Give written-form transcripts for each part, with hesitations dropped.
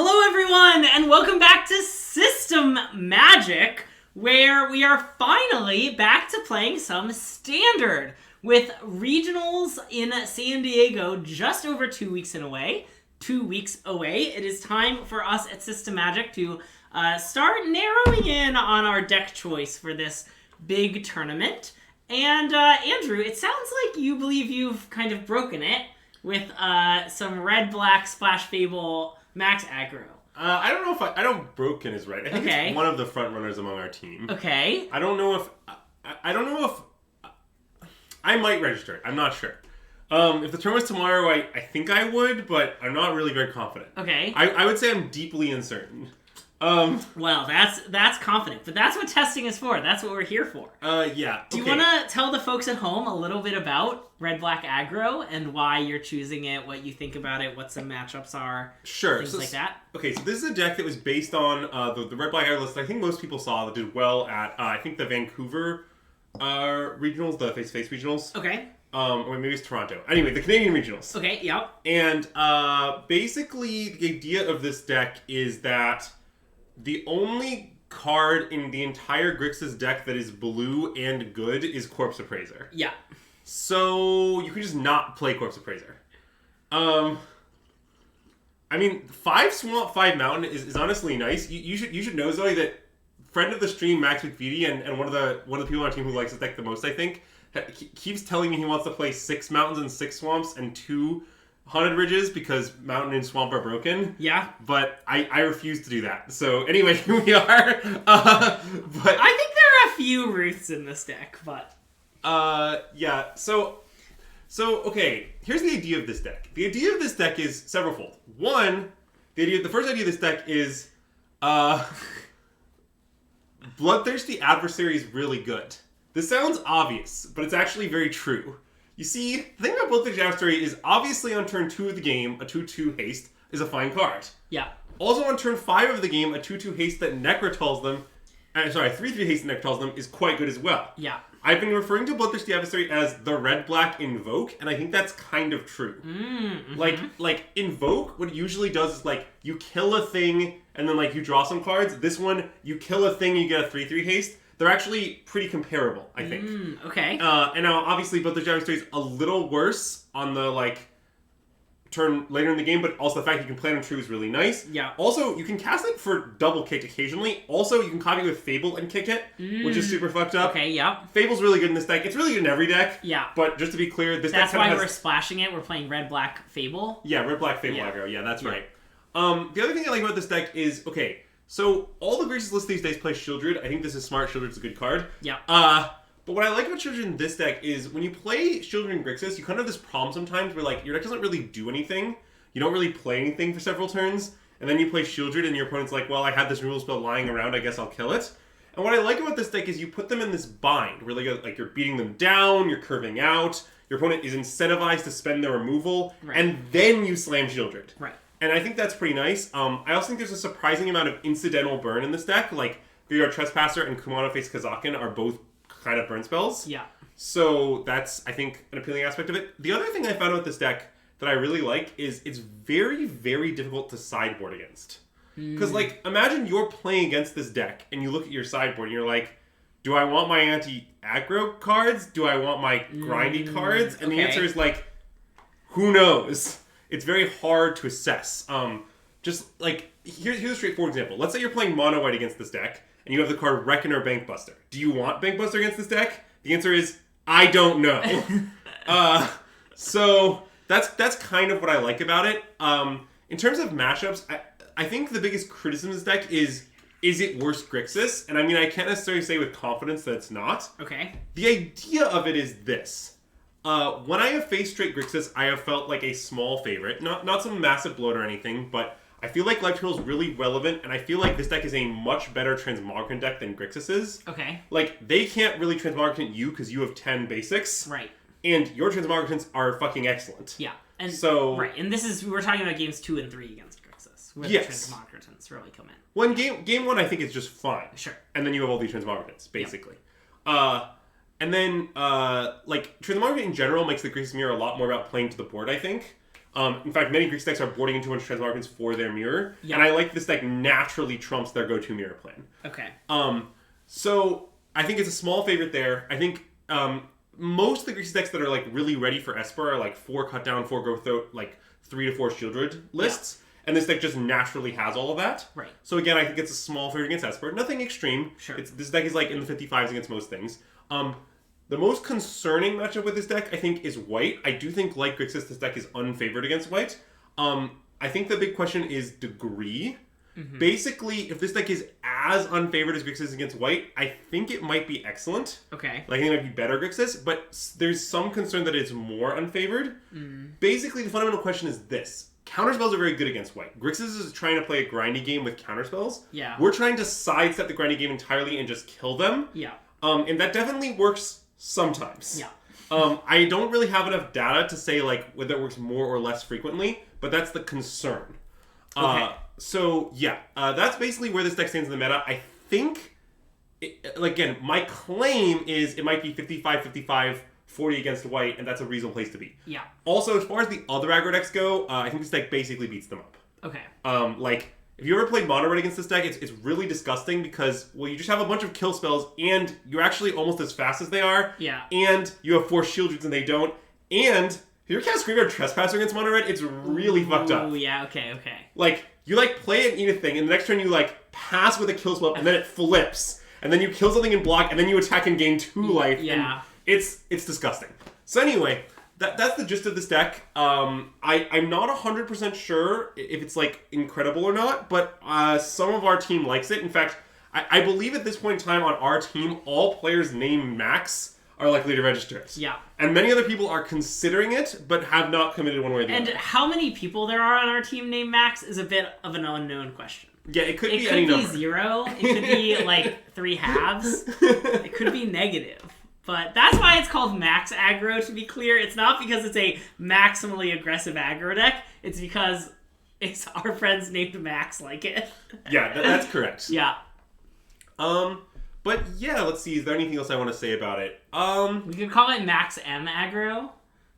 Hello everyone, and welcome back to System Magic, where we are finally back to playing some Standard, with regionals in San Diego just over 2 weeks away. 2 weeks away. It is time for us at System Magic to start narrowing in on our deck choice for this big tournament. And Andrew, it sounds like you believe you've kind of broken it with some red-black Splash Fable Max Aggro. I don't know if I don't broken is right. I think it's one of the front runners among our team. Okay. I don't know if I might register it. I'm not sure. If the turn was tomorrow, I think I would, but I'm not really very confident. Okay. I would say I'm deeply uncertain. Well, that's confident, but that's what testing is for. That's what we're here for. Yeah. Do you want to tell the folks at home a little bit about Red-Black Aggro and why you're choosing it, what you think about it, what some matchups are, sure, things like that? Okay, so this is a deck that was based on the Red-Black Aggro list I think most people saw that did well at, I think, the Vancouver regionals, the face-to-face regionals. Okay. Or maybe it's Toronto. Anyway, the Canadian regionals. Okay, yep. And basically, the idea of this deck is that the only card in the entire Grixis deck that is blue and good is Corpse Appraiser. Yeah. So you can just not play Corpse Appraiser. I mean, 5 Swamp, 5 Mountain is honestly nice. You should know, Zoe, that friend of the stream, Max McVitie, and one of the people on our team who likes this deck the most, I think, keeps telling me he wants to play 6 Mountains and 6 Swamps and 2 Haunted Ridges because Mountain and Swamp are broken. Yeah. But I refuse to do that. So anyway, here we are. But I think there are a few Ruths in this deck, but yeah. So okay, here's the idea of this deck. The idea of this deck is severalfold. One, the first idea of this deck is Bloodthirsty Adversary is really good. This sounds obvious, but it's actually very true. You see, the thing about Bloodthirsty Adversary is obviously on turn 2 of the game, a 2/2 haste is a fine card. Yeah. Also on turn 5 of the game, a 2/2 haste that Necrotells them, 3/3 haste that Necrotells them is quite good as well. Yeah. I've been referring to Bloodthirsty Adversary as the red-black Invoke, and I think that's kind of true. Mm-hmm. Like Invoke, what it usually does is like you kill a thing and then like you draw some cards. This one, you kill a thing, you get a 3/3 haste. They're actually pretty comparable, I think. Okay. And now, obviously, Bloodthirsty Adversary is a little worse on the, turn later in the game, but also the fact you can play on true is really nice. Yeah. Also, you can cast it for double kicked occasionally. Also, you can copy it with Fable and kick it, which is super fucked up. Okay, yeah. Fable's really good in this deck. It's really good in every deck. Yeah. But just to be clear, this That's deck why we're splashing it. We're playing Red-Black Fable. Yeah, Red-Black Fable aggro. Yeah, that's right. The other thing I like about this deck is, okay, so all the Grixis lists these days play Sheoldred. I think this is smart. Sheoldred's a good card. Yeah. But what I like about Sheoldred in this deck is when you play Sheoldred in Grixis, you kind of have this problem sometimes where your deck doesn't really do anything. You don't really play anything for several turns, and then you play Sheoldred and your opponent's like, well, I had this removal spell lying around, I guess I'll kill it. And what I like about this deck is you put them in this bind where you're beating them down, you're curving out, your opponent is incentivized to spend their removal, and then you slam Sheoldred. Right. And I think that's pretty nice. I also think there's a surprising amount of incidental burn in this deck. Like, Graveyard Trespasser and Kumano Face Kazakin are both kind of burn spells. Yeah. So that's, I think, an appealing aspect of it. The other thing I found about this deck that I really like is it's very, very difficult to sideboard against. Because, imagine you're playing against this deck, and you look at your sideboard, and you're like, do I want my anti-aggro cards? Do I want my grindy cards? And the answer is, who knows? It's very hard to assess. Here's a straightforward example. Let's say you're playing mono white against this deck, and you have the card Reckoner Bankbuster. Do you want Bankbuster against this deck? The answer is, I don't know. So that's kind of what I like about it. In terms of matchups, I think the biggest criticism of this deck is it worse Grixis? And I mean, I can't necessarily say with confidence that it's not. Okay. The idea of it is this. When I have faced straight Grixis, I have felt like a small favorite. Not some massive bloat or anything, but I feel like Life Total is really relevant, and I feel like this deck is a much better Transmogrant deck than Grixis is. Okay. They can't really Transmogrant you because you have 10 basics. Right. And your Transmogrants are fucking excellent. Yeah. And right, and we're talking about games 2 and 3 against Grixis, where the Transmogrants really come in. Well, in game 1, I think it's just fine. Sure. And then you have all these Transmogrants, basically. Yep. And then, Transmogrant in general makes the Grixis mirror a lot more about playing to the board, I think. In fact, many Grixis decks are boarding into transmogrants for their mirror, and I like this deck naturally trumps their go-to mirror plan. Okay. So I think it's a small favorite there. I think most of the Grixis decks that are like really ready for Esper are like 4 cut down, 4 growth out, like 3 to 4 Sheoldred lists. Yeah. And this deck just naturally has all of that. Right. So again, I think it's a small favorite against Esper. Nothing extreme. Sure. This deck is like in the 55s against most things. The most concerning matchup with this deck, I think, is white. I do think, like Grixis, this deck is unfavored against white. I think the big question is degree. Mm-hmm. Basically, if this deck is as unfavored as Grixis against white, I think it might be excellent. Okay. Like, I think it might be better Grixis, but there's some concern that it's more unfavored. Mm. Basically, the fundamental question is this. Counterspells are very good against white. Grixis is trying to play a grindy game with counterspells. Yeah. We're trying to sidestep the grindy game entirely and just kill them. Yeah. And that definitely works sometimes. Yeah. I don't really have enough data to say like whether it works more or less frequently, but that's the concern. Okay. So yeah, that's basically where this deck stands in the meta. I think, again, my claim is it might be 55-55, 40 against white, and that's a reasonable place to be. Yeah. Also, as far as the other aggro decks go, I think this deck basically beats them up. Okay. Like, if you ever played mono red against this deck, it's really disgusting because, well, you just have a bunch of kill spells, and you're actually almost as fast as they are. Yeah. And you have 4 Sheoldreds and they don't. And if you cast Graveyard Trespasser against mono red, it's really fucked up. Oh, yeah, okay. Like, you, like, play it and eat a thing, and the next turn you, like, pass with a kill spell, and then it flips. And then you kill something and block, and then you attack and gain 2 life. Yeah. And it's disgusting. So anyway, that's the gist of this deck. I'm not 100% sure if it's, like, incredible or not, but some of our team likes it. In fact, I believe at this point in time on our team, all players named Max are likely to register it. Yeah. And many other people are considering it, but have not committed one way or the other. And how many people there are on our team named Max is a bit of an unknown question. Yeah, it could be any number. It could be 0. It could be, like, 3 halves. It could be negative. But that's why it's called Max Aggro, to be clear. It's not because it's a maximally aggressive aggro deck. It's because it's our friends named Max like it. Yeah, that's correct. Yeah. But yeah, let's see. Is there anything else I want to say about it? We could call it Max M Aggro,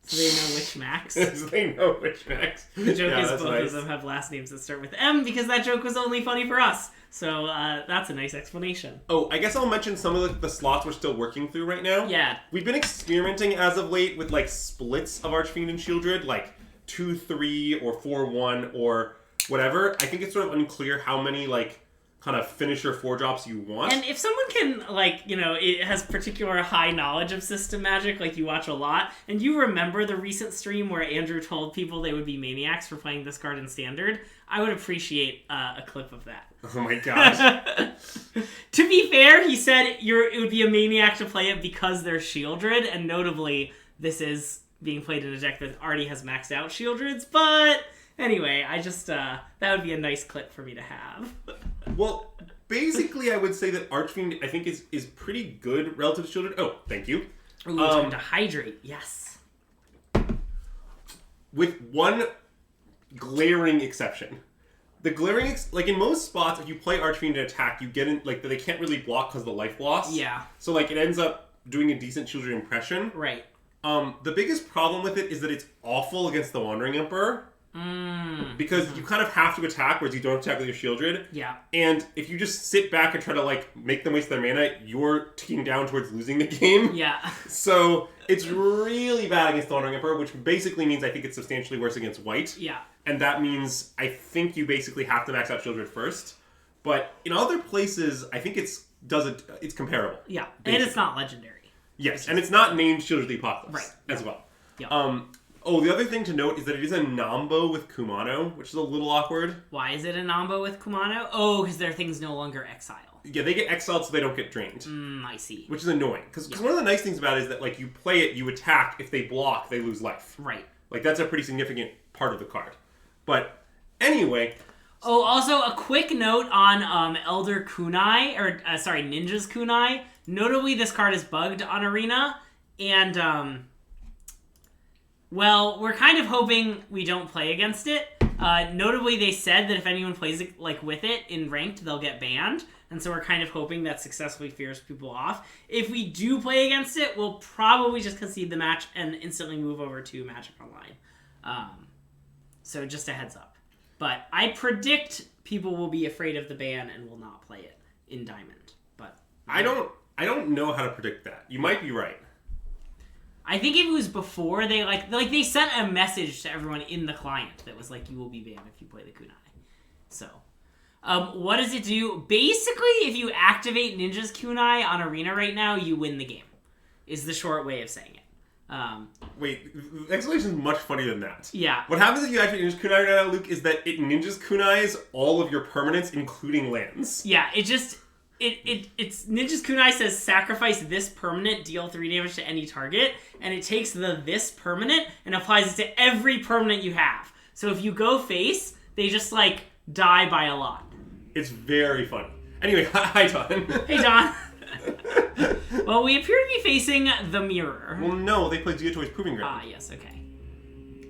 so they know which Max. So they know which Max. The joke is both of them have last names that start with M because that joke was only funny for us. So that's a nice explanation. Oh, I guess I'll mention some of the slots we're still working through right now. Yeah. We've been experimenting as of late with like splits of Archfiend and Sheoldred, like 2-3 or 4-1 or whatever. I think it's sort of unclear how many like kind of finisher 4-drops you want. And if someone can, like, you know, it has particular high knowledge of system magic, like you watch a lot, and you remember the recent stream where Andrew told people they would be maniacs for playing this card in Standard, I would appreciate a clip of that. Oh my gosh. To be fair, he said it would be a maniac to play it because they're Sheoldred, and notably, this is being played in a deck that already has maxed out Sheoldreds, but anyway, I just, that would be a nice clip for me to have. Well, basically, I would say that Archfiend, I think, is pretty good relative to Sheoldred. Oh, thank you. Ooh, time to hydrate. Yes. With one glaring exception. The glaring, like, in most spots, if you play Archfiend and attack, you get in, like, they can't really block because of the life loss. Yeah. So, like, it ends up doing a decent Sheoldred impression. Right. The biggest problem with it is that it's awful against the Wandering Emperor. Because you kind of have to attack, whereas you don't attack with your Sheoldred. Yeah. And if you just sit back and try to, like, make them waste their mana, you're ticking down towards losing the game. Yeah. So it's really bad against the Wandering Emperor, which basically means I think it's substantially worse against white. Yeah. And that means I think you basically have to max out Sheoldred first. But in other places, I think it's comparable. Yeah. Basically. And it's not legendary. Yes, and it's not named Sheoldred the Apocalypse as well. Yeah. The other thing to note is that it is a Nombo with Kumano, which is a little awkward. Why is it a Nombo with Kumano? Oh, because their thing's no longer exile. Yeah, they get exiled so they don't get drained. I see. Which is annoying. Because one of the nice things about it is that, like, you play it, you attack, if they block, they lose life. Right. Like, that's a pretty significant part of the card. But, anyway... Oh, also, a quick note on Elder Kunai, Ninja's Kunai. Notably, this card is bugged on Arena, and, well, we're kind of hoping we don't play against it. Notably, they said that if anyone plays it, like, with it in Ranked, they'll get banned, and so we're kind of hoping that successfully fears people off. If we do play against it, we'll probably just concede the match and instantly move over to Magic Online. So just a heads up. But I predict people will be afraid of the ban and will not play it in Diamond. But I don't know how to predict that. You might be right. I think if it was before they they sent a message to everyone in the client that was like, you will be banned if you play the kunai. So, what does it do? Basically, if you activate Ninja's kunai on Arena right now, you win the game. Is the short way of saying it. Wait, the explanation is much funnier than that. Yeah. What happens if you activate Ninja's kunai right now, Luke, is that it Ninja's kunais all of your permanents, including lands. Yeah, it's Ninja's kunai says sacrifice this permanent, deal 3 damage to any target, and it takes this permanent and applies it to every permanent you have. So if you go face, they just die by a lot. It's very funny. Anyway, hi Don. Hey Don. Well, we appear to be facing the mirror. Well, no, they played Zia Toy's Proving Ground. Ah, yes, okay.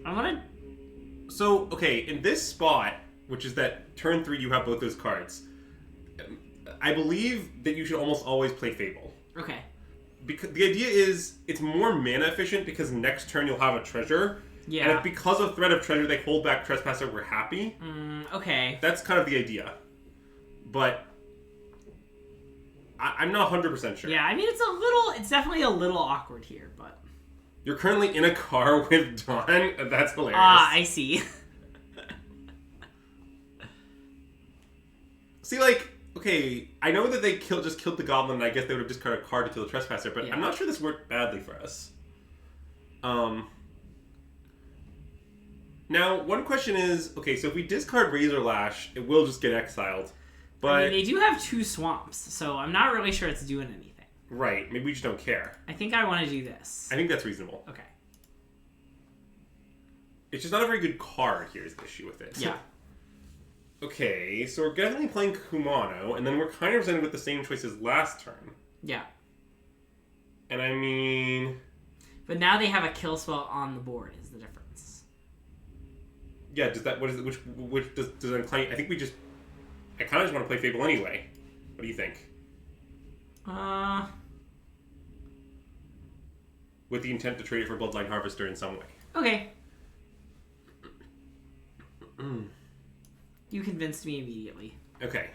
I want to... So, okay, in this spot, which is that turn 3 you have both those cards, I believe that you should almost always play Fable. Okay. Because the idea is it's more mana efficient because next turn you'll have a treasure. Yeah. And if because of threat of treasure they hold back Trespasser, we're happy. Okay. That's kind of the idea. But I'm not 100% sure. Yeah, I mean it's definitely a little awkward here, but... You're currently in a car with Dawn? That's hilarious. Ah, I see. See, okay, I know that they just killed the goblin, and I guess they would have discarded a card to kill the trespasser, but yeah. I'm not sure this worked badly for us. Now, one question is, okay, so if we discard Razor Lash, it will just get exiled. But I mean, they do have 2 swamps, so I'm not really sure it's doing anything. Right, maybe we just don't care. I think I want to do this. I think that's reasonable. Okay. It's just not a very good card, here's the issue with it. Yeah. Okay, so we're definitely playing Kumano, and then we're kind of presented with the same choices last turn. Yeah. And I mean... But now they have a kill spell on the board, is the difference. Yeah, does that... What is it? Which does it incline... I think we just... I kind of just want to play Fable anyway. What do you think? With the intent to trade it for Bloodline Harvester in some way. Okay. You convinced me immediately. Okay.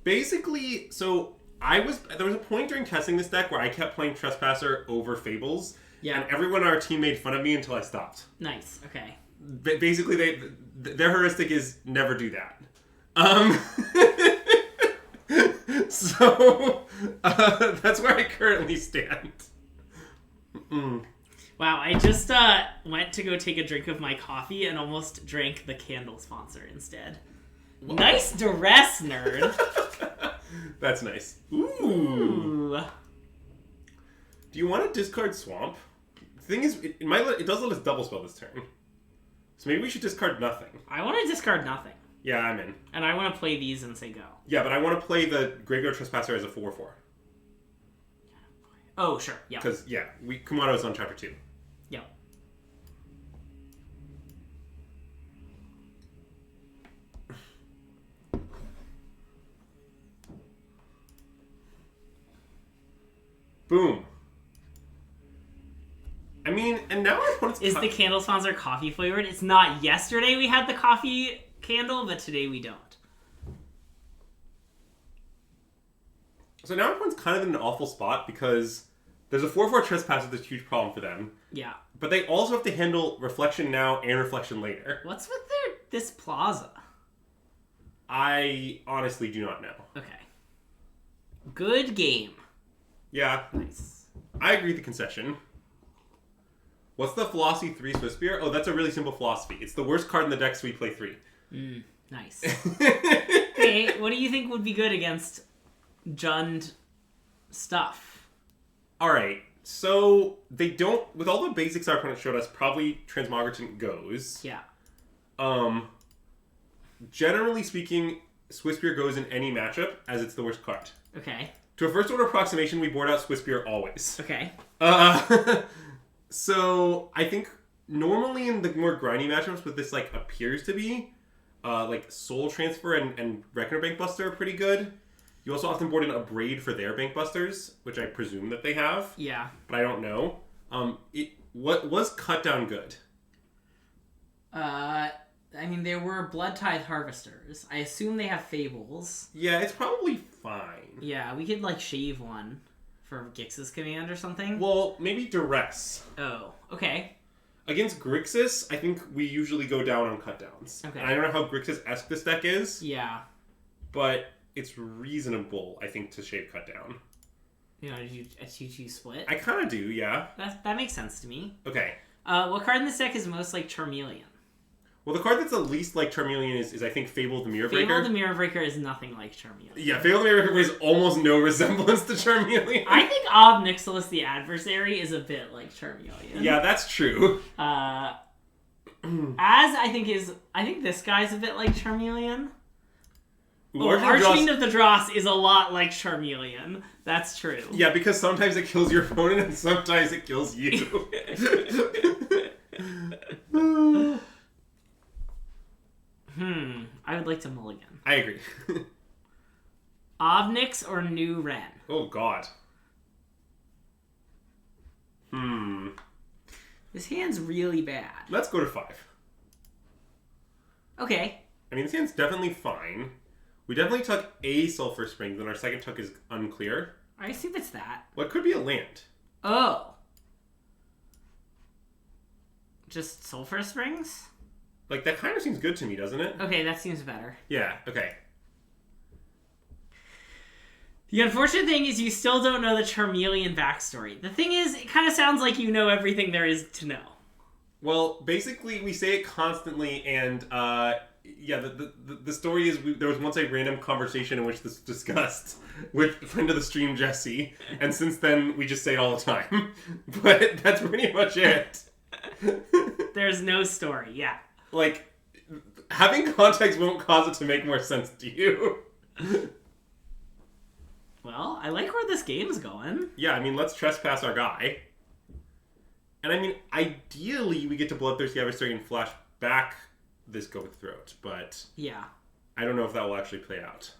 Basically, so there was a point during testing this deck where I kept playing Trespasser over Fables. Yeah. And everyone on our team made fun of me until I stopped. Nice. Okay. Basically, their heuristic is never do that. So that's where I currently stand. Wow, I just went to go take a drink of my coffee and almost drank the candle sponsor instead. Whoa. Nice duress, nerd. That's nice. Ooh. Do you want to discard Swamp? The thing is, it does let us double spell this turn. So maybe we should discard nothing. I want to discard nothing. Yeah, I'm in. And I want to play these and say go. Yeah, but I want to play the Graveyard Trespasser as a 4/4. Oh, sure. Yeah. Because, Kumano's on chapter 2. Yep. Boom. I mean, and now our opponent's... Is the candle sponsor coffee flavored? It's not. Yesterday we had the coffee candle, but today we don't. So now our opponent's kind of in an awful spot because there's a 4/4 Trespasser that's a huge problem for them. Yeah. But they also have to handle Reflection now and Reflection later. What's with this plaza? I honestly do not know. Okay. Good game. Yeah. Nice. I agree with the concession. What's the Philosophy 3 Swiss Spear? Oh, that's a really simple philosophy. It's the worst card in the deck, so we play 3. Nice. Hey, what do you think would be good against Jund stuff? Alright, so they don't... With all the basics our opponent showed us, probably Transmogritant goes. Yeah. Generally speaking, Swiss Spear goes in any matchup, as it's the worst card. Okay. To a first order approximation, we board out Swiss Spear always. Okay. So, I think normally in the more grindy matchups, what this appears to be, Soul Transfer and Reckoner Bankbuster are pretty good. You also often board in a Braid for their Bankbusters, which I presume that they have. Yeah. But I don't know. What was Cut Down good? there were Blood Tithe Harvesters. I assume they have Fables. Yeah, it's probably fine. Yeah, we could, like, shave one for Gix's command or something. Well, maybe Duress. Oh, okay. Against Grixis, I think we usually go down on cutdowns. Okay. And I don't know how Grixis-esque this deck is. Yeah. But it's reasonable, I think, to shave cutdown. You know, a 2-2 split? I kind of do, yeah. That makes sense to me. Okay. What card in this deck is most like Charmeleon? Well, the card that's the least like Charmeleon is I think, Fable the Mirror Breaker. Fable the Mirror Breaker is nothing like Charmeleon. Yeah, Fable the Mirror Breaker has almost no resemblance to Charmeleon. I think Ob Nixilis the Adversary is a bit like Charmeleon. Yeah, that's true. I think this guy's a bit like Charmeleon. Archfiend of the Dross is a lot like Charmeleon. That's true. Yeah, because sometimes it kills your opponent and sometimes it kills you. I would like to mulligan. I agree. Obnix or New Ren? Oh, God. This hand's really bad. Let's go to 5. Okay. I mean, this hand's definitely fine. We definitely took a Sulfur Spring, then our second tuck is unclear. I assume it's that. Well, it could be a land. Oh. Just Sulfur Springs? Like, that kind of seems good to me, doesn't it? Okay, that seems better. Yeah, okay. The unfortunate thing is you still don't know the Charmeleon backstory. The thing is, it kind of sounds like you know everything there is to know. Well, basically, we say it constantly, and, yeah, the story is there was once a random conversation in which this was discussed with a friend of the stream, Jesse, and since then, we just say it all the time. But that's pretty much it. There's no story, yeah. Like, having context won't cause it to make more sense to you. Well, I like where this game's going. Yeah, I mean, let's trespass our guy. And I mean, ideally, we get to Bloodthirsty Adversary and flash back this Go with Throat, but... Yeah. I don't know if that will actually play out.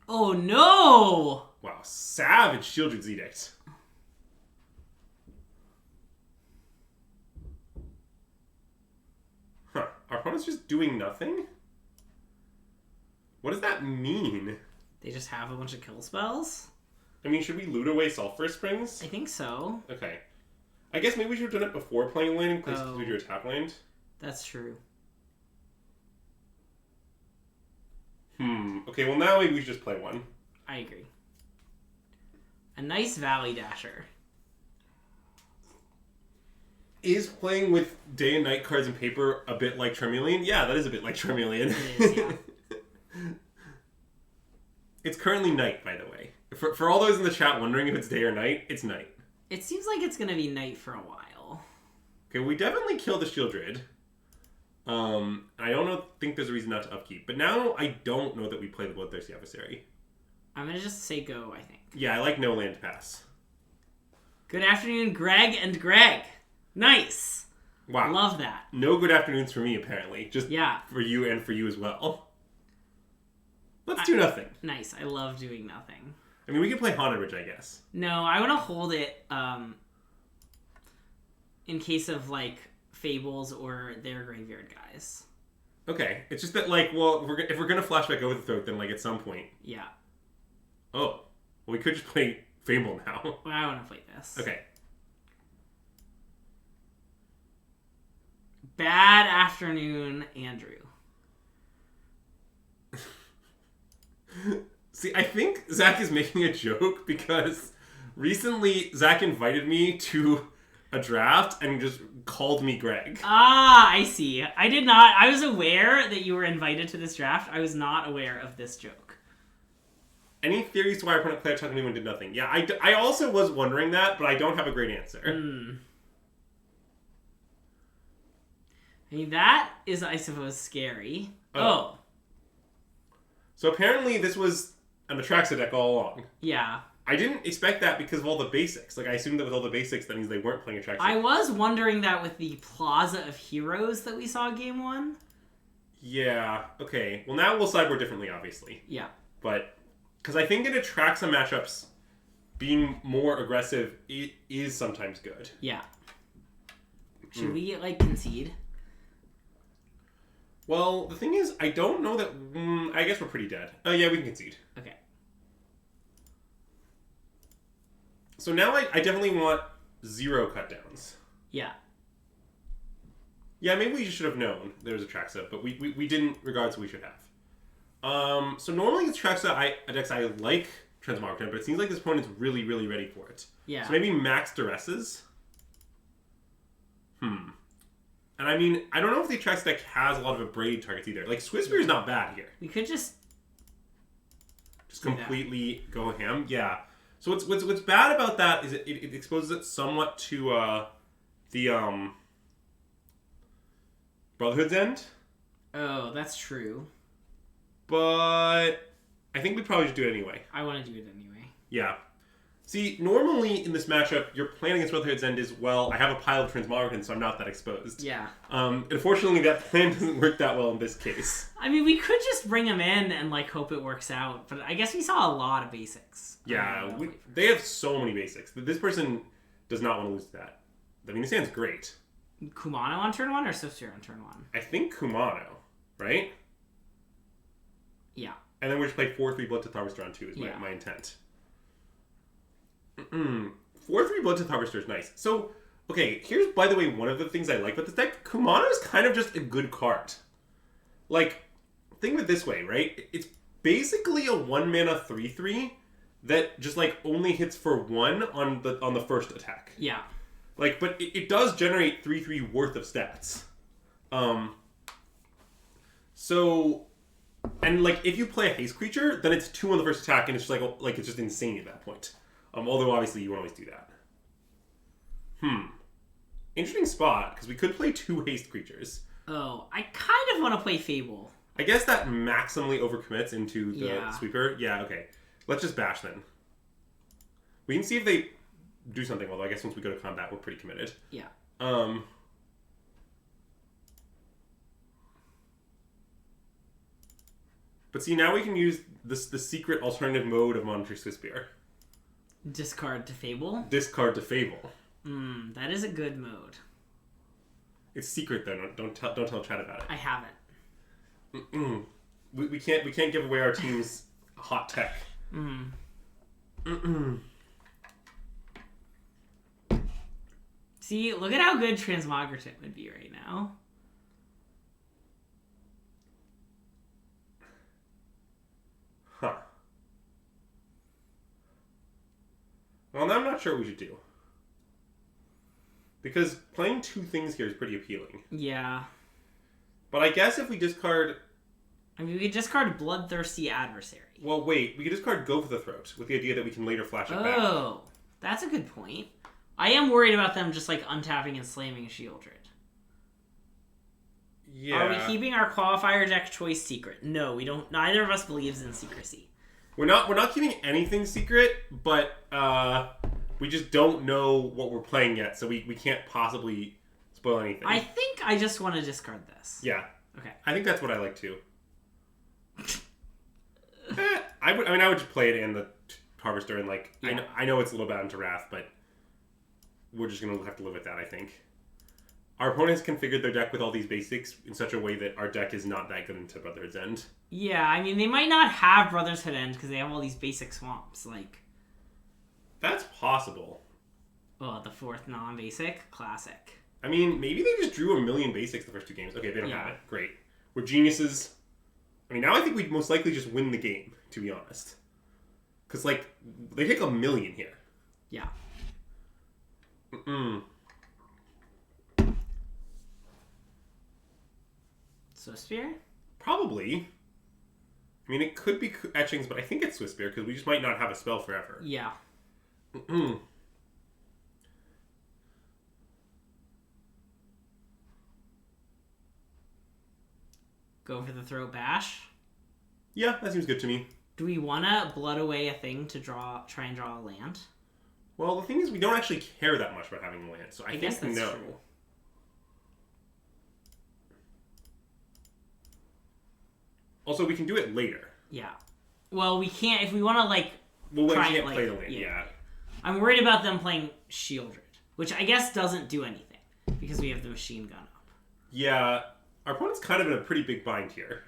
Oh, no! Wow, savage Sheoldred's Edict. Huh. Our opponent's just doing nothing? What does that mean? They just have a bunch of kill spells? I mean, should we loot away Sulfur Springs? I think so. Okay. I guess maybe we should have done it before playing land in place to do your attack land. That's true. Okay, well now maybe we should just play one. I agree. A nice Valley Dasher. Is playing with day and night cards and paper a bit like Charmeleon? Yeah, that is a bit like Charmeleon. It is, yeah. It's currently night, by the way. For all those in the chat wondering if it's day or night, it's night. It seems like it's going to be night for a while. Okay, we definitely killed the Sheoldred. I don't think there's a reason not to upkeep. But now I don't know that we play the Bloodthirsty Adversary. I'm going to just say go, I think. Yeah, I like no land pass. Good afternoon, Greg and Greg. Nice. Wow. Love that. No good afternoons for me, apparently. Just yeah. For you and for you as well. Let's do nothing. Nice. I love doing nothing. I mean, we can play Haunted Ridge, I guess. No, I want to hold it in case of, like, Fables or their graveyard guys. Okay. It's just that, like, well, if we're going to flashback Go with the Throat, then, like, at some point. Yeah. Oh. Well, we could just play Fable now. Well, I want to play this. Okay. Bad afternoon, Andrew. See, I think Zach is making a joke because recently Zach invited me to a draft and just called me Greg. Ah, I see. I did not. I was aware that you were invited to this draft. I was not aware of this joke. Any theories to why our opponent played Chuck and did nothing? Yeah, I also was wondering that, but I don't have a great answer. I mean, that is, I suppose, scary. Oh. So apparently this was an Atraxa deck all along. Yeah. I didn't expect that because of all the basics. Like, I assumed that with all the basics, that means they weren't playing Atraxa. I was wondering that with the Plaza of Heroes that we saw game 1. Yeah, okay. Well, now we'll sideboard differently, obviously. Yeah. But, because I think in Atraxa matchups, being more aggressive is sometimes good. Yeah. Should we, like, concede? Well, the thing is, I don't know that... I guess we're pretty dead. Oh, yeah, we can concede. Okay. So now I definitely want 0 cut downs. Yeah. Yeah, maybe we should have known there was a Traxa, but we didn't, regardless we should have. So normally against Traxa, decks I like Transmogritan, but it seems like this opponent's really, really ready for it. Yeah. So maybe max Duresses? And I mean, I don't know if the Traxa deck has a lot of abrade targets either. Like, Swiftspear is not bad here. We could just completely go ham. Yeah. So what's bad about that is it exposes it somewhat to the Brotherhood's End. Oh, that's true. But I think we probably should do it anyway. I want to do it anyway. Yeah. See, normally in this matchup, your plan against Brotherhood's End is, well, I have a pile of Transmogritan, so I'm not that exposed. Yeah. Unfortunately, that plan doesn't work that well in this case. I mean, we could just bring them in and, like, hope it works out, but I guess we saw a lot of basics. Yeah, they have so many basics. This person does not want to lose that. I mean, this hand's great. Kumano on turn 1 or Swiftspear on turn 1? I think Kumano, right? Yeah. And then we just play 4-3 Bloodtooth Harvester on 2 is my intent. 4-3 Bloodtooth Harvester is nice. So, okay, here's, by the way, one of the things I like about this deck. Kumano is kind of just a good card. Like, think of it this way, right? It's basically a 1-mana 3-3 that just, like, only hits for 1 on the first attack. Yeah. Like, but it does generate 3-3 worth of stats. So, and, like, if you play a haste creature, then it's 2 on the first attack, and it's just, like it's just insane at that point. Although, obviously, you won't always do that. Interesting spot, because we could play 2 haste creatures. Oh, I kind of want to play Fable. I guess that maximally overcommits into the sweeper. Yeah, okay. Let's just bash then. We can see if they do something, although I guess once we go to combat, we're pretty committed. Yeah. But see, now we can use the secret alternative mode of Monetary Swiftspear. Discard to Fable? Discard to Fable. That is a good mode. It's secret though. Don't tell Chad about it. I haven't. We can't give away our team's hot tech. See, look at how good Transmogritan would be right now. Huh. Well, now I'm not sure what we should do. Because playing 2 things here is pretty appealing. Yeah. But I guess if we discard... I mean, we could discard Bloodthirsty Adversary. Well, wait. We could discard Go for the Throat with the idea that we can later flash it back. Oh, that's a good point. I am worried about them just, like, untapping and slamming Sheoldred. Yeah. Are we keeping our qualifier deck choice secret? No, we don't. Neither of us believes in secrecy. We're not keeping anything secret, but we just don't know what we're playing yet, so we can't possibly spoil anything. I think I just want to discard this. Yeah. Okay. I think that's what I like too. I would just play it in the Harvester and like I know it's a little bad into Wrath, but we're just gonna have to live with that. I think our opponents configured their deck with all these basics in such a way that our deck is not that good into Brotherhood's End. Yeah, I mean they might not have Brotherhood's End because they have all these basic swamps. Like that's possible. Oh, the 4th non-basic classic. I mean, maybe they just drew a million basics the first 2 games. Okay, they don't have it. Great. We're geniuses. I mean, now I think we'd most likely just win the game, to be honest. Because, like, they take a million here. Yeah. Swiftspear? Probably. I mean, it could be Etchings, but I think it's Swiftspear, because we just might not have a spell forever. Yeah. Go for the throw bash? Yeah, that seems good to me. Do we want to blood away a thing to try and draw a land? Well, the thing is, we don't actually care that much about having a land, so I guess think that's no. True. Also, we can do it later. Yeah. Well, we can't if we want to like. Well, we can't like, play the land. Yeah. I'm worried about them playing Sheoldred, which I guess doesn't do anything because we have the machine gun up. Yeah. Our opponent's kind of in a pretty big bind here.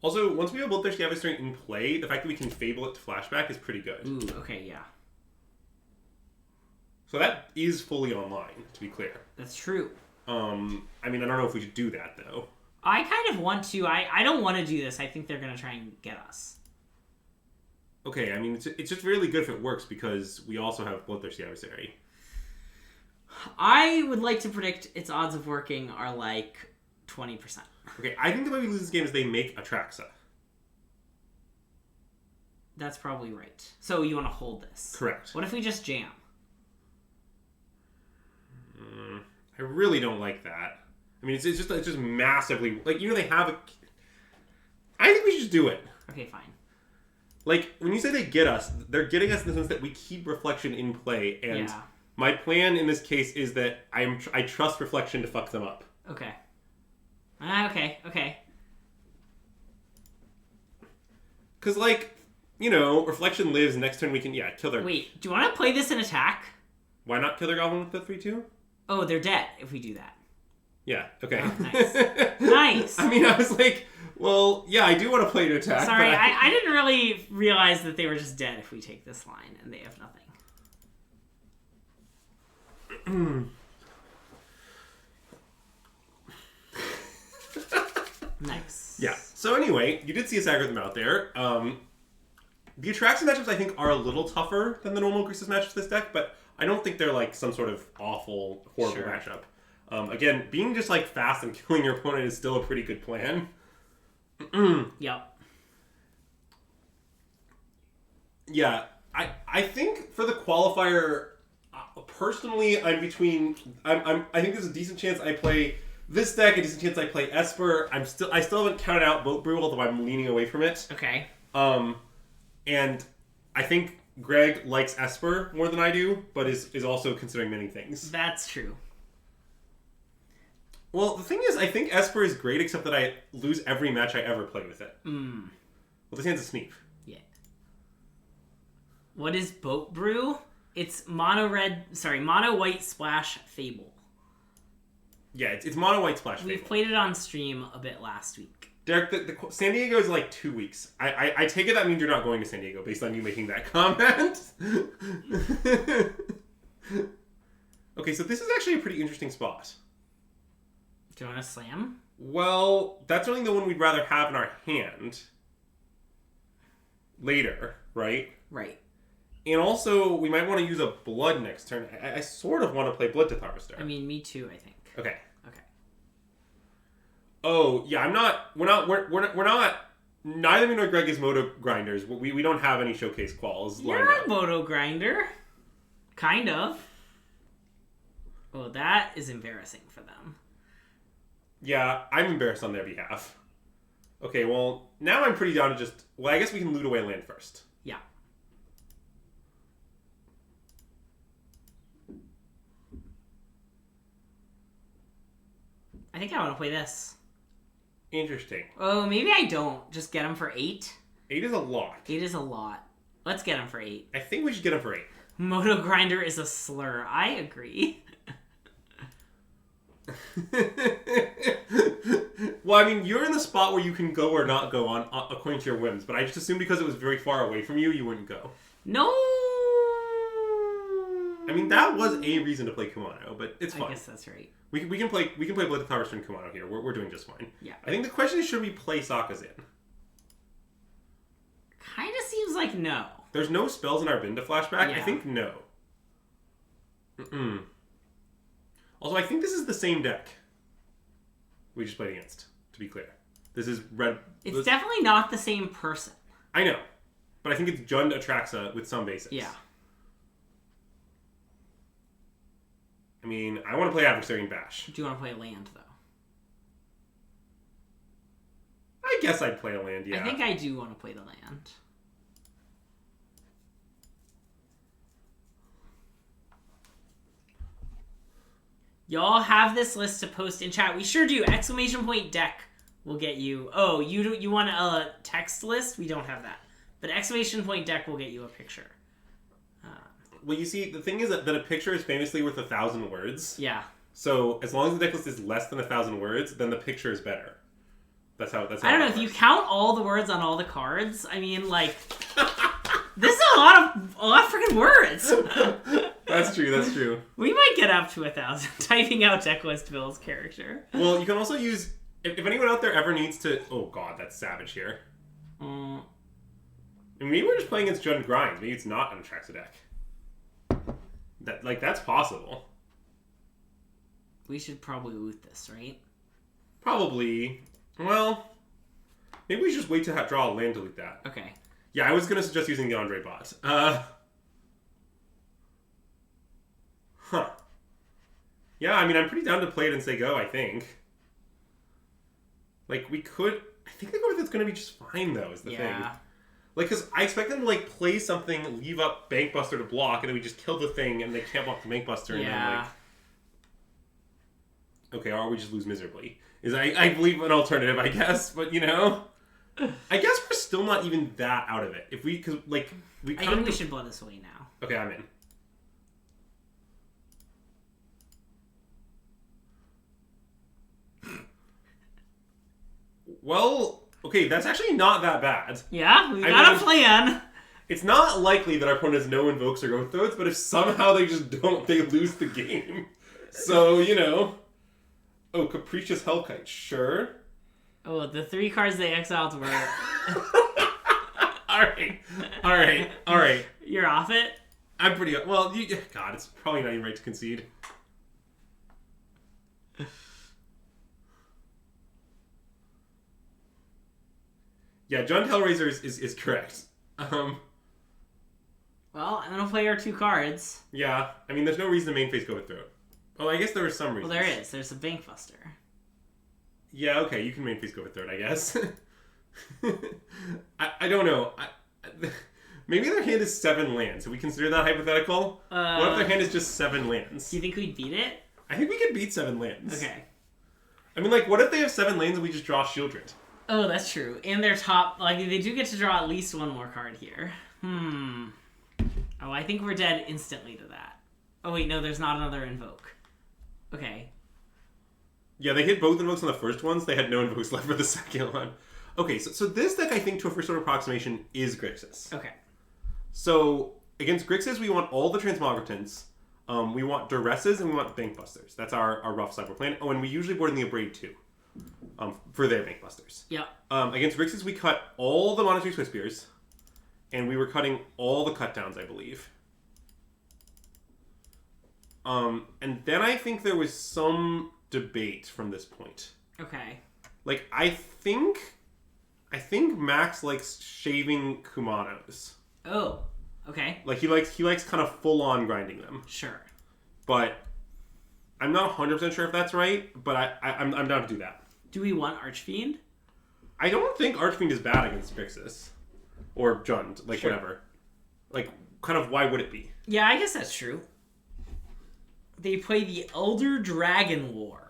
Also, once we have Bloodthirsty Adversary in play, the fact that we can Fable it to flashback is pretty good. Ooh, okay, yeah. So that is fully online, to be clear. That's true. I mean, I don't know if we should do that, though. I kind of want to. I don't want to do this. I think they're going to try and get us. Okay, I mean, it's just really good if it works, because we also have Bloodthirsty Adversary. I would like to predict its odds of working are like 20%. Okay, I think the way we lose this game is they make Atraxa. That's probably right. So you want to hold this? Correct. What if we just jam? I really don't like that. I mean, it's just massively... Like, they have a... I think we should just do it. Okay, fine. Like, when you say they get us, they're getting us in the sense that we keep Reflection in play, and my plan in this case is that I trust Reflection to fuck them up. Okay. Okay. Because, like, Reflection lives, next turn we can, kill their... Wait, do you want to play this in attack? Why not kill their Goblin with the 3/2? Oh, they're dead if we do that. Yeah, okay. Oh, nice. Nice! I mean, I was like, well, yeah, I do want to play to attack. Sorry, I didn't really realize that they were just dead if we take this line, and they have nothing. Nice. Yeah. So anyway, you did see us aggro them out there. The Atraxa matchups, I think, are a little tougher than the normal Grisus matchups this deck, but I don't think they're like some sort of awful, horrible matchup. Again, being just like fast and killing your opponent is still a pretty good plan. Yep. Yeah, I think for the qualifier, personally, I think there's a decent chance I play this deck, a decent chance I play Esper. I still haven't counted out Boat Brew, although I'm leaning away from it. Okay. And I think Greg likes Esper more than I do, but is also considering many things. That's true. Well, the thing is, I think Esper is great, except that I lose every match I ever play with it. Well, this hand's a Sneep. Yeah. What is Boat Brew? It's mono white splash Fable. Yeah, it's mono white splash Fable. We've played it on stream a bit last week. Derek, the San Diego is like 2 weeks. I take it that means you're not going to San Diego based on you making that comment. Okay, so this is actually a pretty interesting spot. Do you want to slam? Well, that's only the one we'd rather have in our hand later, right? Right. And also, we might want to use a blood next turn. I sort of want to play Blood Death Harvester. I mean, me too, I think. Okay. Okay. Oh, yeah, we're not, neither me nor Greg is Moto Grinders. We don't have any showcase quals lined You're up. a Moto Grinder. Kind of. Well, that is embarrassing for them. Yeah, I'm embarrassed on their behalf. Okay, well, now I'm pretty down to just... Well, I guess we can loot away land first. Yeah. I think I want to play this. Interesting. Oh, maybe I don't. Just get him for 8? 8 is a lot. 8 is a lot. Let's get him for 8. I think we should get him for 8. Moto Grinder is a slur. I agree. Well, I mean, you're in the spot where you can go or not go on according to your whims, but I just assumed because it was very far away from you, you wouldn't go. No. I mean, that was a reason to play Kumano, but it's fine. I guess that's right. We can play Blood Harvester and Kumano here. We're doing just fine. Yeah. I think the question is, should we play Sokka's in? Kind of seems like no. There's no spells in our bin to flashback. Yeah. I think no. Also, I think this is the same deck we just played against, to be clear. This is red. It's definitely not the same person. I know. But I think it's Jund Atraxa with some basics. Yeah. I mean, I want to play Adversary and Bash. Do you want to play land, though? I guess I'd play a land, yeah. I think I do want to play the land. Y'all have this list to post in chat. We sure do. ! Deck will get you... Oh, you want a text list? We don't have that. But ! Deck will get you a picture. Well, you see, the thing is that a picture is famously worth 1,000 words. Yeah. So as long as the deck list is less than 1,000 words, then the picture is better. That's how. I don't know if you count all the words on all the cards. I mean, like, this is a lot of freaking words. That's true. That's true. We might get up to 1,000 typing out deck list Bill's character. Well, you can also use if anyone out there ever needs to. Oh God, that's savage here. Maybe we're just playing against Jund Grinds. Maybe it's not an Atraxa deck. That's possible. We should probably loot this, right? Probably. Well, maybe we should just wait to draw a land to loot that. Okay. Yeah, I was going to suggest using the Andre bot. Yeah, I mean, I'm pretty down to play it and say go, I think. Like, we could... I think the go with it's going to be just fine, though, is the thing. Like, because I expect them to, like, play something, leave up Bankbuster to block, and then we just kill the thing, and they can't block the Bankbuster, and then, like... Okay, or we just lose miserably. I believe an alternative, I guess, but, you know... I guess we're still not even that out of it. If we... Because, like... I think we should blow this away now. Okay, I'm in. Well, okay, that's actually not that bad. Yeah, we got a plan. It's not likely that our opponent has no invokes or growth throats, but if somehow they just don't, they lose the game. So, you know. Oh, Capricious Hellkite, sure. Oh, the 3 cards they exiled were... Alright. You're off it? I'm pretty... Well, God, it's probably not even right to concede. Yeah, Jund Hellraiser is correct. Well, I'm going to play our 2 cards. Yeah, I mean, there's no reason to main phase go with Throat. Oh, I guess there was some reason. Well, there is. There's a Bankbuster. Yeah, okay, you can main phase go with Throat, I guess. I don't know. Maybe their hand is 7 lands. Have we considered that hypothetical? What if their hand is just 7 lands? Do you think we'd beat it? I think we could beat 7 lands. Okay. I mean, like, what if they have 7 lands and we just draw Sheoldred? Oh, that's true. And their top... Like, they do get to draw at least 1 more card here. Oh, I think we're dead instantly to that. Oh, wait, no, there's not another invoke. Okay. Yeah, they hit both invokes on the first ones. They had no invokes left for the second one. Okay, so this deck, I think, to a first order approximation, is Grixis. Okay. So, against Grixis, we want all the Transmogritans, we want Duresses, and we want Bankbusters. That's our rough cyber plan. Oh, and we usually board in the Abrade, too, for their Bankbusters. Yeah. Against Grixis, we cut all the Monastery Swiftspears, and we were cutting all the cutdowns, I believe. And then I think there was some debate from this point. Okay. Like, I think Max likes shaving Kumanos. Oh, okay. Like, he likes kind of full-on grinding them. Sure. But I'm not 100% sure if that's right, but I'm down to do that. Do we want Archfiend? I don't think Archfiend is bad against Grixis. Or Jund, like, sure. Whatever. Like, kind of, why would it be? Yeah, I guess that's true. They play the Elder Dragon War.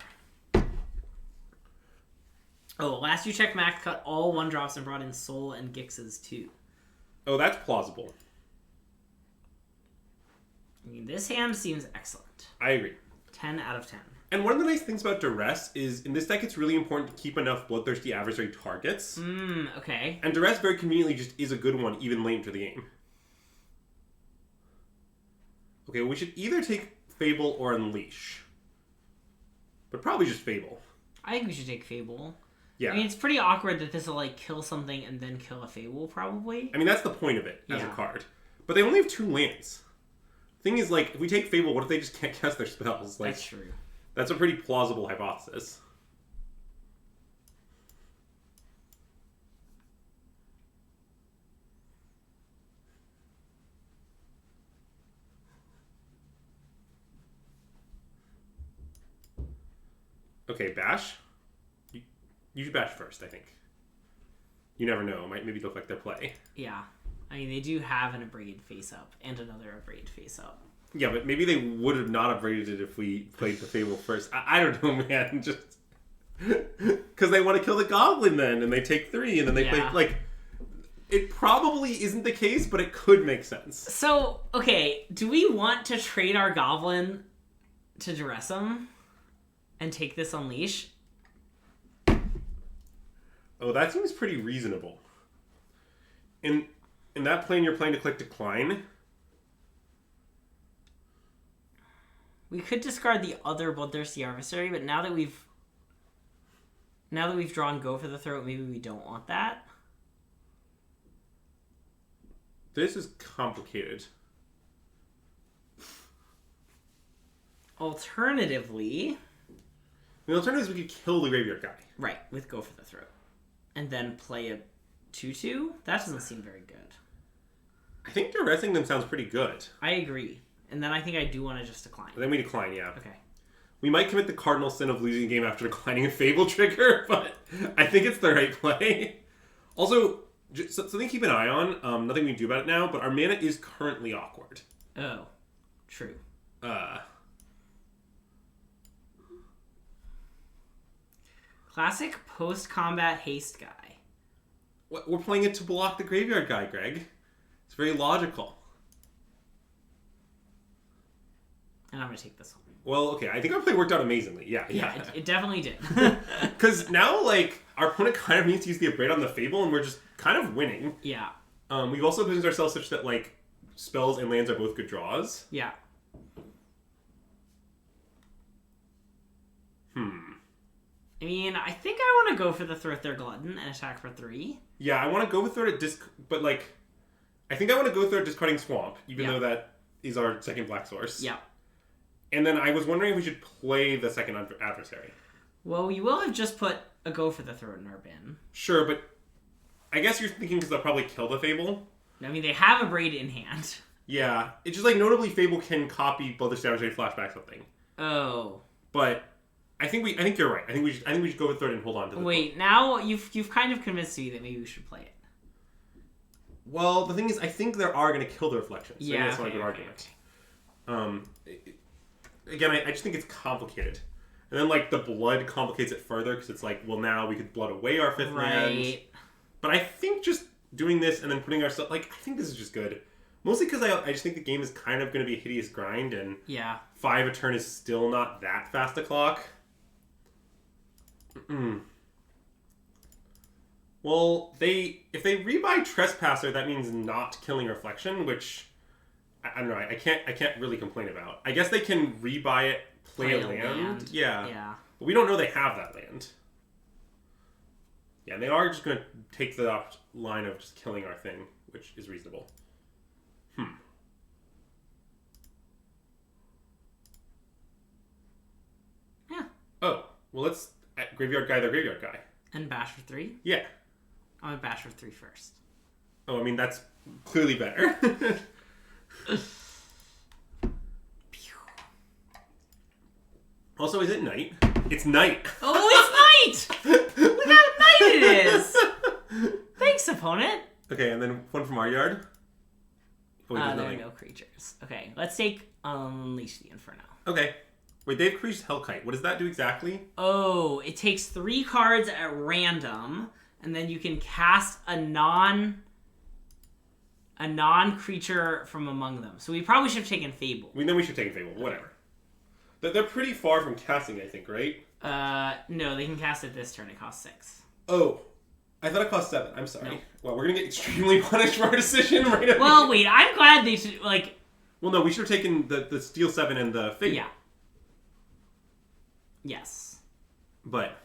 Oh, last you checked, Max cut all 1-drops and brought in Soul and Gixes too. Oh, that's plausible. I mean, this hand seems excellent. I agree. 10 out of 10. And one of the nice things about Duress is, in this deck, it's really important to keep enough bloodthirsty adversary targets. Okay. And Duress very conveniently just is a good one, even late into the game. Okay, well, we should either take Fable or Unleash. But probably just Fable. I think we should take Fable. Yeah. I mean, it's pretty awkward that this will, like, kill something and then kill a Fable, probably. I mean, that's the point of it as a card. But they only have 2 lands. Thing is, like, if we take Fable, what if they just can't cast their spells? Like, that's true. That's a pretty plausible hypothesis. Okay, Bash? You should Bash first, I think. You never know. It might maybe look like their play. Yeah. I mean, they do have an Abrade face-up and another Abrade face-up. Yeah, but maybe they would have not upgraded it if we played the Fable first. I don't know, man. Just because they want to kill the Goblin then, and they take 3, and then they play, like... It probably isn't the case, but it could make sense. So, okay, do we want to trade our goblin to dress him and take this Unleash? Oh, that seems pretty reasonable. In that plane, you're playing to click Decline. We could discard the other Bloodthirsty Adversary, but now that we've drawn Go for the Throat, maybe we don't want that. This is complicated. Alternatively... The alternative is we could kill the graveyard guy. Right, with Go for the Throat. And then play a 2/2? That doesn't seem very good. I think duressing them sounds pretty good. I agree. And then I think I do want to just decline. Then we decline, yeah. Okay. We might commit the cardinal sin of losing a game after declining a Fable trigger, but I think it's the right play. Also, something to keep an eye on, nothing we can do about it now, but our mana is currently awkward. Oh, true. Classic post-combat haste guy. We're playing it to block the graveyard guy, Greg. It's very logical. And I'm going to take this one. Well, okay, I think our play worked out amazingly. Yeah, it definitely did. Because now, like, our opponent kind of needs to use the Upgrade on the Fable, and we're just kind of winning. Yeah. We've also positioned ourselves such that, like, spells and lands are both good draws. Yeah. I mean, I think I want to go for the Throat Their Glutton and attack for 3. Yeah, I want to go with Throat at but, like, I think I want to go through Discarding Swamp, even though that is our second black source. Yeah. And then I was wondering if we should play the second adversary. Well, we will have just put a Go for the Throat in our bin. Sure, but I guess you're thinking because they'll probably kill the Fable. I mean, they have a Braid in hand. Yeah. It's just like, notably, Fable can copy Bloodthirsty Adversary flashback something. Oh. But I think you're right. I think we should go with third and hold on to the Wait, now you've kind of convinced me that maybe we should play it. Well, the thing is, I think they are going to kill the reflections. So that's not a good argument. Again, I just think it's complicated. And then, like, the blood complicates it further, because it's like, well, now we could blood away our fifth land. But I think just doing this and then putting ourselves... Like, I think this is just good. Mostly because I just think the game is kind of going to be a hideous grind, and 5 a turn is still not that fast a clock. Well, if they rebuy Trespasser, that means not killing Reflection, which I don't know. I can't really complain about. I guess they can rebuy it, play a land. Yeah. But we don't know they have that land. Yeah, and they are just going to take the line of just killing our thing, which is reasonable. Yeah. Oh, well, let's graveyard guy the graveyard guy. And bash for 3? Yeah. I'm going to bash for 3 first. Oh, I mean, that's clearly better. Also, is it night? It's night. Oh, it's night! Look how night it is! Thanks, opponent. Okay, and then one from our yard? There are no creatures. Okay, let's take Unleash the Inferno. Okay. Wait, they've creased Hellkite. What does that do exactly? Oh, it takes 3 cards at random, and then you can cast a non-creature from among them. So we probably should have taken Fable. Then we should take Fable. Whatever. They're pretty far from casting, I think, right? No, they can cast it this turn. It costs 6. Oh. I thought it cost 7. I'm sorry. No. Well, we're going to get extremely punished for our decision right now. Well, wait. I'm glad they should, like... Well, no, we should have taken the Steel 7 and the Fable. Yeah. Yes. But...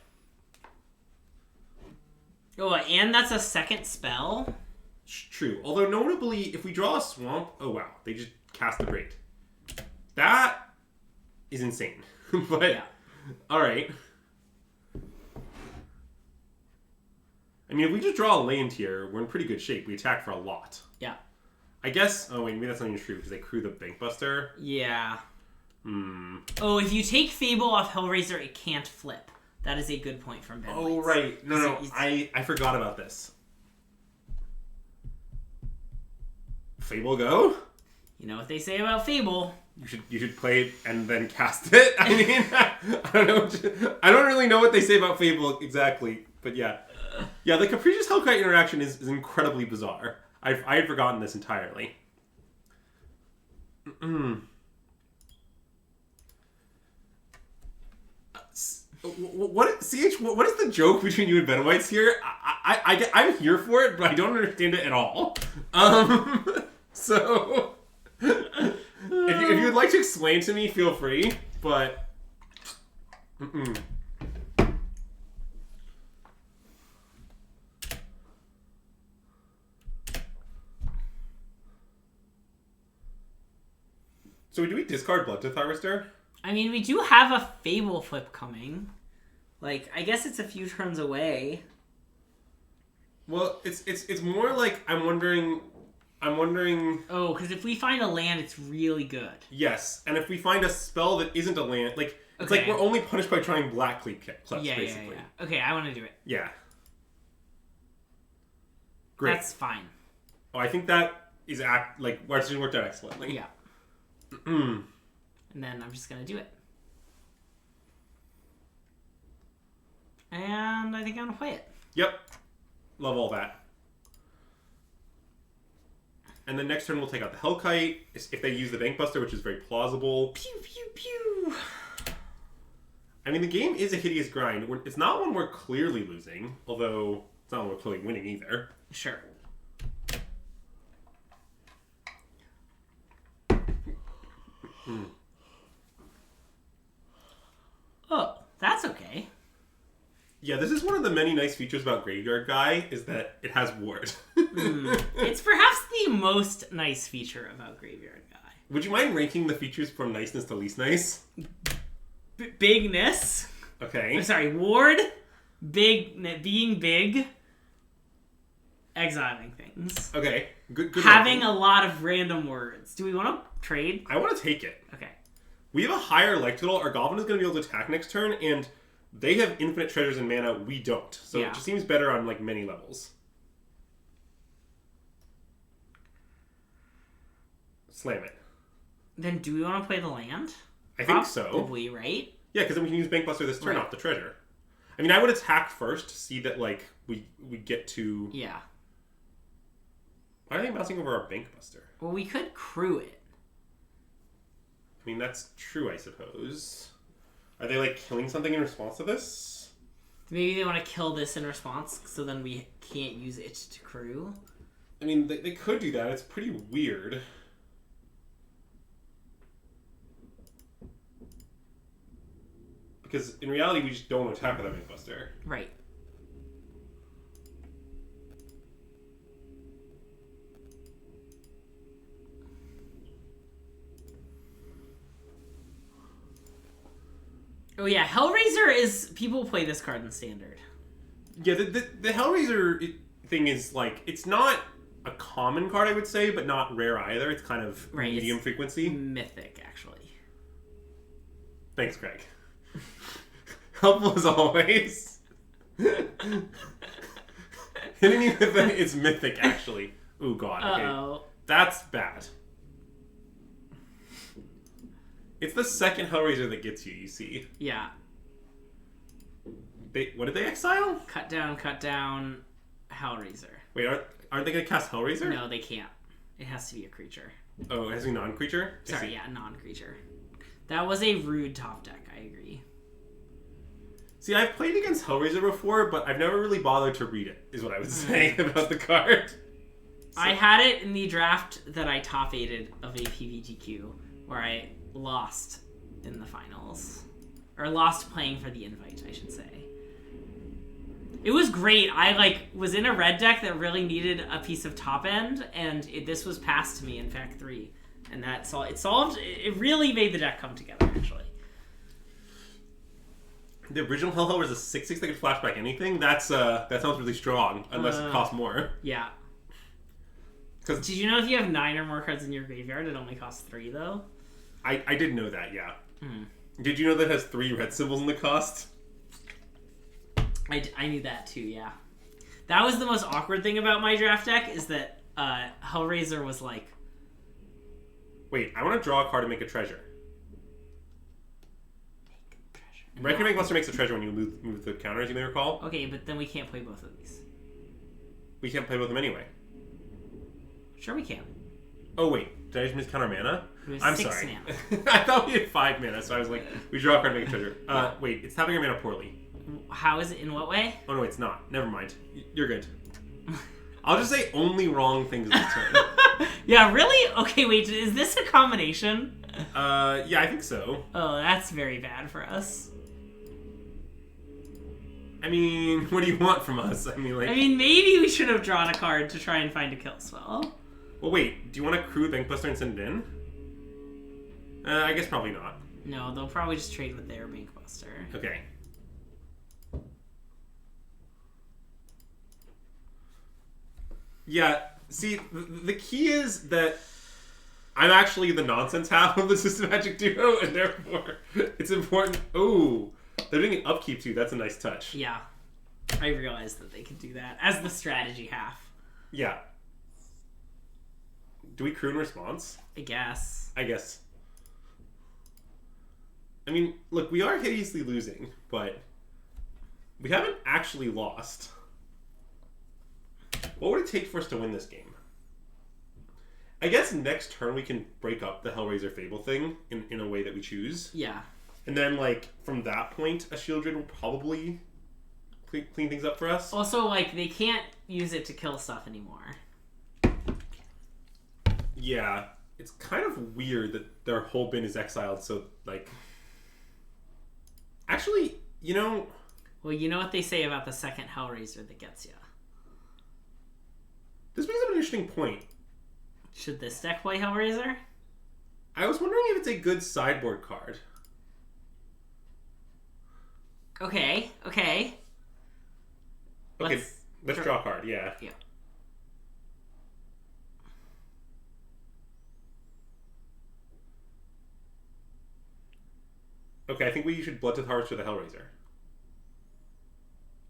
Oh, and that's a second spell? True. Although, notably, if we draw a Swamp... Oh, wow. They just cast the Braid. That is insane. But, yeah. Alright. I mean, if we just draw a land here, we're in pretty good shape. We attack for a lot. Yeah. I guess... Oh, wait, maybe that's not even true, because they crew the Bankbuster. Yeah. Oh, if you take Fable off Hellraiser, it can't flip. That is a good point from Ben. Oh, right. No, I forgot about this. Fable go? You know what they say about Fable. You should play it and then cast it. I mean, I don't know. I don't really know what they say about Fable exactly, but yeah. Yeah, the Capricious Hellkite interaction is incredibly bizarre. I had forgotten this entirely. What is the joke between you and Venomites here? I'm here for it, but I don't understand it at all. So if you would like to explain to me, feel free. But so do we discard Blood Tooth Harvester? I mean, we do have a Fable flip coming. Like, I guess it's a few turns away. Well, it's more like I'm wondering. Oh, because if we find a land, it's really good. Yes, and if we find a spell that isn't a land, like it's like we're only punished by trying Black Cleave Clips, basically. Yeah. Okay, I want to do it. Yeah. Great. That's fine. Oh, I think that is our decision worked out excellently. Yeah. And then I'm just gonna do it. And I think I'm gonna play it. Yep. Love all that. And then next turn we'll take out the Hellkite, if they use the Bankbuster, which is very plausible. Pew, pew, pew. I mean, the game is a hideous grind. It's not one we're clearly losing, although it's not one we're clearly winning either. Sure. Oh, that's okay. Yeah, this is one of the many nice features about Graveyard Guy, is that it has Ward. It's perhaps the most nice feature about Graveyard Guy. Would you mind ranking the features from niceness to least nice? Bigness. Okay. I'm sorry, Ward, being big, exiling things. Okay. Good Having a lot of random words. Do we want to trade? I want to take it. Okay. We have a higher life total. Our Goblin is going to be able to attack next turn, and they have infinite treasures and mana. We don't. So it just seems better on many levels. Slam it. Then do we want to play the land? I think so. Probably, right? Yeah, because then we can use Bankbuster this turn off the treasure. I mean, I would attack first to see that we get to. Yeah. Why are they mousing over our Bankbuster? Well, we could crew it. I mean, that's true, I suppose. Are they killing something in response to this? Maybe they want to kill this in response, so then we can't use it to crew. I mean, they could do that. It's pretty weird. Because in reality, we just don't attack with that Bankbuster. Right. Oh yeah, Hellraiser is... People play this card in Standard. Yeah, the Hellraiser thing is, it's not a common card, I would say, but not rare either. It's kind of medium frequency. Mythic, actually. Thanks, Craig. Helpful as always. Hitting you with it's mythic, actually. Ooh, God. Okay. Uh-oh. That's bad. It's the second Hellraiser that gets you, you see. Yeah. What did they exile? Cut down, Hellraiser. Wait, aren't they going to cast Hellraiser? No, they can't. It has to be a creature. Oh, it has to be a non-creature? Sorry, yeah, non-creature. That was a rude top deck, I agree. See, I've played against Hellraiser before, but I've never really bothered to read it, is what I would say about the card. So. I had it in the draft that I top-8'd of a PVTQ, where I lost in the finals. Or lost playing for the invite, I should say. It was great. I was in a red deck that really needed a piece of top end, and this was passed to me in Fact 3. And it really made the deck come together, actually. The original Hellhell was a 6/6 that could flashback anything. That sounds really strong, unless it costs more. Yeah. Did you know if you have 9 or more cards in your graveyard, it only costs 3, though? I did know that, yeah. Did you know that it has 3 red symbols in the cost? I knew that too, yeah. That was the most awkward thing about my draft deck, is that Hellraiser was like... Wait, I want to draw a card to make a treasure. Make a treasure. Reckoning Buster makes a treasure when you move the counter, as you may recall. Okay, but then we can't play both of these. We can't play both of them anyway. Sure we can. Oh, wait. Did I just miscount our mana? I'm 6 sorry. mana. I thought we had 5 mana, so I was like, we draw a card to make a treasure. Wait, it's tapping our mana poorly. How is it? In what way? Oh, no, it's not. Never mind. You're good. I'll just say only wrong things this turn. Yeah, really? Okay, wait, is this a combination? Yeah, I think so. Oh, that's very bad for us. I mean, what do you want from us? I mean, maybe we should have drawn a card to try and find a kill spell. Well, wait, do you want to crew Bankbuster and send it in? I guess probably not. No, they'll probably just trade with their Bankbuster. Okay. Yeah, see, the key is that I'm actually the nonsense half of the System Magic duo, and therefore it's important. Oh, they're doing an upkeep too. That's a nice touch. Yeah, I realized that they could do that as the strategy half. Yeah. Do we crew in response? I guess. I mean, look, we are hideously losing, but we haven't actually lost. What would it take for us to win this game? I guess next turn we can break up the Hellraiser Fable thing in a way that we choose. Yeah. And then, like, from that point, a Sheoldred will probably clean things up for us. Also, like, they can't use it to kill stuff anymore. Yeah. It's kind of weird that their whole bin is exiled, so, like... Actually, you know... Well, you know what they say about the second Hellraiser that gets you. This brings up an interesting point. Should this deck play Hellraiser? I was wondering if it's a good sideboard card. Okay. Let's draw a card, yeah. Yeah. Okay, I think we should Blood to Harvest for the Hellraiser.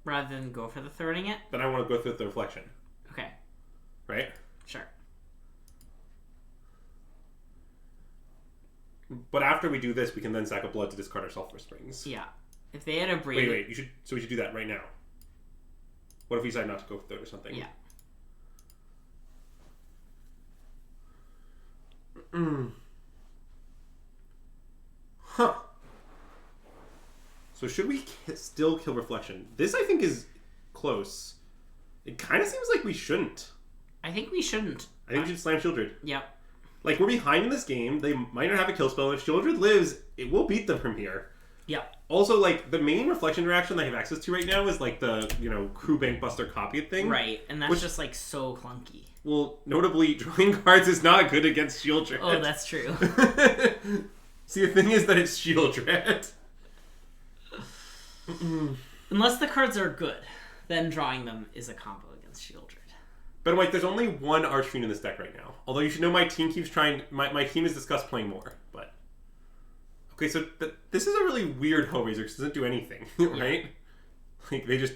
Rather than go for the throwing it? Then I want to go through the reflection. Okay. Right? Sure. But after we do this, we can then sack a blood to discard our Sulphur Springs. Yeah. If they had a breed... Wait. We should do that right now. What if we decide not to go through it or something? Yeah. Huh. So should we still kill Reflection? This, I think, is close. It kind of seems like we shouldn't. I think we shouldn't. I think we should slam Sheoldred. Yep. Like, we're behind in this game. They might not have a kill spell. If Sheoldred lives, it will beat them from here. Yep. Also, like, the main Reflection reaction they have access to right now is, like, the, Crew Bankbuster copy thing. Right, and that's just, like, so clunky. Well, notably, drawing cards is not good against Sheoldred. Oh, that's true. See, the thing is that it's Sheoldred. Unless the cards are good, then drawing them is a combo against Sheoldred. But wait, there's only one Archfiend in this deck right now. Although you should know my team keeps trying... My team has discussed playing more, but... Okay, so this is a really weird Hellraiser because it doesn't do anything, right? Yeah. Like, they just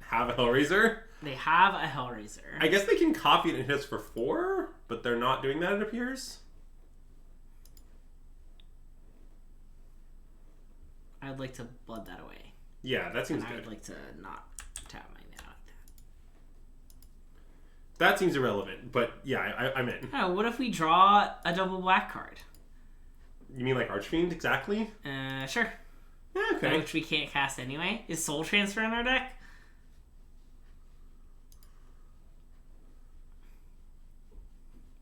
have a Hellraiser. They have a Hellraiser. I guess they can copy it and hit us for 4, but they're not doing that, it appears. I'd like to blood that away. Yeah, that seems good. I'd like to not tap my mana like that. That seems irrelevant, but yeah, I'm in. Oh, what if we draw a double black card? You mean like Archfiend, exactly? Sure. Yeah, okay. Which we can't cast anyway. Is Soul Transfer in our deck?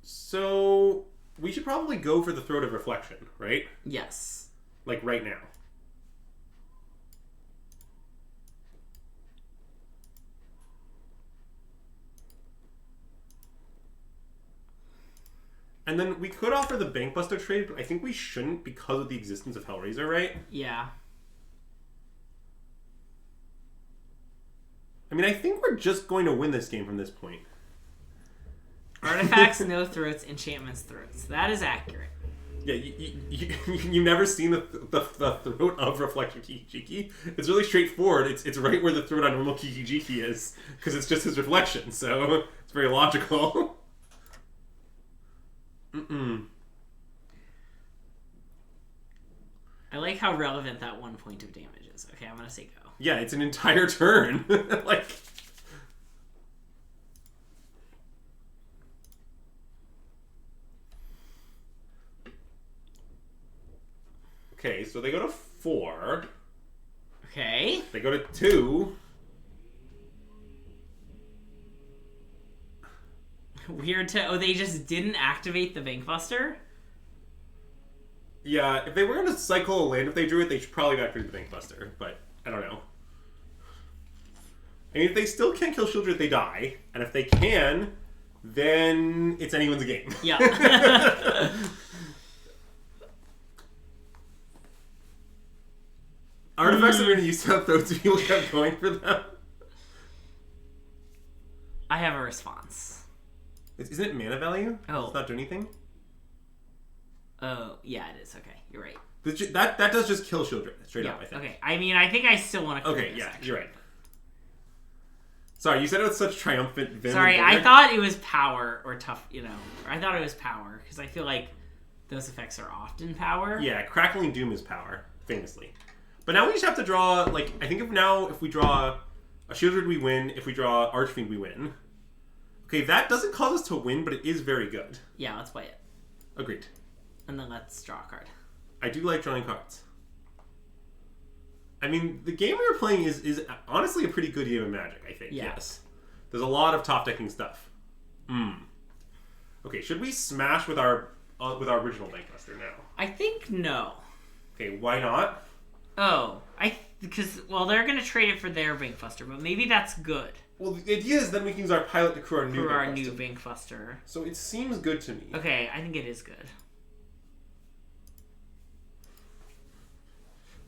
So, we should probably go for the Throat of Reflection, right? Yes. Like, right now. And then we could offer the Bankbuster trade, but I think we shouldn't because of the existence of Hellraiser, right? Yeah. I mean, I think we're just going to win this game from this point. Artifacts, no throats, enchantments, throats. That is accurate. Yeah, you've never seen the throat of Reflection Kiki-Jiki. It's really straightforward. It's right where the throat on normal Kiki-Jiki is, because it's just his reflection, so it's very logical. I like how relevant that 1 point of damage is. Okay, I'm gonna say go. Yeah, it's an entire turn. Like... Okay, so they go to 4. Okay. They go to 2. Weird to... Oh, they just didn't activate the Bankbuster? Yeah, if they were going to cycle a land if they drew it, they should probably activate the Bankbuster, but I don't know. I mean, if they still can't kill Sheoldred, they die. And if they can, then it's anyone's game. Yeah. Artifacts that are going to use to throw people kept going for them. I have a response. Isn't it mana value? Oh. Does it not do anything? Oh, yeah, it is. Okay, you're right. That does just kill Sheoldred, straight up, I think. Okay, I mean, I think I still want to Okay, yeah, you're right. Sorry, you said it with such triumphant vim. Sorry, I thought it was power or tough, I thought it was power, because I feel like those effects are often power. Yeah, Crackling Doom is power, famously. But now we just have to draw, like, I think if we draw a Sheoldred, we win. If we draw Archfiend, we win. Okay, that doesn't cause us to win, but it is very good. Yeah, let's play it. Agreed. And then let's draw a card. I do like drawing cards. I mean, the game we were playing is honestly a pretty good game of Magic, I think. Yeah. Yes. There's a lot of top-decking stuff. Okay, should we smash with our original Bankbuster now? I think no. Okay, why not? Oh, because they're going to trade it for their Bankbuster, but maybe that's good. Well, the idea is then we can use our pilot to crew our new Bankbuster. So it seems good to me. Okay, I think it is good.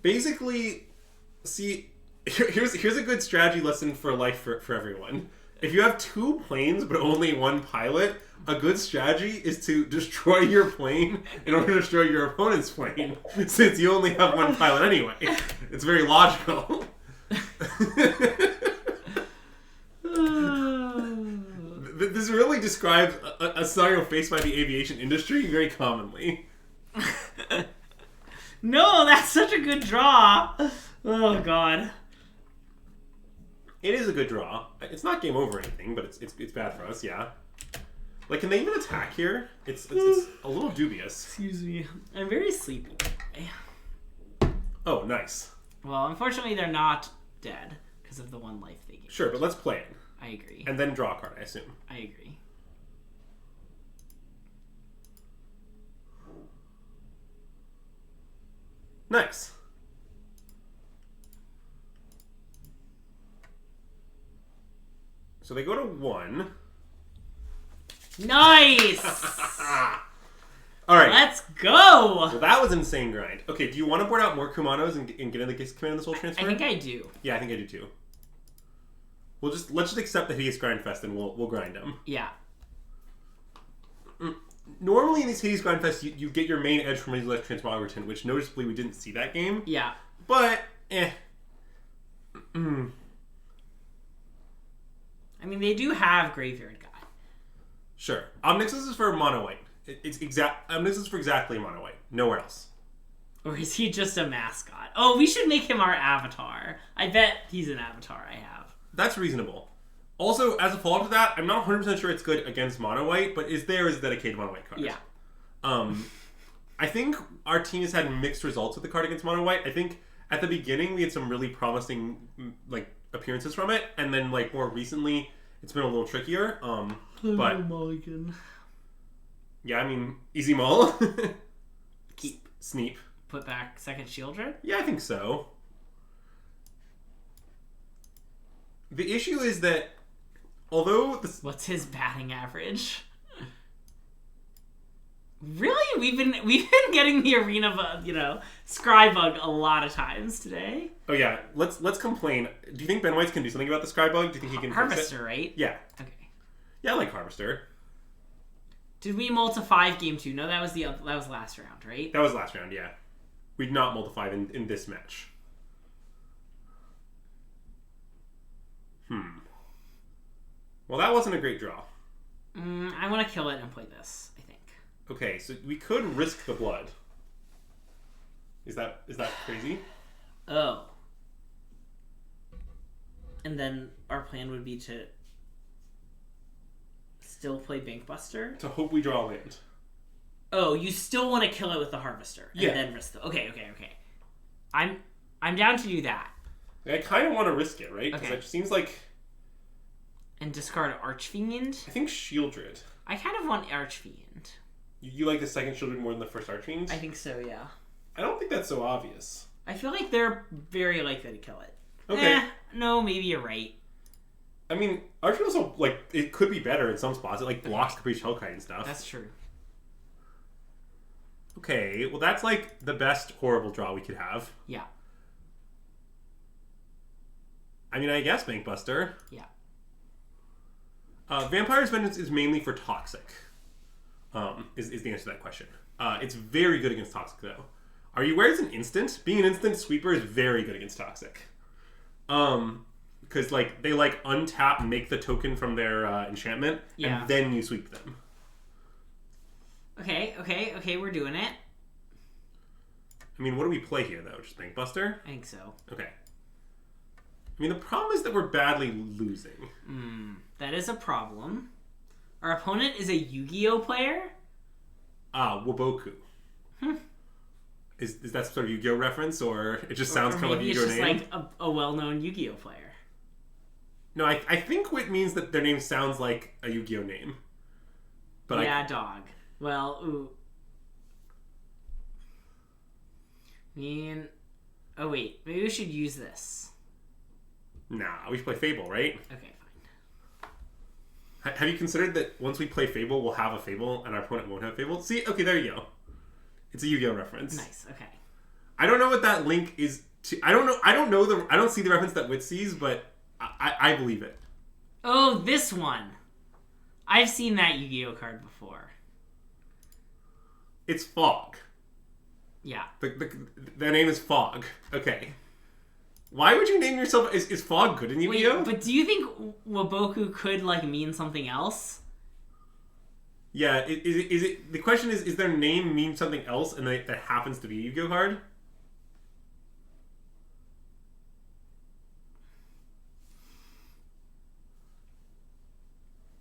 Basically, see, here's a good strategy lesson for life for everyone. If you have 2 planes but only 1 pilot, a good strategy is to destroy your plane in order to destroy your opponent's plane, since you only have 1 pilot anyway. It's very logical. This really describes a scenario faced by the aviation industry very commonly. No, that's such a good draw. Oh, God. It is a good draw. It's not game over or anything, but it's bad for us, yeah. Like, can they even attack here? It's a little dubious. Excuse me. I'm very sleepy. Oh, nice. Well, unfortunately, they're not dead because of the 1 life they gave. Sure, but let's play it. I agree. And then draw a card, I assume. I agree. Nice. So they go to 1. Nice! All right. Let's go! Well, that was insane grind. Okay, do you want to board out more Kumanos and get in the command of the Soul Transfer? I think I do. Yeah, I think I do too. Let's just accept the Hades Grindfest and we'll grind them. Yeah. Normally in these Hades Grindfests, you get your main edge from Hades Transmogritan, which noticeably we didn't see that game. Yeah. But, I mean, they do have Graveyard Guy. Sure. Omnixus is for mono white. Omnixus is for exactly mono white. Nowhere else. Or is he just a mascot? Oh, we should make him our avatar. I bet he's an avatar I have. That's reasonable. Also, as a follow-up to that, I'm not 100% sure it's good against mono white, but is a dedicated mono white card. Yeah. I think our team has had mixed results with the card against mono white. I think at the beginning we had some really promising appearances from it, and then more recently it's been a little trickier. But mulligan. Yeah, I mean, easy mull. Keep. Sneep. Put back second Sheoldred? Yeah, I think so. The issue is that although what's his batting average? Really? We've been getting the arena Scrybug a lot of times today. Oh yeah, let's complain. Do you think Ben White can do something about the Scrybug? Do you think he can Harvester, fix it? Right? Yeah. Okay. Yeah, I like Harvester. Did we mull to 5 game 2? No, that was last round, right? That was last round, yeah. We'd not mull to 5 in this match. Well, that wasn't a great draw. I want to kill it and play this, I think. Okay, so we could risk the blood. Is that crazy? Oh. And then our plan would be to still play Bankbuster? To hope we draw land. Oh, you still want to kill it with the Harvester and then risk the... Okay. I'm down to do that. I kind of want to risk it, right? Because it seems like... And discard Archfiend? I think Sheoldred. I kind of want Archfiend. You like the second Sheoldred more than the first Archfiend? I think so, yeah. I don't think that's so obvious. I feel like they're very likely to kill it. Okay. No, maybe you're right. I mean, Archfiend also, like, it could be better in some spots. It, like, blocks Caprice Hellkite and stuff. That's true. Okay, well that's, like, the best horrible draw we could have. Yeah. I mean, I guess Bankbuster. Yeah. Vampire's Vengeance is mainly for Toxic. Is the answer to that question. It's very good against Toxic, though. Are you aware it's an instant? Being an instant sweeper is very good against Toxic. Because, like, they, like, untap and make the token from their enchantment, and then you sweep them. Okay, we're doing it. I mean, what do we play here, though? Just Bankbuster? I think so. Okay. I mean, the problem is that we're badly losing. That is a problem. Our opponent is a Yu-Gi-Oh player? Waboku. Is that some sort of Yu-Gi-Oh reference, or it just sounds kind of like a Yu-Gi-Oh name? Maybe it's just like a well-known Yu-Gi-Oh player. No, I think it means that their name sounds like a Yu-Gi-Oh name. But dog. Well, ooh. Oh wait, maybe we should use this. Nah, we should play Fable, right? Okay, fine. Have you considered that once we play Fable, we'll have a Fable, and our opponent won't have Fable? See, okay, there you go. It's a Yu-Gi-Oh reference. Nice. Okay. I don't know what that link is to. I don't see the reference that Wit sees, but I believe it. Oh, this one. I've seen that Yu-Gi-Oh card before. It's Fog. Yeah. Their name is Fog. Okay. Why would you name yourself... Is Fog good in Yu-Gi-Oh? Wait, but do you think Waboku could, like, mean something else? Yeah, is it... The question is their name mean something else and that happens to be a Yu-Gi-Oh card?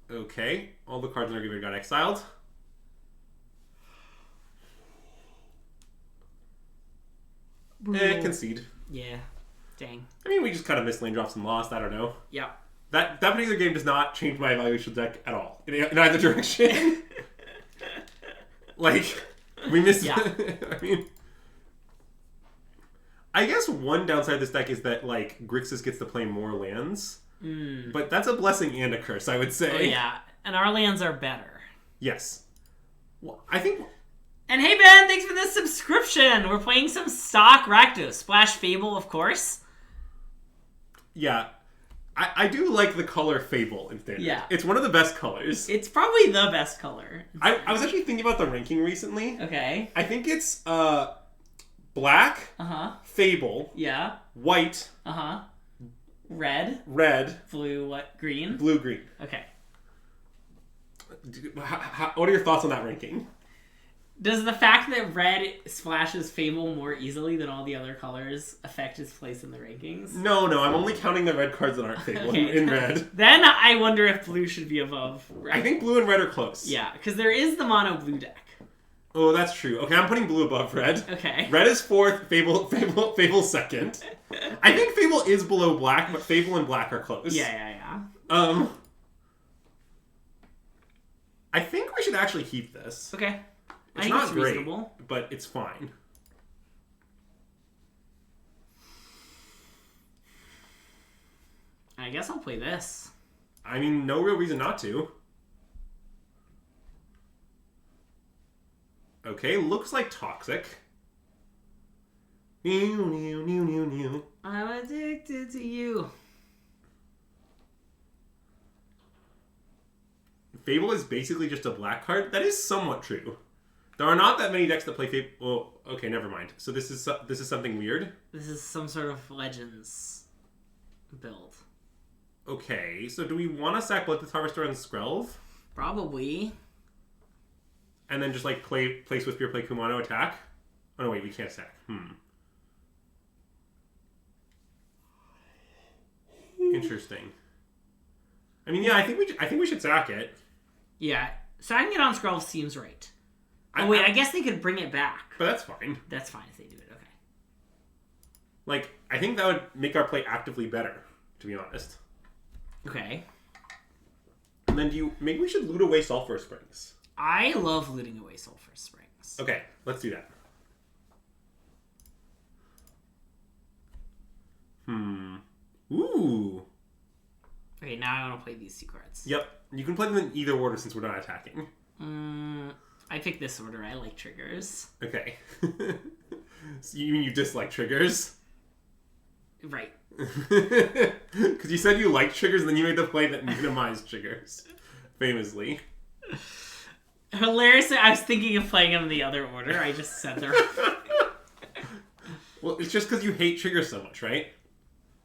Okay. All the cards in our graveyard got exiled. Concede. Yeah. Dang. I mean, we just kind of missed lane drops and lost. I don't know. Yeah. That particular game does not change my evaluation deck at all. In either direction. Like, we missed... Yeah. I mean... I guess one downside of this deck is that, like, Grixis gets to play more lands. But that's a blessing and a curse, I would say. Oh, yeah. And our lands are better. Yes. Well, I think... And hey, Ben, thanks for the subscription! We're playing some stock Rakdos. Splash Fable, of course. Yeah. I do like the color Fable in Standard. Yeah. It's one of the best colors. It's probably the best color. I was actually thinking about the ranking recently. Okay. I think it's black, Fable, white, red, blue, what? Green? Blue, green. Okay. What are your thoughts on that ranking? Does the fact that red splashes Fable more easily than all the other colors affect its place in the rankings? No, I'm only counting the red cards that aren't Fable in red. Then I wonder if blue should be above red. I think blue and red are close. Yeah, because there is the mono blue deck. Oh, that's true. Okay, I'm putting blue above red. Okay. Red is fourth, Fable second. I think Fable is below black, but Fable and black are close. Yeah. I think we should actually keep this. Okay. It's not great, reasonable, but it's fine. I guess I'll play this. I mean, no real reason not to. Okay, looks like Toxic. I'm addicted to you. Fable is basically just a black card. That is somewhat true. There are not that many decks that play Fable. Well, okay, never mind. So this is something weird. This is some sort of Legends build. Okay, so do we want to sack Bloodtooth Harvester and Skrelv? Probably. And then just like play Swiftspear, play Kumano, attack Oh, no, wait, we can't sack. Interesting. I mean, yeah, I think we should sack it. Yeah, sacking it on scroll seems right. I guess they could bring it back. But that's fine. That's fine if they do it, okay. Like, I think that would make our play actively better, to be honest. Okay. And then maybe we should loot away Sulphur Springs. I love looting away Sulphur Springs. Okay, let's do that. Ooh. Okay, now I want to play these two cards. Yep. You can play them in either order since we're not attacking. I picked this order. I like triggers. Okay. So you mean you dislike triggers? Right. Because you said you like triggers and then you made the play that minimized triggers. Famously. Hilariously, I was thinking of playing them in the other order. I just said they're... Well, it's just because you hate triggers so much, right?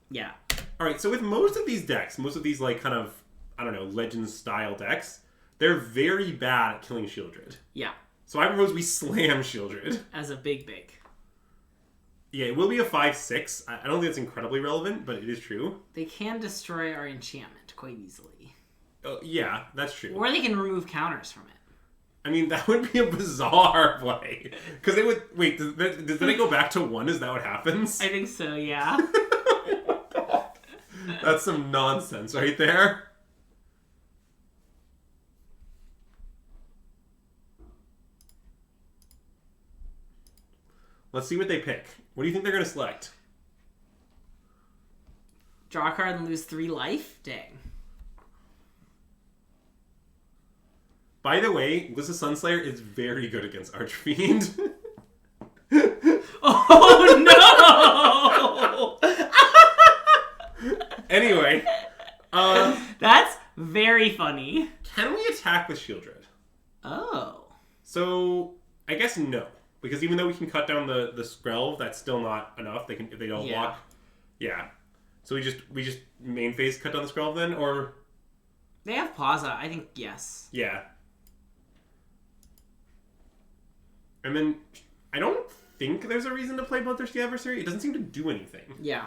Yeah. Alright, so with most of these decks, most of these, like, kind of, I don't know, Legends-style decks, they're very bad at killing Sheoldred. Yeah. So I propose we slam Sheoldred. As a big. Yeah, it will be a 5/6. I don't think that's incredibly relevant, but it is true. They can destroy our enchantment quite easily. Yeah, that's true. Or they can remove counters from it. I mean, that would be a bizarre play. Because it would... Wait, does it go back to 1? Is that what happens? I think so, yeah. That's some nonsense right there. Let's see what they pick. What do you think they're going to select? Draw a card and lose 3 life? Dang. By the way, Glissa Sunslayer is very good against Archfiend. Oh no! Anyway. That's very funny. Can we attack with Sheoldred? Oh. So, I guess no. Because even though we can cut down the Skrelv, that's still not enough. If they don't block. Yeah. So we just main phase cut down the Skrelv then, or they have Plaza. I think yes. Yeah. And then I don't think there's a reason to play Bloodthirsty Adversary. It doesn't seem to do anything. Yeah.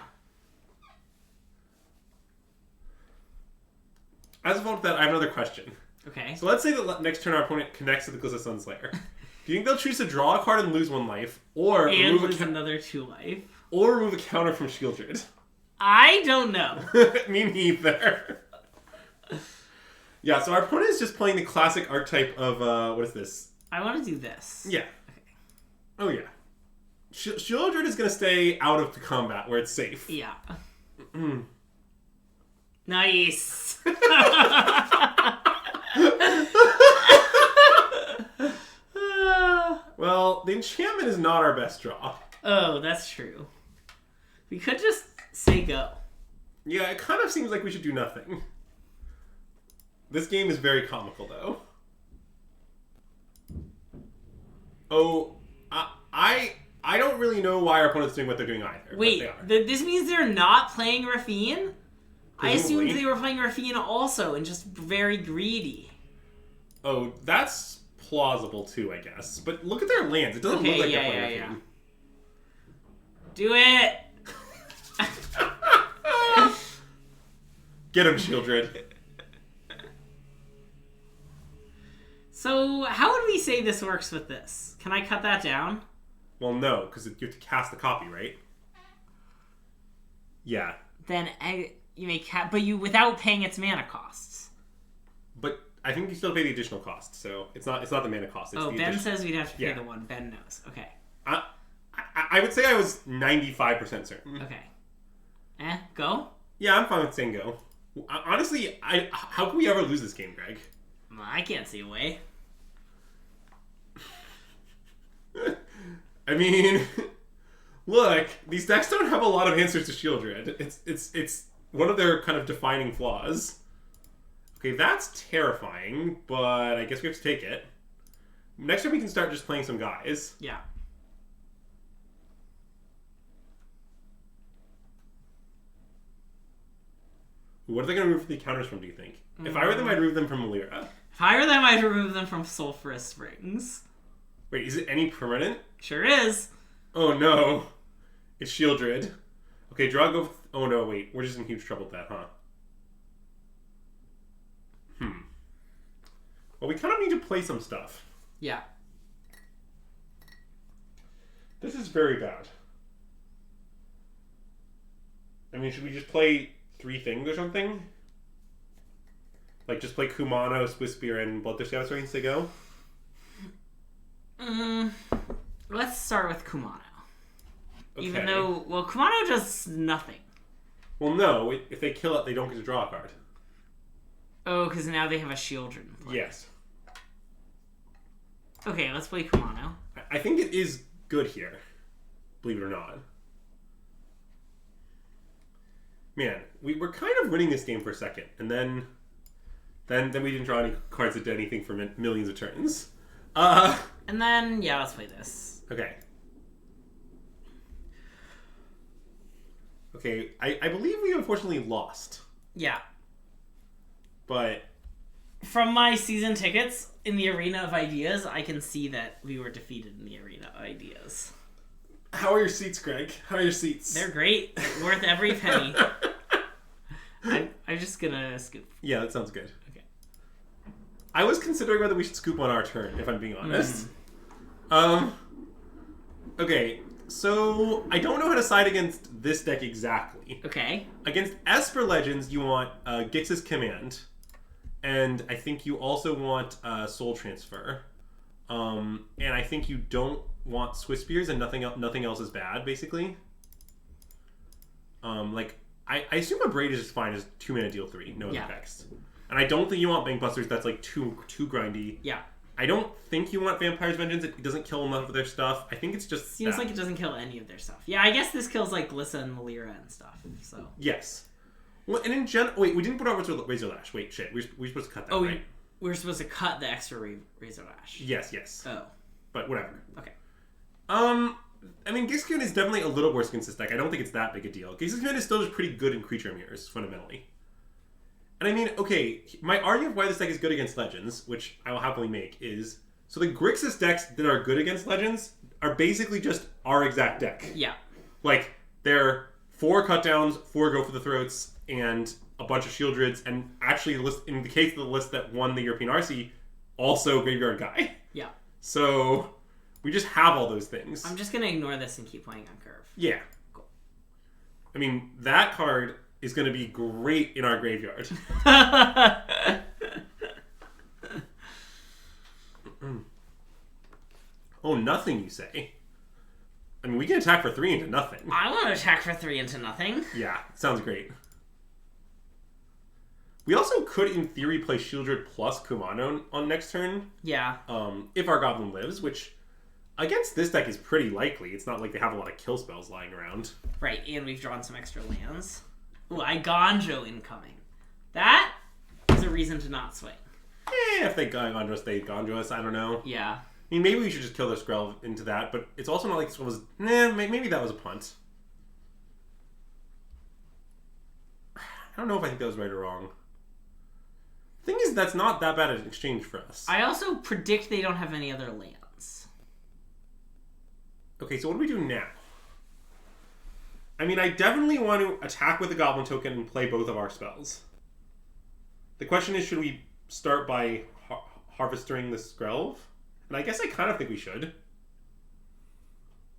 As a result of that, I have another question. Okay. So let's say that next turn our opponent connects to the Glissa Sunslayer. Do you think they'll choose to draw a card and lose 1 life, or lose another 2 life, or remove a counter from Sheoldred? I don't know. Me neither. Yeah, so our opponent is just playing the classic archetype of what is this? I want to do this. Yeah. Okay. Oh yeah. Sheoldred is going to stay out of the combat where it's safe. Yeah. Nice. Well, the enchantment is not our best draw. Oh, that's true. We could just say go. Yeah, it kind of seems like we should do nothing. This game is very comical, though. Oh, I don't really know why our opponent's doing what they're doing either. Wait, this means they're not playing Raffine? I assumed they were playing Raffine also and just very greedy. Oh, that's plausible too, I guess. But look at their lands. It doesn't look like they're playing Raffine. Do it! Get him, Sheoldred. So, how would we say this works with this? Can I cut that down? Well, no, because you have to cast the copy, right? Yeah. Then you may but you without paying its mana costs. But I think you still pay the additional cost, so it's not the mana cost. It's Ben says we'd have to pay the one. Ben knows. Okay. I would say I was 95% certain. Okay. Go? Yeah, I'm fine with saying go. Honestly, how can we ever lose this game, Greg? I can't see a way. I mean, look, these decks don't have a lot of answers to Sheoldred. It's one of their kind of defining flaws. Okay, that's terrifying, but I guess we have to take it. Next time we can start just playing some guys. Yeah. What are they going to remove the counters from, do you think? If I were them, I'd remove them from Malira. If I were them, I'd remove them from Sulphurous Springs. Wait, is it any permanent? Sure is. Oh no. It's Sheoldred. Okay, draw go... Oh no, wait. We're just in huge trouble with that, huh? Well, we kind of need to play some stuff. Yeah. This is very bad. I mean, should we just play 3 things or something? Like, just play Kumano, Swiss Spear, and Bloodthirsty Avatar to go? Let's start with Kumano. Okay. Even though, well, Kumano does nothing. Well, no. If they kill it, they don't get to draw a card. Oh, because now they have a Sheoldred. Yes. Okay, let's play Kumano. I think it is good here. Believe it or not. Man, we're kind of winning this game for a second, and then we didn't draw any cards that did anything for millions of turns. And then, yeah, let's play this. Okay. Okay, I believe we unfortunately lost. Yeah. But... From my season tickets in the Arena of Ideas, I can see that we were defeated in the Arena of Ideas. How are your seats, Greg? How are your seats? They're great. Worth every penny. I'm just gonna scoop. Yeah, that sounds good. Okay. I was considering whether we should scoop on our turn, if I'm being honest. Okay, so I don't know how to side against this deck exactly. Okay. Against Esper Legends, you want Gix's Command. And I think you also want Soul Transfer. And I think you don't want Swiss Spears, and nothing else is bad, basically. I assume a Braid is just fine as 2-mana deal 3, no other text. And I don't think you want Bank Busters, that's like too grindy. Yeah. I don't think you want Vampire's Vengeance, it doesn't kill enough of their stuff. I think it's just Seems like it doesn't kill any of their stuff. Yeah, I guess this kills like Glissa and Malira and stuff, so. Yes. Well, and in general, wait, we didn't put out Razor Lash. Wait, shit, we're supposed to cut that, right? We're supposed to cut the extra Razor Lash. Yes. Oh. But whatever. Okay. I mean, Gix's Command is definitely a little worse against this deck. I don't think it's that big a deal. Gix's Command is still just pretty good in creature mirrors, fundamentally. And I mean, okay, my argument of why this deck is good against Legends, which I will happily make, is... So the Grixis decks that are good against Legends are basically just our exact deck. Yeah. Like, they're 4 cutdowns, 4 go for the throats, and a bunch of Sheoldreds, and actually, in the case of the list that won the European RC, also Graveyard Guy. Yeah. So, we just have all those things. I'm just going to ignore this and keep playing on curve. Yeah. Cool. I mean, that card is going to be great in our graveyard. Oh, nothing, you say? I mean, we can attack for 3 into nothing. I want to attack for 3 into nothing. Yeah, sounds great. We also could, in theory, play Sheoldred plus Kumano on next turn. Yeah. If our Goblin lives, which against this deck is pretty likely. It's not like they have a lot of kill spells lying around. Right, and we've drawn some extra lands. Ooh, Igonjo incoming. That is a reason to not swing. If they Gonjo us, they Gonjo us. I don't know. Yeah. I mean, maybe we should just kill their Skrell into that, but it's also not like this was... maybe that was a punt. I don't know if I think that was right or wrong. The thing is, that's not that bad an exchange for us. I also predict they don't have any other lands. Okay, so what do we do now? I mean, I definitely want to attack with the Goblin token and play both of our spells. The question is, should we start by harvesting the Skrell? And I guess I kind of think we should.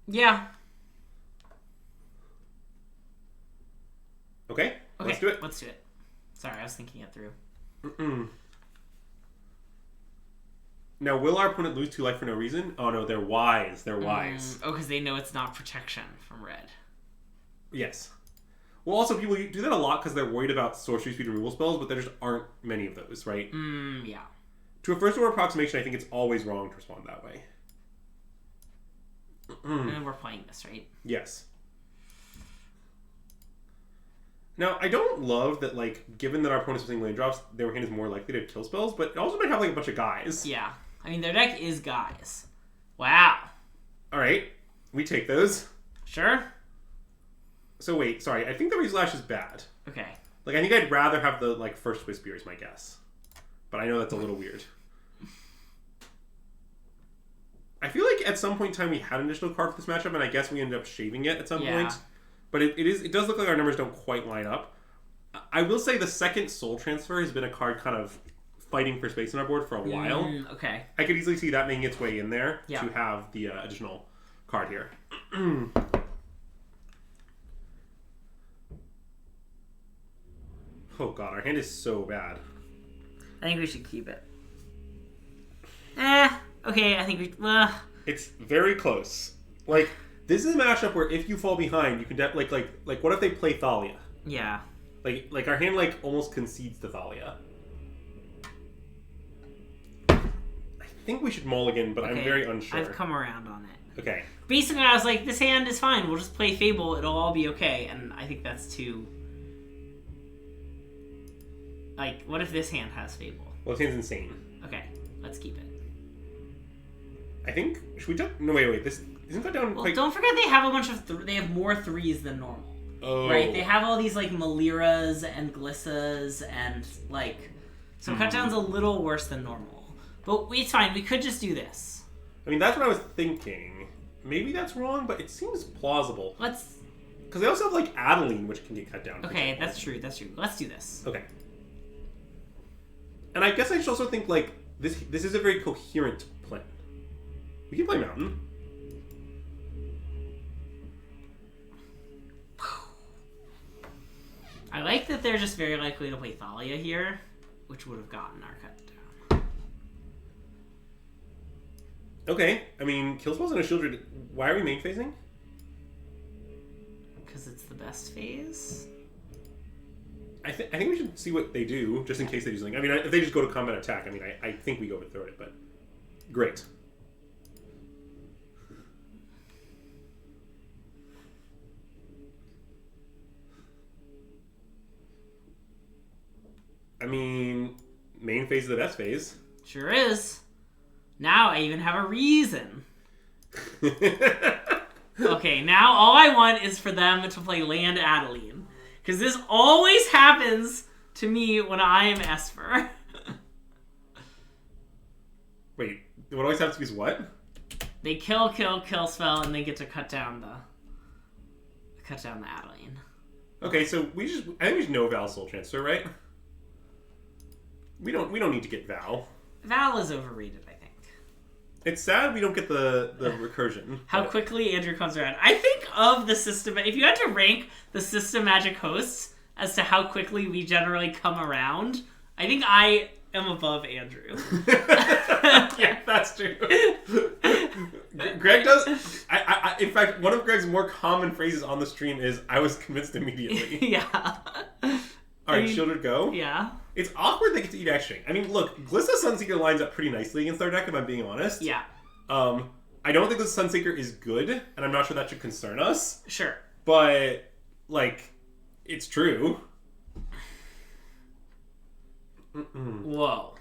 Yeah. Okay, let's do it. Let's do it. Sorry, I was thinking it through. Now, will our opponent lose 2 life for no reason? Oh no, they're wise. They're wise. Oh, because they know it's not protection from red. Yes. Well, also, people do that a lot because they're worried about sorcery speed removal spells, but there just aren't many of those, right? Yeah. To a first order approximation, I think it's always wrong to respond that way. And we're playing this, right? Yes. Now, I don't love that, like, given that our opponent's using land drops, their hand is more likely to kill spells, but it also might have, like, a bunch of guys. Yeah. I mean, their deck is guys. Wow. Alright. We take those. Sure. So, wait. Sorry. I think the Razor Lash is bad. Okay. Like, I think I'd rather have the, like, first Swiss Spear is my guess. But I know that's a little weird. I feel like at some point in time we had an additional card for this matchup, and I guess we ended up shaving it at some point. But it does look like our numbers don't quite line up. I will say the second Soul Transfer has been a card kind of fighting for space on our board for a while. Okay. I could easily see that making its way in there to have the additional card here. Oh god, our hand is so bad. I think we should keep it. Okay, I think we... It's very close. Like, this is a matchup where if you fall behind, you can... Like, what if they play Thalia? Yeah. Like our hand, almost concedes to Thalia. I think we should mulligan, but I'm very unsure. I've come around on it. Okay. Basically, I was like, this hand is fine. We'll just play Fable. It'll all be okay. And I think that's too... Like, what if this hand has Fable? Well, this hand's insane. Okay, let's keep it. I think... Should we jump? No, wait. This isn't cut down quite... Don't forget they have a bunch of... they have more 3s than normal. Oh. Right? They have all these, Maliras and Glissas and, So cut down's a little worse than normal. But it's fine. We could just do this. I mean, that's what I was thinking. Maybe that's wrong, but it seems plausible. Let's... Because they also have, Adeline, which can get cut down. Okay, that's true. Let's do this. Okay. And I guess I should also think, this is a very coherent plan. We can play Mountain. I like that they're just very likely to play Thalia here, which would have gotten our cut down. Okay. I mean, Killspells and a Sheoldred. Why are we main phasing? Because it's the best phase? I think we should see what they do, just in case they do something. I mean, if they just go to combat attack, I mean, I think we go overthrow it, but... Great. I mean, main phase is the best phase. Sure is. Now I even have a reason. Okay, now all I want is for them to play land Adeline. Because this always happens to me when I am Esper. Wait, what always happens to me is what? They kill spell, and they get to cut down the Adeline. Okay, so I think we should know Val Soul Transfer, right? We don't need to get Val. Val is overrated, I think. It's sad we don't get the recursion. How quickly Andrew comes around. I think of the system... If you had to rank the system magic hosts as to how quickly we generally come around, I think I am above Andrew. Yeah, that's true. Greg does... in fact, one of Greg's more common phrases on the stream is, I was convinced immediately. Yeah. Alright, Sheoldred go. Yeah. It's awkward they get to eat X-String. I mean, look, Glissa Sunseeker lines up pretty nicely against our deck, if I'm being honest. Yeah. I don't think the Sunseeker is good, and I'm not sure that should concern us. Sure. But, it's true. Whoa.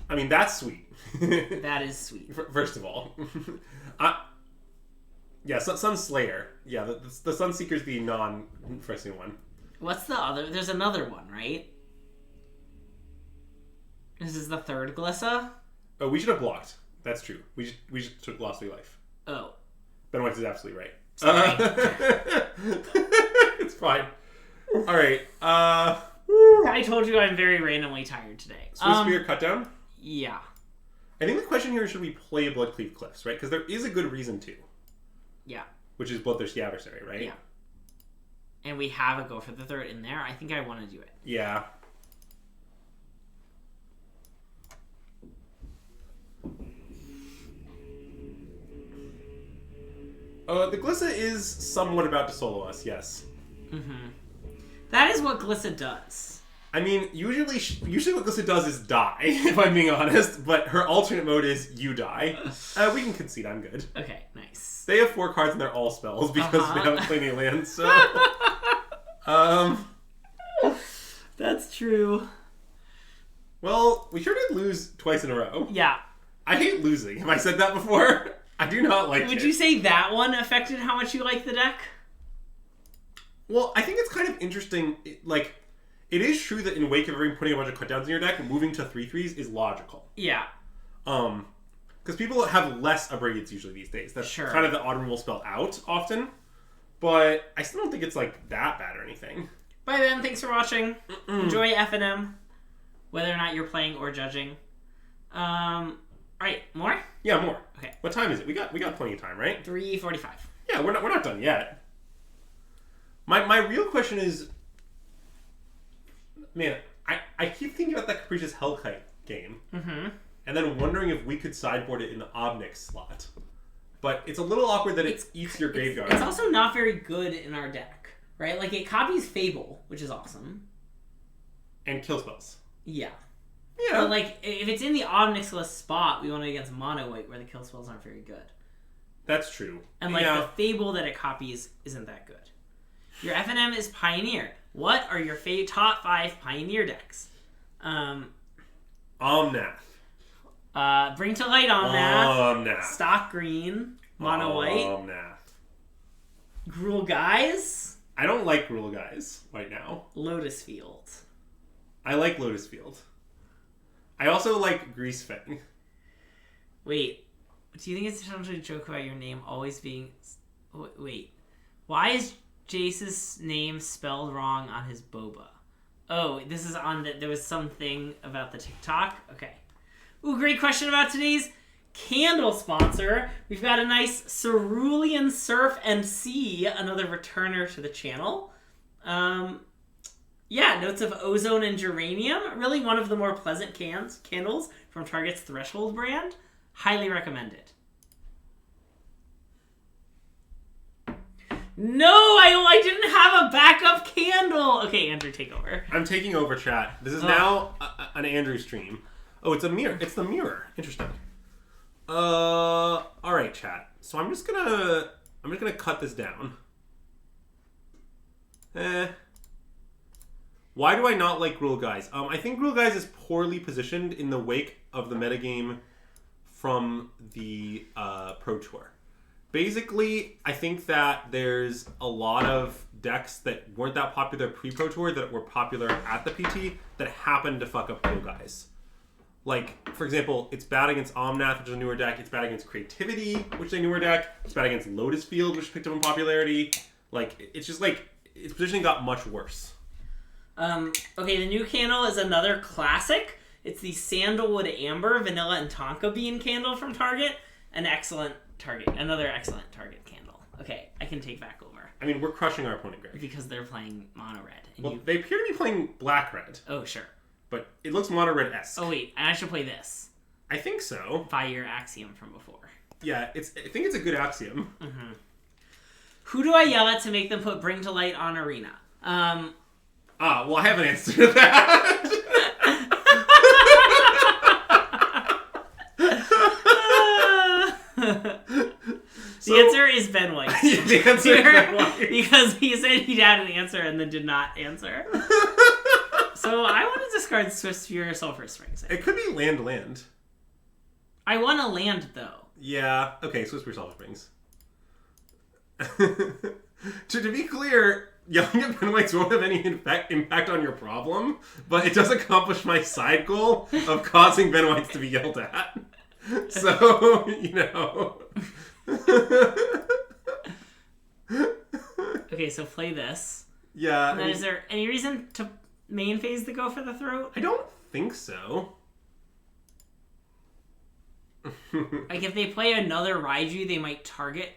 I mean, that's sweet. That is sweet. First of all. Yeah, Sun Slayer. Yeah, the Sunseeker's the non-pressing one. What's the other? There's another one, right? This is the third Glissa? Oh, we should have blocked. That's true. We just took lost 3 life. Oh. Ben White is absolutely right. Sorry. It's fine. Alright. I told you I'm very randomly tired today. Swiss Spear cut down? Yeah. I think the question here is, should we play Bloodcleave Cliffs, right? Because there is a good reason to. Yeah. Which is Bloodthirsty Adversary, right? Yeah. And we have a go for the third in there. I think I want to do it. Yeah. The Glissa is somewhat about to solo us, yes. Mm-hmm. That is what Glissa does. I mean, usually what Glissa does is die, if I'm being honest, but her alternate mode is you die. We can concede I'm good. Okay, nice. They have 4 cards and they're all spells because we haven't played any lands, so... That's true. Well, we sure did lose twice in a row. Yeah. I hate losing. Have I said that before? I do not like it. Would you say that one affected how much you like the deck? Well, I think it's kind of interesting. It is true that in wake of everyone putting a bunch of cutdowns in your deck, moving to 3/3s is logical. Yeah. Because Because people have less Abrades usually these days. That's kind of the odd removal spell out often. But I still don't think it's like that bad or anything. Bye then, thanks for watching. Enjoy FNM, whether or not you're playing or judging. Alright, more? Yeah, more. Okay. What time is it? We got plenty of time, right? 3:45. Yeah, we're not done yet. My real question is, man, I keep thinking about that Capricious Hellkite game, and then wondering if we could sideboard it in the Obnix slot. But it's a little awkward that it eats your graveyard. It's also not very good in our deck, right? Like, it copies Fable, which is awesome. And kill spells. Yeah. Yeah. But, like, if it's in the Obnixless spot, we want it against Mono White, where the kill spells aren't very good. That's true. And, like, the Fable that it copies isn't that good. Your FNM is Pioneer. What are your top 5 Pioneer decks? Omnath. Bring to Light Omnath. Stock Green. Mono White. Omnath. Gruul Guys. I don't like Gruul Guys right now. Lotus Field. I like Lotus Field. I also like Greasefang. Wait. Do you think it's essentially a joke about your name always being... Wait. Why is Jace's name spelled wrong on his boba? Oh, this is on the... There was something about the TikTok? Okay. Ooh, great question about today's candle sponsor. We've got a nice Cerulean Surf MC, another returner to the channel. Yeah, notes of ozone and geranium. Really one of the more pleasant candles from Target's Threshold brand. Highly recommended. No, I didn't have a backup candle. Okay, Andrew, take over. I'm taking over, chat. This is now an Andrew stream. Oh, it's a mirror. It's the mirror. Interesting. All right, chat. So I'm just gonna cut this down. Why do I not like Gruul Guys? I think Gruul Guys is poorly positioned in the wake of the metagame from the Pro Tour. Basically, I think that there's a lot of decks that weren't that popular pre-Pro Tour that were popular at the PT that happened to fuck up Gruul Guys. Like, for example, it's bad against Omnath, which is a newer deck. It's bad against Creativity, which is a newer deck. It's bad against Lotus Field, which picked up in popularity. Like, it's just like, its positioning got much worse. Okay, the new candle is another classic. It's the Sandalwood Amber Vanilla and Tonka Bean candle from Target. Another excellent Target candle. Okay, I can take back over. I mean, we're crushing our opponent, Greg. Because they're playing mono-red. Well, they appear to be playing black-red. Oh, sure. But it looks mono-red-esque. Oh, wait, I should play this. I think so. By your axiom from before. Yeah, I think it's a good axiom. Mm-hmm. Who do I yell at to make them put Bring to Light on Arena? Well, I have an answer to that. The answer is Ben White. The answer is Ben White. Because he said he had an answer and then did not answer. So I want to discard Swift Spear Sulfur Springs. It could be land. I want to land, though. Yeah. Okay, Swift Spear Sulfur Springs. To be clear, yelling at Ben Whites won't have any impact on your problem, but it does accomplish my side goal of causing Ben Whites to be yelled at. So, you know. Okay, so play this. Yeah. And then is there any reason to main phase the Go for the Throat? I don't think so. Like, if they play another Raiju, they might target...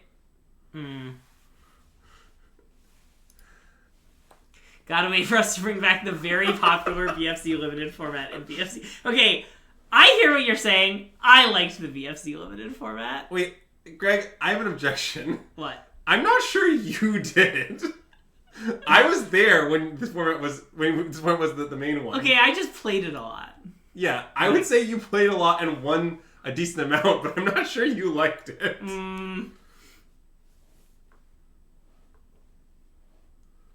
Gotta wait for us to bring back the very popular BFC limited format in BFC. Okay, I hear what you're saying. I liked the BFC limited format. Wait, Greg, I have an objection. What? I'm not sure you did. I was there when this format was the main one. Okay, I just played it a lot. Yeah, I would say you played a lot and won a decent amount, but I'm not sure you liked it.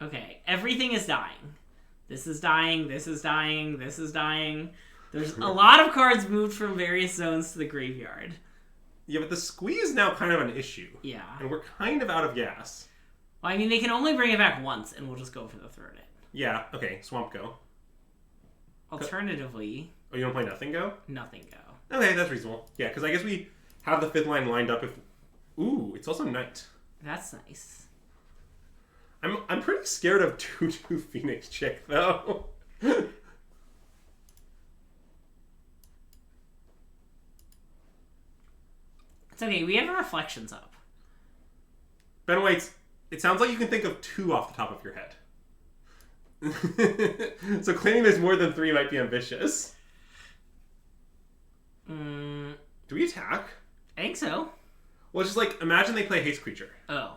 Okay, everything is dying. This is dying, this is dying, this is dying. There's a lot of cards moved from various zones to the graveyard. Yeah, but the squeeze is now kind of an issue. Yeah. And we're kind of out of gas. Well, I mean, they can only bring it back once, and we'll just go for the third it. Yeah, okay, Swamp Go. Alternatively... Oh, you don't play Nothing Go? Nothing Go. Okay, that's reasonable. Yeah, because I guess we have the 5th line lined up if... Ooh, it's also Knight. That's nice. I'm pretty scared of 2/2 Phoenix Chick, though. It's okay, we have our reflections up. Ben White's... It sounds like you can think of 2 off the top of your head. So claiming there's more than 3 might be ambitious. Do we attack? I think so. Well, it's just like, imagine they play Haste Creature. Oh.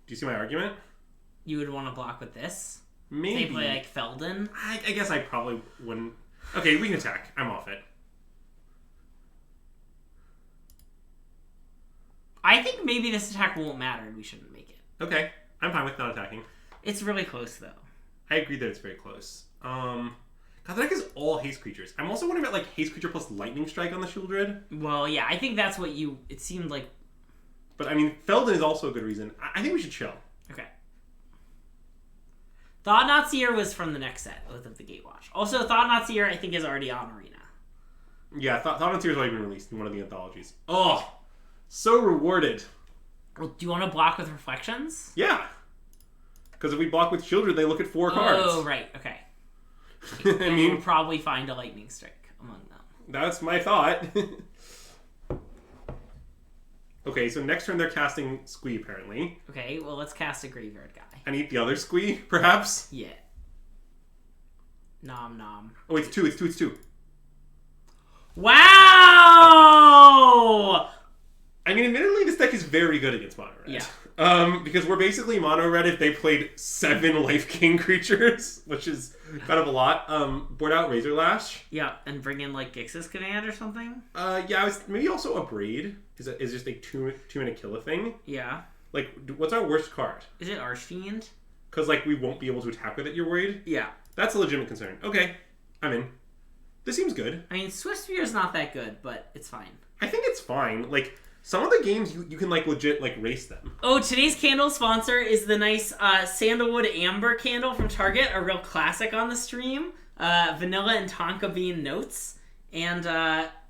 Do you see my argument? You would want to block with this? Maybe. They play like Felden? I guess I probably wouldn't. Okay, we can attack. I'm off it. I think maybe this attack won't matter and we shouldn't make it. Okay, I'm fine with not attacking. It's really close, though. I agree that it's very close. God, the deck is all Haste Creatures. I'm also wondering about, like, Haste Creature plus Lightning Strike on the Sheoldred. Well, yeah, I think that's what it seemed like. But, I mean, Felden is also a good reason. I think we should chill. Okay. Thought-Knot Seer was from the next set of the Gatewatch. Also, Thought-Knot Seer, I think, is already on Arena. Yeah, Thought-Knot Seer has already been released in one of the anthologies. Oh! So rewarded. Well, do you want to block with Reflections? Yeah. Because if we block with Sheoldred, they look at 4 cards. Oh, right. Okay. I mean, we'll probably find a Lightning Strike among them. That's my thought. Okay, so next turn they're casting Squee, apparently. Okay, well, let's cast a Graveyard guy. And eat the other Squee, perhaps? Yeah. Nom nom. Oh, it's 2, it's 2, it's 2. Wow! I mean, admittedly, this deck is very good against Mono Red. Yeah. Because we're basically Mono Red if they played 7 Life King creatures, which is kind of a lot. Board out Razor Lash. Yeah, and bring in, like, Gix's Command or something? Yeah, I was maybe also a Braid. Is just a 2-minute kill a thing. Yeah. Like, what's our worst card? Is it Archfiend? Because, like, we won't be able to attack with it, you're worried? Yeah. That's a legitimate concern. Okay, I'm in. This seems good. I mean, Swift Spear is not that good, but it's fine. I think it's fine. Like, some of the games, you can, like, legit, like, race them. Oh, today's candle sponsor is the nice Sandalwood Amber candle from Target, a real classic on the stream. Vanilla and Tonka Bean notes. And,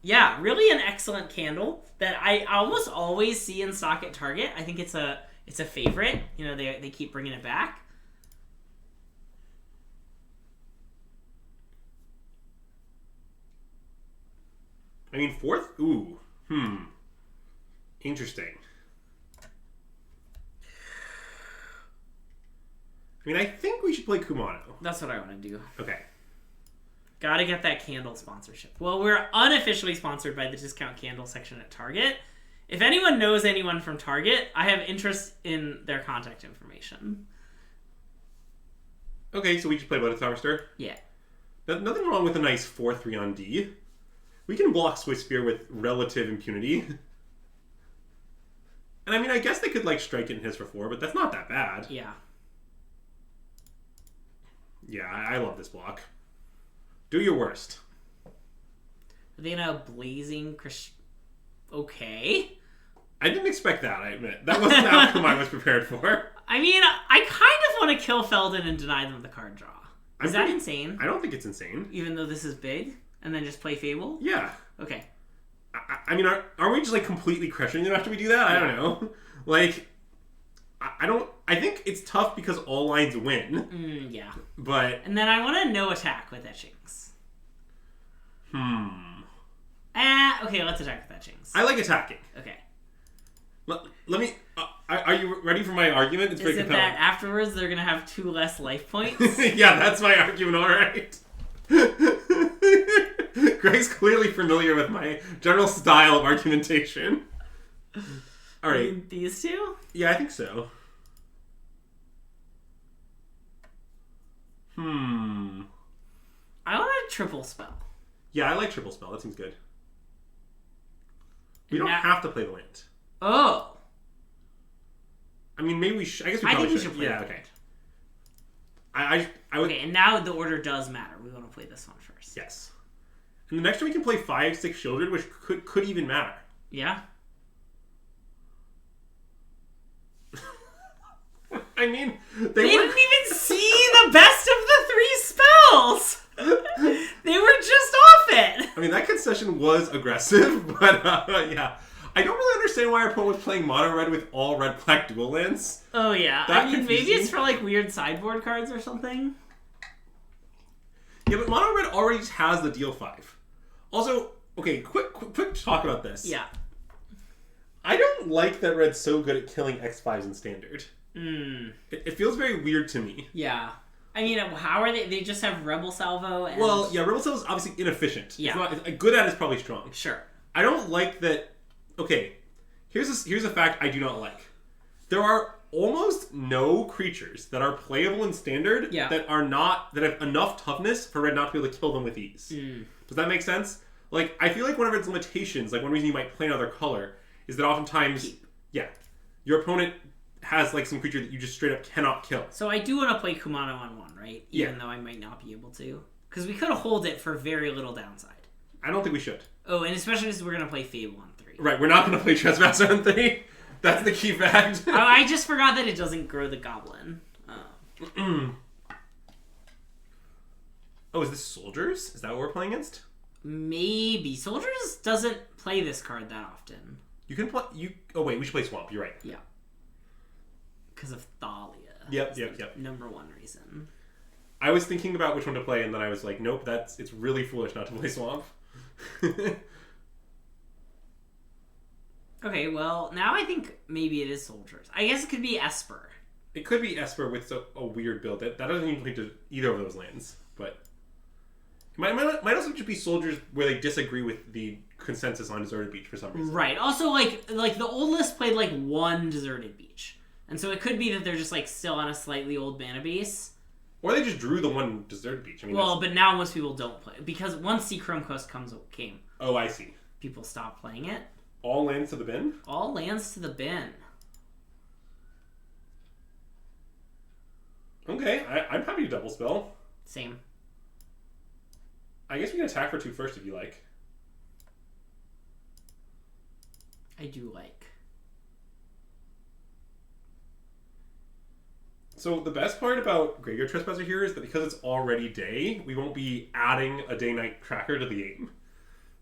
yeah, really an excellent candle that I almost always see in stock at Target. I think it's a favorite. You know, they keep bringing it back. I mean, 4th? Ooh. Interesting. I mean, I think we should play Kumano. That's what I want to do. Okay. Gotta get that candle sponsorship. Well, we're unofficially sponsored by the discount candle section at Target. If anyone knows anyone from Target, I have interest in their contact information. Okay, so we just play Blooded Harvester? Yeah. Nothing wrong with a nice 4-3 on D. We can block Swift Spear with relative impunity. And I mean, I guess they could, like, strike it and his for 4, but that's not that bad. Yeah. Yeah, I love this block. Do your worst. Are they gonna Blazing Okay. I didn't expect that, I admit. That wasn't the outcome I was prepared for. I mean, I kind of want to kill Felden and deny them the card draw. Is that insane? I don't think it's insane. Even though this is big? And then just play Fable? Yeah. Okay. I mean, are we just, like, completely crushing them after we do that? I don't know. Like, I think it's tough because all lines win. Yeah. But... And then I want to no attack with Etchings. Okay, let's attack with Etchings. I like attacking. Okay. Let me... are you ready for my argument? It's Is it that afterwards they're going to have 2 less life points? Yeah, that's my argument, alright. Greg's clearly familiar with my general style of argumentation. Alright. These 2? Yeah, I think so. I want a triple spell. Yeah, I like triple spell. That seems good. We don't have to play the land. Oh. I mean, maybe we should. I guess we probably think we should play the land. okay. I would... Okay, and now the order does matter. We want to play this one first. Yes. And the next time we can play 5-6 Sheoldred, which could even matter. Yeah. I mean, they didn't even see the best of the 3 spells! They were just off it! I mean, that could set discussion was aggressive, but yeah. I don't really understand why our opponent was playing mono red with all red-black dual lands. Oh, yeah. I mean, maybe it's for, like, weird sideboard cards or something. Yeah, but mono red already has the deal 5. Also, okay, quick talk about this. Yeah. I don't like that red's so good at killing X5s in Standard. It feels very weird to me. Yeah. I mean, how are they? They just have Rebel Salvo and... Well, yeah, Rebel Salvo is obviously inefficient. Yeah. Good at is probably strong. Sure. I don't like that... Okay, here's a fact I do not like. There are almost no creatures that are playable in Standard that have enough toughness for red not to be able to kill them with ease. Does that make sense? Like, I feel like one of its limitations, like one reason you might play another color, is that oftentimes, your opponent has like some creature that you just straight up cannot kill. So I do want to play Kumano on 1, right? Even though I might not be able to. Because we could have hold it for very little downside. I don't think we should. Oh, and especially because we're going to play Fable on 3. Right, we're not going to play Trespasser on 3. That's the key fact. I just forgot that it doesn't grow the goblin. Oh, is this Soldiers? Is that what we're playing against? Maybe. Soldiers doesn't play this card that often. You can play... Oh, wait, we should play Swamp. You're right. Yeah. Because of Thalia. Yep. Number one reason. I was thinking about which one to play, and then I was like, nope, it's really foolish not to play Swamp. Okay, well, now I think maybe it is Soldiers. I guess it could be Esper. It could be Esper with a weird build. That doesn't even play to either of those lands, but... It might also just be Soldiers where they disagree with the consensus on Deserted Beach for some reason. Right. Also, like the old list played, like, 1 Deserted Beach. And so it could be that they're just, like, still on a slightly old mana base. Or they just drew the 1 Deserted Beach. I mean, but now most people don't play. Because once Sea Chrome Coast came. Oh, I see. People stopped playing it. All lands to the bin? All lands to the bin. Okay, I'm happy to double spell. Same. I guess we can attack for 2 first if you like. I do like. So the best part about Graveyard Trespasser here is that because it's already day, we won't be adding a day-night tracker to the game.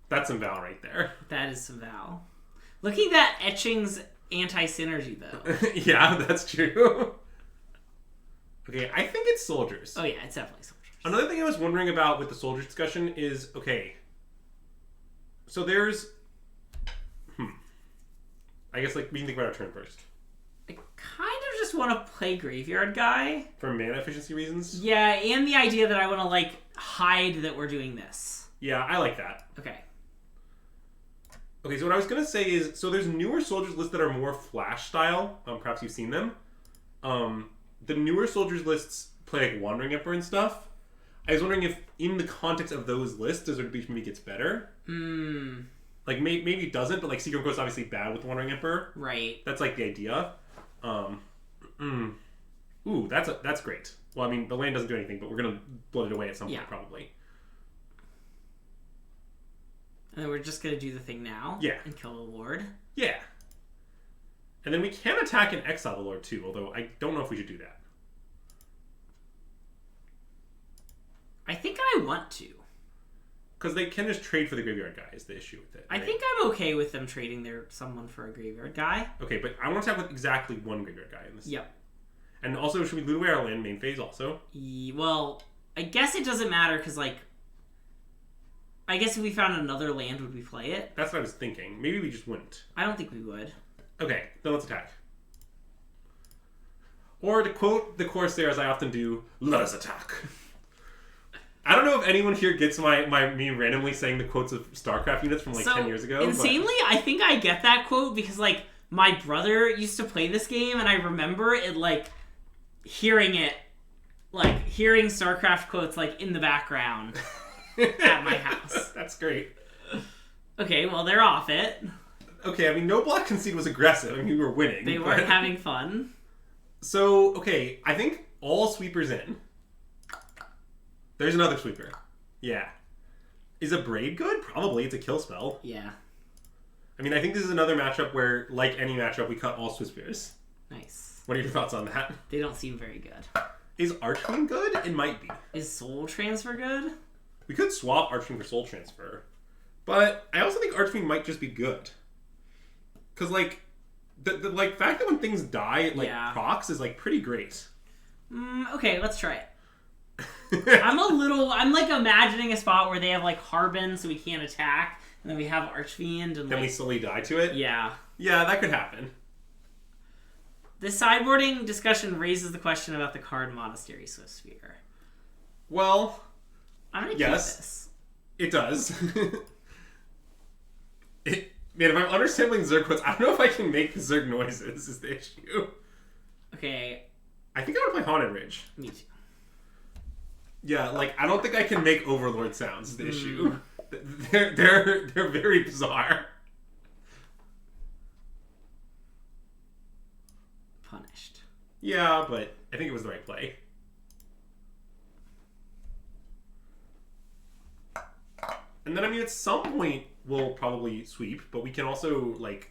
That's some Val right there. That is some Val. Looking at that Etching's anti-synergy, though. Yeah, that's true. Okay, I think it's Soldiers. Oh yeah, it's definitely Soldiers. Another thing I was wondering about with the Soldiers discussion is, okay, so there's... I guess, like, we can think about our turn first. I kind of just want to play Graveyard Guy. For mana efficiency reasons? Yeah, and the idea that I want to, like, hide that we're doing this. Yeah, I like that. Okay. Okay, so what I was going to say is, so there's newer Soldiers lists that are more Flash style. Perhaps you've seen them. The newer Soldiers lists play, like, Wandering Emperor and stuff. I was wondering if, in the context of those lists, Desert Beach maybe gets better. Like, maybe it doesn't, but, like, Secret Coast is obviously bad with Wandering Emperor. Right. That's, like, the idea. Ooh, that's great. Well, I mean, the land doesn't do anything, but we're going to blood it away at some point, probably. And then we're just going to do the thing now? Yeah. And kill the Lord? Yeah. And then we can attack and exile the Lord, too, although I don't know if we should do that. I think I want to. Because they can just trade for the Graveyard Guy is the issue with it. Right? I think I'm okay with them trading someone for a Graveyard Guy. Okay, but I want to attack with exactly 1 Graveyard Guy in this. Yep. And also, should we loot away our land main phase also? Well, I guess it doesn't matter because, like, I guess if we found another land, would we play it? That's what I was thinking. Maybe we just wouldn't. I don't think we would. Okay, then let's attack. Or to quote the Corsair, as I often do, let us attack. I don't know if anyone here gets me randomly saying the quotes of StarCraft units from 10 years ago. Insanely, I think I get that quote because, like, my brother used to play this game and I remember it, like, hearing StarCraft quotes, like, in the background at my house. That's great. Okay, well, they're off it. Okay, I mean, no block concede was aggressive. I mean, we were winning. They weren't having fun. So, okay, I think all sweepers in. There's another sweeper. Yeah. Is a Braid good? Probably. It's a kill spell. Yeah. I mean, I think this is another matchup where, like any matchup, we cut all sweepers. Nice. What are your thoughts on that? They don't seem very good. Is Archwing good? It might be. Is Soul Transfer good? We could swap Archwing for Soul Transfer. But I also think Archfiend might just be good. Because, like, the like fact that when things die, it, like, procs is, like, pretty great. Okay, let's try it. I'm, like, imagining a spot where they have, like, Harbin, so we can't attack, and then we have Archfiend, and, then we slowly die to it? Yeah. Yeah, that could happen. This sideboarding discussion raises the question about the card Monastery Swiftspear. Well, I'm going to keep this. It does. Man, if I'm understanding Zerg quotes, I don't know if I can make the Zerg noises is the issue. Okay. I think I want to play Haunted Ridge. Me too. Yeah, like, I don't think I can make Overlord sounds is the issue. They're very bizarre. Punished. Yeah, but I think it was the right play. And then, I mean, at some point, we'll probably sweep, but we can also, like,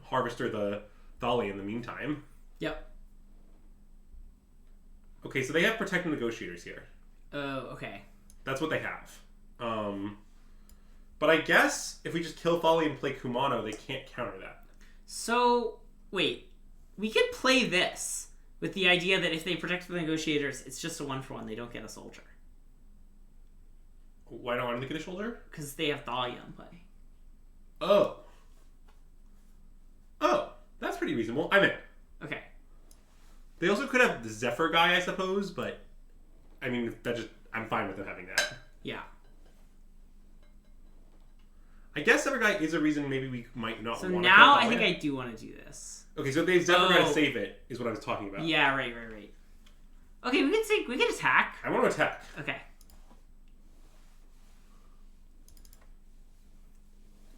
Harvester the Thali in the meantime. Yep. Okay, so they have Protect and Negotiators here. Oh, okay. That's what they have. But I guess if we just kill Thali and play Kumano, they can't counter that. So, wait. We could play this with the idea that if they Protect the Negotiators, it's just a 1-for-1. They don't get a soldier. Why don't they get a soldier? Because they have Thalia in play. Oh. Oh, that's pretty reasonable. I'm in. Okay. They also could have the Zephyr guy, I suppose, but I mean, I'm fine with them having that. Yeah. I guess Zephyr guy is a reason maybe we might not want to. So now I think I do want to do this. Okay, so if they have Zephyr guy to save it, is what I was talking about. Yeah, right. Okay, we can attack. I want to attack. Okay.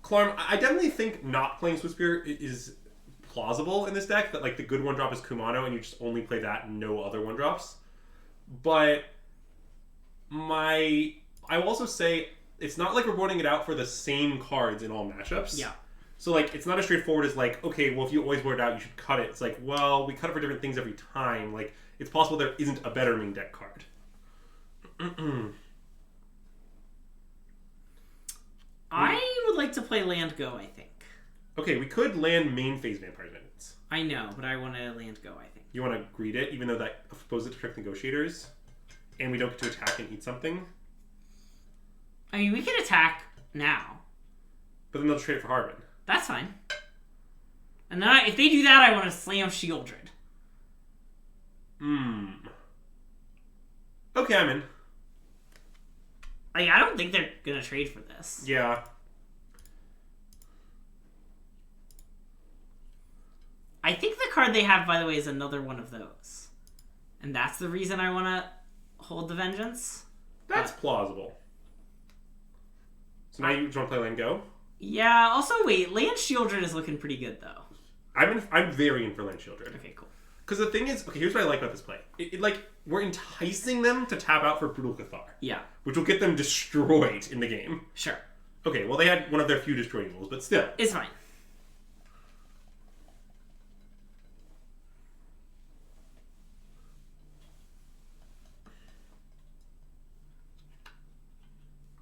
Clarm, I definitely think not playing Swiftspear is plausible in this deck, that like the good 1-drop is Kumano and you just only play that and no other 1-drops. But I will also say it's not like we're boarding it out for the same cards in all matchups. Yeah. So like it's not as straightforward as like, okay, well if you always board it out, you should cut it. It's like, well, we cut it for different things every time. Like it's possible there isn't a better main deck card. I would like to play Land Go, I think. Okay, we could land main phase Vampire's Vengeance. I know, but I want to Land Go, I think. You want to greed it, even though that exposes it to Protect Negotiators, and we don't get to attack and eat something? I mean, we can attack now. But then they'll trade it for Harbin. That's fine. And then if they do that, I want to slam Sheoldred. Okay, I'm in. Like, I don't think they're going to trade for this. Yeah. I think the card they have, by the way, is another one of those. And that's the reason I want to hold the Vengeance. That's plausible. So now you just want to play Land Go? Yeah, also, wait, Land Sheoldred is looking pretty good, though. I'm very in for Land Sheoldred. Okay, cool. Because the thing is, okay, here's what I like about this play. It like, we're enticing them to tap out for Brutal Cathar. Yeah. Which will get them destroyed in the game. Sure. Okay, well, they had one of their few destroy evils, but still. It's fine.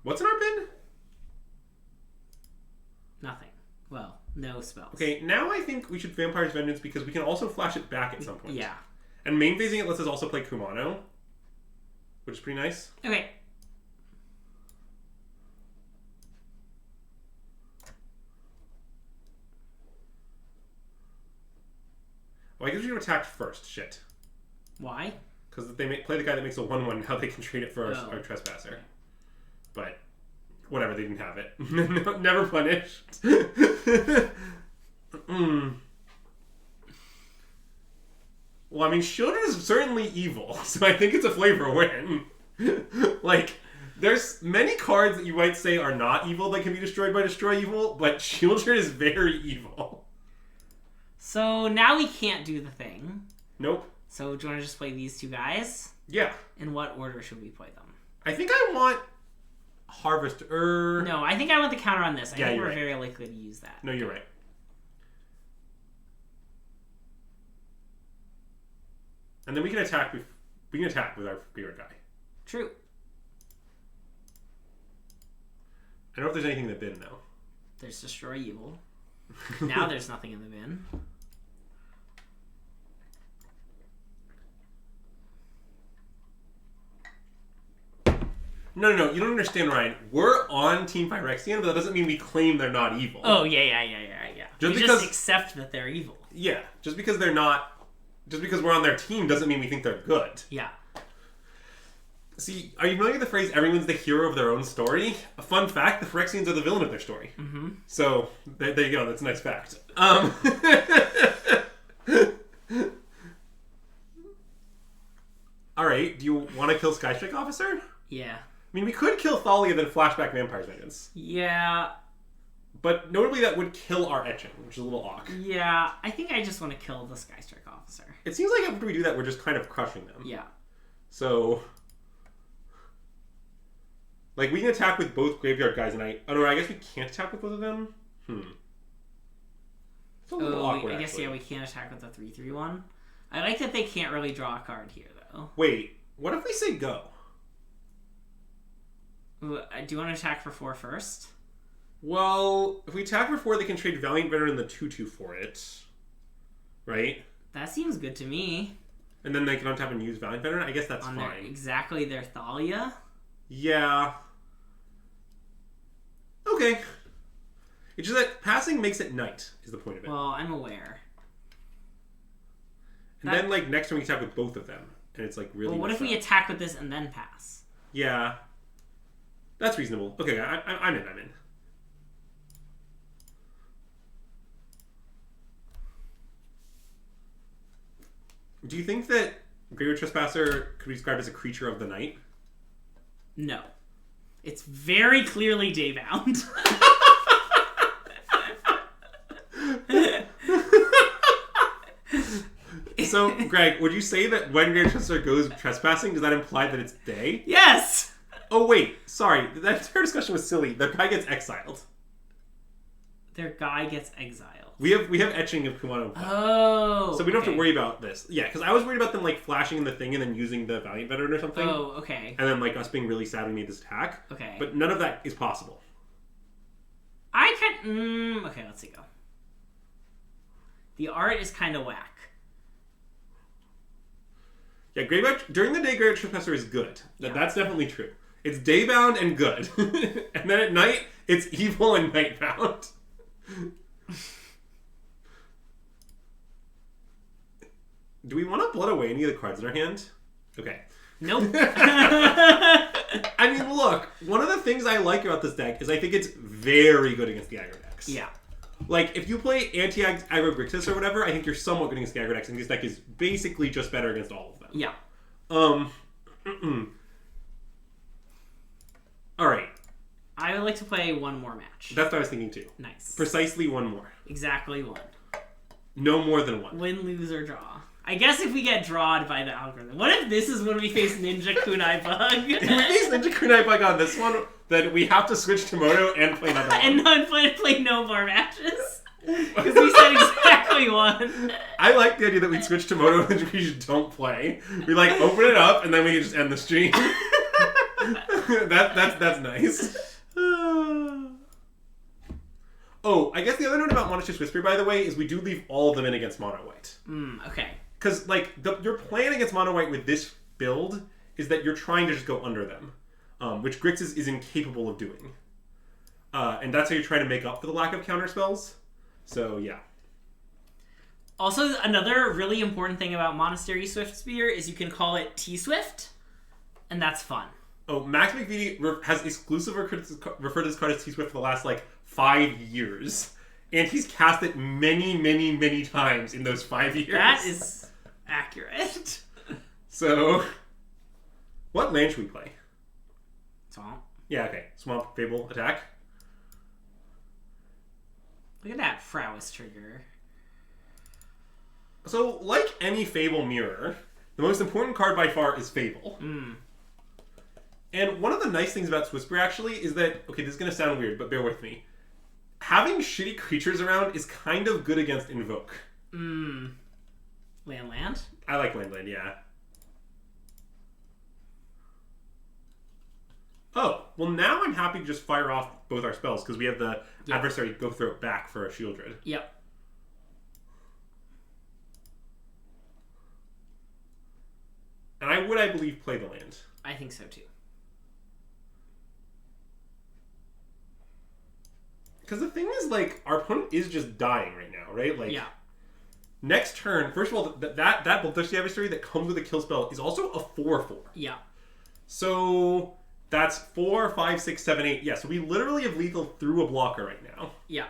What's in our bin? Nothing. Well, no spells. Okay, now I think we should Vampire's Vengeance because we can also flash it back at some point. Yeah. And main phasing it lets us also play Kumano, which is pretty nice. Okay. Well, I guess we should attack first. Shit. Why? Because if they play the guy that makes a 1/1, now they can trade it for our Trespasser. But whatever, they didn't have it. Never punished. Well, I mean, Sheoldred is certainly evil, so I think it's a flavor win. Like, there's many cards that you might say are not evil that can be destroyed by Destroy Evil, but Sheoldred is very evil. So now we can't do the thing. Nope. So do you want to just play these two guys? Yeah. In what order should we play them? I think I want Harvester. No, I think I want the counter on this. I think we're right. very likely to use that. No, you're right. And then we can attack with our favorite guy. True. I don't know if there's anything in the bin, though. There's Destroy Evil. Now there's nothing in the bin. No, you don't understand, Ryan. We're on Team Phyrexian, but that doesn't mean we claim they're not evil. Oh, yeah. We just accept that they're evil. Yeah, just because they're not... Just because we're on their team doesn't mean we think they're good. Yeah. See, are you familiar with the phrase, everyone's the hero of their own story? A fun fact, the Phyrexians are the villain of their story. Mm-hmm. So, there you go, that's a nice fact. Alright, do you want to kill Skystrike Officer? Yeah. I mean, we could kill Thalia, then flashback Vampire's Vengeance. Yeah. But notably, that would kill our etching, which is a little awk. Yeah, I think I just want to kill the Skystrike Officer. It seems like after we do that, we're just kind of crushing them. Yeah. So... Like, we can attack with both Graveyard guys, and I guess we can't attack with both of them? It's a little awkward, I guess, actually. yeah, we can't attack with the 3/3/1. I like that they can't really draw a card here, though. Wait, what if we say go? Ooh, do you want to attack for 4 first? Well, if we attack for 4, they can trade Valiant Veteran and the 2/2 for it. Right? That seems good to me. And then they can untap and use Valiant Veteran? I guess that's fine. Exactly their Thalia? Yeah. Okay. It's just that passing makes it night, is the point of it. Well, I'm aware. And then, like, next turn we attack with both of them. And it's, like, really... Well, what if we attack with this and then pass? Yeah. That's reasonable. Okay, I'm in. Do you think that Graveyard Trespasser could be described as a creature of the night? No. It's very clearly day-bound. So, Greg, would you say that when Graveyard Trespasser goes trespassing, does that imply that it's day? Yes! Oh, wait. Sorry. That entire discussion was silly. Their guy gets exiled. Their guy gets exiled. We have etching of Kumano. Oh, so we don't have to worry about this. Yeah, because I was worried about them, like, flashing in the thing and then using the Valiant Veteran or something. Oh, okay. And then, like, us being really sad we made this attack. Okay. But none of that is possible. I can... okay, let's see go. The art is kind of whack. Yeah, during the day, Graveyard Trespasser is good. Yeah. That's definitely true. It's daybound and good. And then at night, it's evil and nightbound. Do we want to blood away any of the cards in our hand? Okay. Nope. I mean, look, one of the things I like about this deck is I think it's very good against the aggro decks. Yeah. Like, if you play anti-aggro Grixis or whatever, I think you're somewhat good against the aggro decks, and this deck is basically just better against all of them. Yeah. Alright. I would like to play one more match. That's what I was thinking too. Nice. Precisely one more. Exactly one. No more than one. Win, lose, or draw. I guess if we get drawed by the algorithm. What if this is when we face Ninja Kunai Bug? If we face Ninja Kunai Bug on this one, then we have to switch to Moto and play another one. And not play no more matches. Because we said exactly one. I like the idea that we switch to Moto and we just don't play. We, like, open it up and then we just end the stream. That's nice. Oh, I guess the other note about Mono Shift Whisper, by the way, is we do leave all of them in against Mono White. Okay. Because, like, your plan against Mono White with this build is that you're trying to just go under them, which Grixis is incapable of doing. And that's how you're trying to make up for the lack of counter spells. So, yeah. Also, another really important thing about Monastery Swift Spear is you can call it T-Swift, and that's fun. Oh, Max McVitie has exclusive referred to this card as T-Swift for the last, like, 5 years. And he's cast it many, many, many times in those 5 years. That is accurate. So, what land should we play? Swamp. Yeah, okay. Swamp, Fable, attack. Look at that prowess trigger. So, like any Fable mirror, the most important card by far is Fable. And one of the nice things about Whisper, actually, is that... Okay, this is going to sound weird, but bear with me. Having shitty creatures around is kind of good against Invoke. Land? I like land, yeah. Oh, Well, now I'm happy to just fire off both our spells because we have the adversary go throw it back for a Sheoldred. Yep. And I believe, play the land. I think so too. Because the thing is, like, our opponent is just dying right now, right? Like, next turn, first of all, that Bloodthirsty Adversary that comes with a kill spell is also a 4/4. Yeah. So that's 4, 5, 6, 7, 8. Yeah, so we literally have lethal through a blocker right now. Yeah.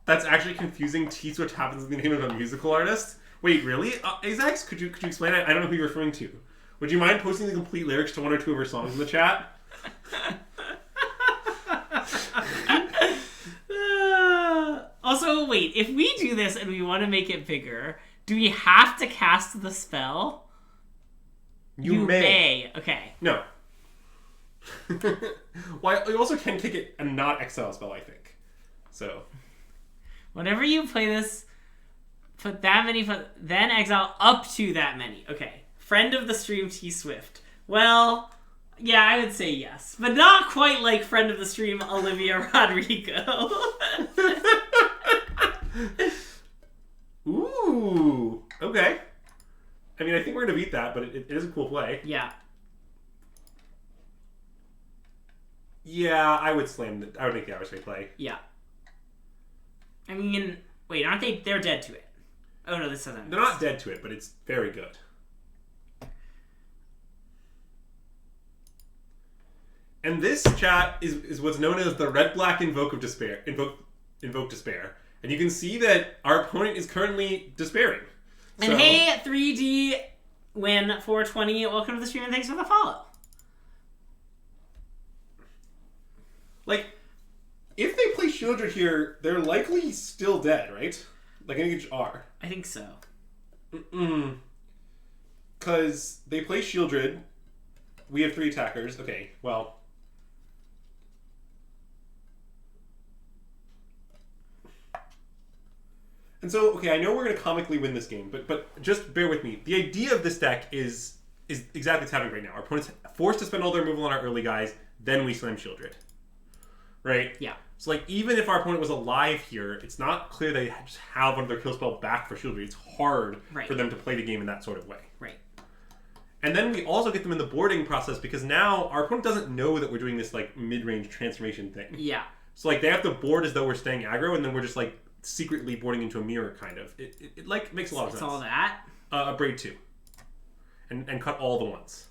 That's actually confusing. T-Switch happens in the name of a musical artist. Wait, really? Azax, could you explain it? I don't know who you're referring to. Would you mind posting the complete lyrics to one or two of her songs in the chat? Also, wait, if we do this and we want to make it bigger, do we have to cast the spell? You may. Okay. No. Well, you also can kick it and not exile spell, I think. So. Whenever you play this, put that many, then exile up to that many. Okay. Friend of the stream, T Swift. Well, yeah, I would say yes. But not quite like friend of the stream, Olivia Rodrigo. Ooh. Okay. I mean, I think we're going to beat that, but it is a cool play. Yeah. Yeah, I would I would make the adversary play. Yeah. I mean, wait, aren't they? They're dead to it. Oh no, this doesn't. They're not dead to it, but it's very good. And this, chat, is what's known as the red-black Invoke of Despair. Invoke Despair. And you can see that our opponent is currently despairing. And hey, 3D Win 420, welcome to the stream and thanks for the follow. Like, if they play Sheoldred here, they're likely still dead, right? Like, I think it's R. I think so. Because they play Sheoldred. We have 3 attackers. Okay, well. And so, okay, I know we're going to comically win this game, but just bear with me. The idea of this deck is exactly what's happening right now. Our opponent's forced to spend all their removal on our early guys, then we slam Sheoldred. Right? Yeah. So, like, even if our opponent was alive here, it's not clear they just have one of their kill spell back for Sheoldred. It's hard for them to play the game in that sort of way. Right. And then we also get them in the boarding process because now our opponent doesn't know that we're doing this, like, mid-range transformation thing. Yeah. So, like, they have to board as though we're staying aggro, and then we're just, like, secretly boarding into a mirror, kind of. It like, makes a lot of sense. It's all that? A braid 2. And cut all the ones.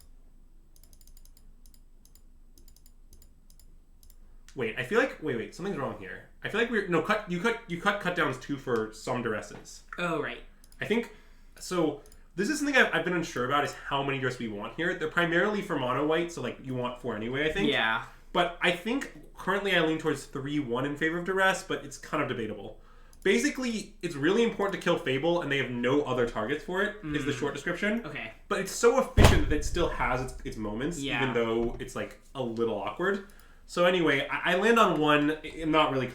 Wait, I feel like... Wait, something's wrong here. I feel like we're... No, you cut downs 2 for some duresses. Oh, right. I think... So, this is something I've been unsure about, is how many duress we want here. They're primarily for mono white, so, like, you want 4 anyway, I think. Yeah. But I think currently I lean towards 3-1 in favor of duress, but it's kind of debatable. Basically, it's really important to kill Fable, and they have no other targets for it, is the short description. Okay. But it's so efficient that it still has its moments, even though it's, like, a little awkward. So anyway, I land on 1. I'm not really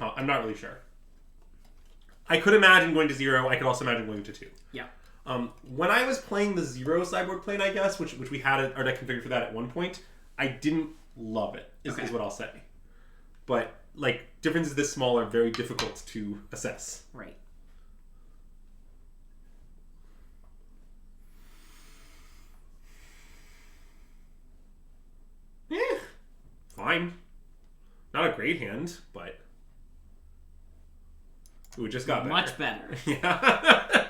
sure. I could imagine going to 0. I could also imagine going to 2. Yeah. When I was playing the 0 sideboard plane, I guess, which we had our deck configured for that at one point, I didn't love it, is what I'll say. But, like, differences this small are very difficult to assess. Right. Fine. Not a great hand, but... Ooh, it just got better. Much better. Yeah.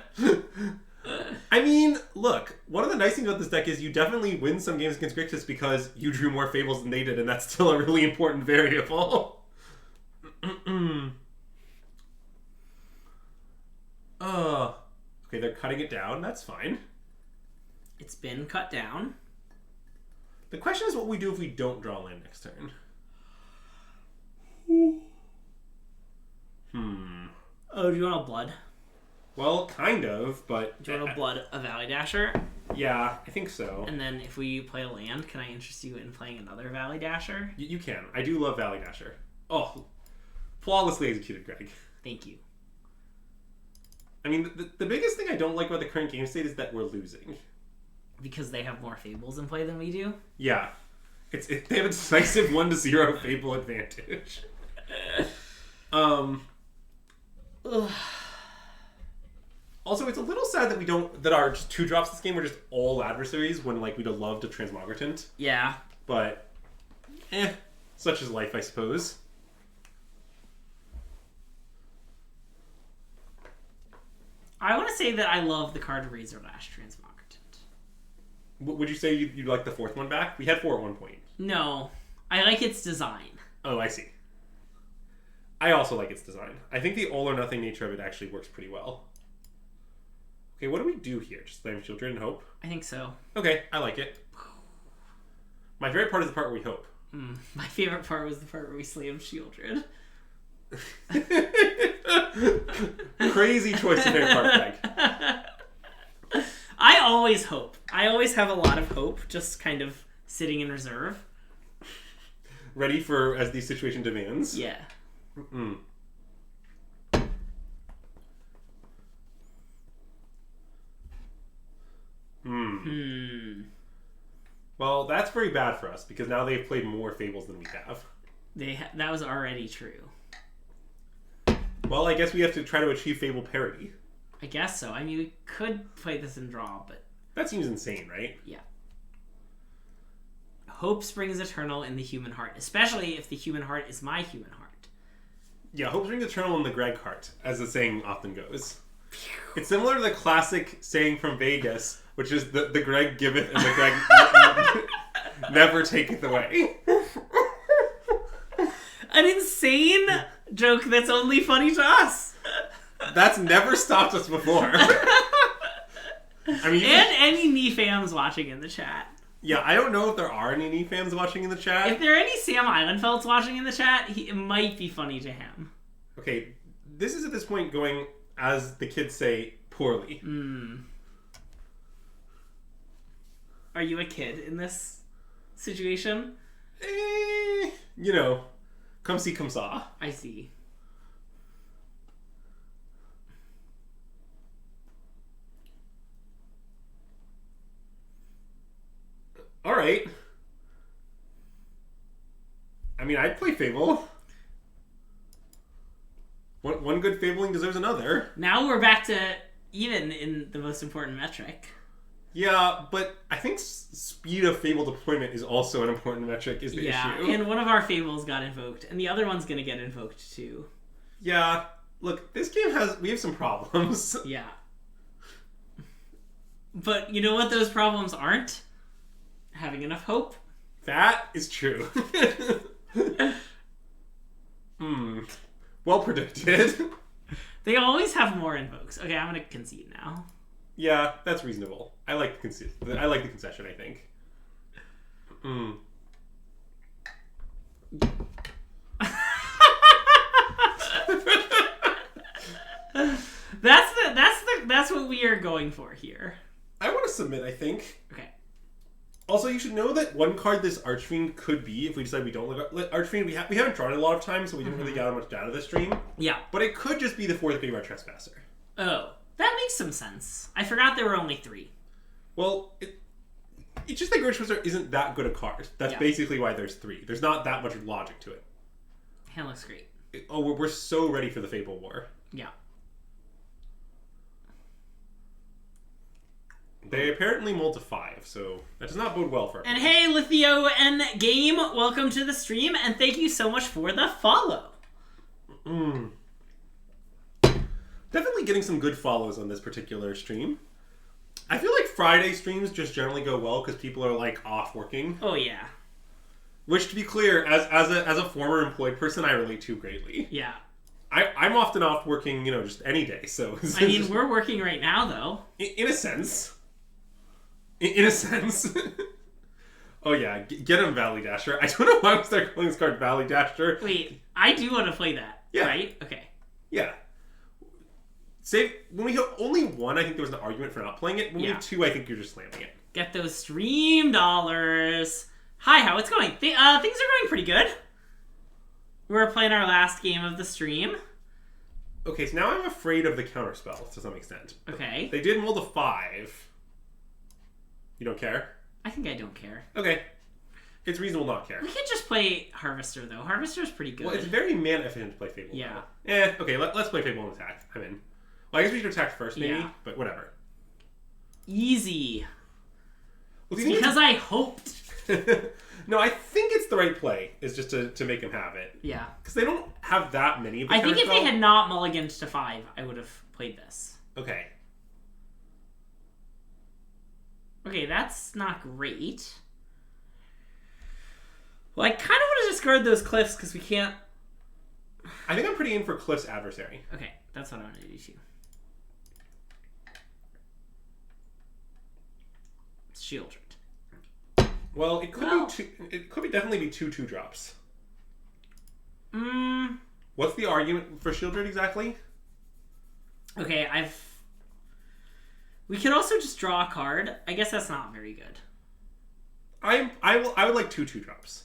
I mean, look, one of the nice things about this deck is you definitely win some games against Grixis because you drew more Fables than they did, and that's still a really important variable. Okay, they're cutting it down. That's fine. It's been cut down. The question is what we do if we don't draw land next turn. Oh, do you want a blood? Well, kind of, but... Do you want a blood, a Valley Dasher? Yeah, I think so. And then if we play a land, can I interest you in playing another Valley Dasher? You can. I do love Valley Dasher. Oh, flawlessly executed, Greg. Thank you. I mean, the biggest thing I don't like about the current game state is that we're losing. Because they have more Fables in play than we do? Yeah. They have a decisive 1-0 Fable advantage. Also, it's a little sad that our just 2 drops this game are just all adversaries when like we'd have loved a Transmogritant. Yeah. But such is life, I suppose. I want to say that I love the card Razorlash Transmogritant. Would you say you'd like the 4th one back? We had 4 at one point. No. I like its design. Oh, I see. I also like its design. I think the all or nothing nature of it actually works pretty well. Okay, what do we do here? Just Fable and Sheoldred and hope? I think so. Okay, I like it. My favorite part is the part where we hope. My favorite part was the part where we slammed Sheoldred. Crazy choice of favorite part, Greg. I always hope. I always have a lot of hope, just kind of sitting in reserve. Ready for as the situation demands? Yeah. Well, that's very bad for us, because now they've played more Fables than we have. That was already true. Well, I guess we have to try to achieve Fable parity. I guess so. I mean, we could play this and draw, but... That seems insane, right? Yeah. Hope springs eternal in the human heart, especially if the human heart is my human heart. Yeah, hope springs eternal in the Greg heart, as the saying often goes. It's similar to the classic saying from Vegas, which is the Greg giveth and the Greg never taketh away. An insane joke that's only funny to us. That's never stopped us before. I mean, and any Knee fans watching in the chat. Yeah, I don't know if there are any Knee fans watching in the chat. If there are any Sam Islandfelds watching in the chat, it might be funny to him. Okay, this is at this point going, as the kids say, poorly. Are you a kid in this situation? You know, come see, come saw. I see. All right. I mean, I'd play Fable. One good Fabling deserves another. Now we're back to even in the most important metric. Yeah, but I think speed of Fable deployment is also an important metric, is the issue. Yeah, and one of our Fables got invoked, and the other one's going to get invoked too. Yeah, look, this game we have some problems. Yeah. But you know what those problems aren't? Having enough hope. That is true. Well predicted. They always have more invokes. Okay, I'm going to concede now. Yeah, that's reasonable. I like the concession, I think. That's what we are going for here. I want to submit, I think. Okay. Also, you should know that one card this Archfiend could be, if we decide we don't like Archfiend, we haven't drawn it a lot of times, so we didn't really gather much data this stream. Yeah. But it could just be the 4th Graveyard Trespasser. Oh, that makes some sense. I forgot there were only 3. Well, it's just that Graveyard Trespasser isn't that good a card. That's basically why there's 3. There's not that much logic to it. Hand looks great. We're so ready for the Fable War. Yeah. They apparently mulled to 5, so that does not bode well for everyone. And hey, Lithio and Game, welcome to the stream, and thank you so much for the follow. Definitely getting some good follows on this particular stream. I feel like Friday streams just generally go well because people are like off working. Oh yeah. Which, to be clear, as a former employed person, I relate to greatly. Yeah. I'm often off working, just any day. So I mean, we're working right now, though. In a sense. In a sense. Oh yeah, get him, Valley Dasher. I don't know why I started calling this card Valley Dasher. Wait, I do want to play that. Yeah. Right? Okay. Yeah. When we have only 1, I think there was an argument for not playing it. When we have 2, I think you're just slamming it. Get those stream dollars. Hi, how it's going? Things are going pretty good. We're playing our last game of the stream. Okay, so now I'm afraid of the counterspell to some extent. Okay. They did mull to 5. You don't care? I think I don't care. Okay. It's reasonable not care. We could just play Harvester, though. Harvester's pretty good. Well, it's very mana efficient to play Fable. Yeah. Okay, let's play Fable and attack. I'm in. Well, I guess we should attack first, maybe, but whatever. Easy. Well, it's because I hoped. No, I think it's the right play, is just to make him have it. Yeah. Because they don't have that many of the I think if they had not mulliganed to 5, I would have played this. Okay. Okay, that's not great. Well, I kind of want to discard those cliffs because we can't... I think I'm pretty in for Cliff's adversary. Okay, that's what I'm going to do too. It's Sheoldred. Well, it could definitely be 2/2 drops. What's the argument for Sheoldred exactly? Okay, we could also just draw a card. I guess that's not very good. I would like 2/2 drops.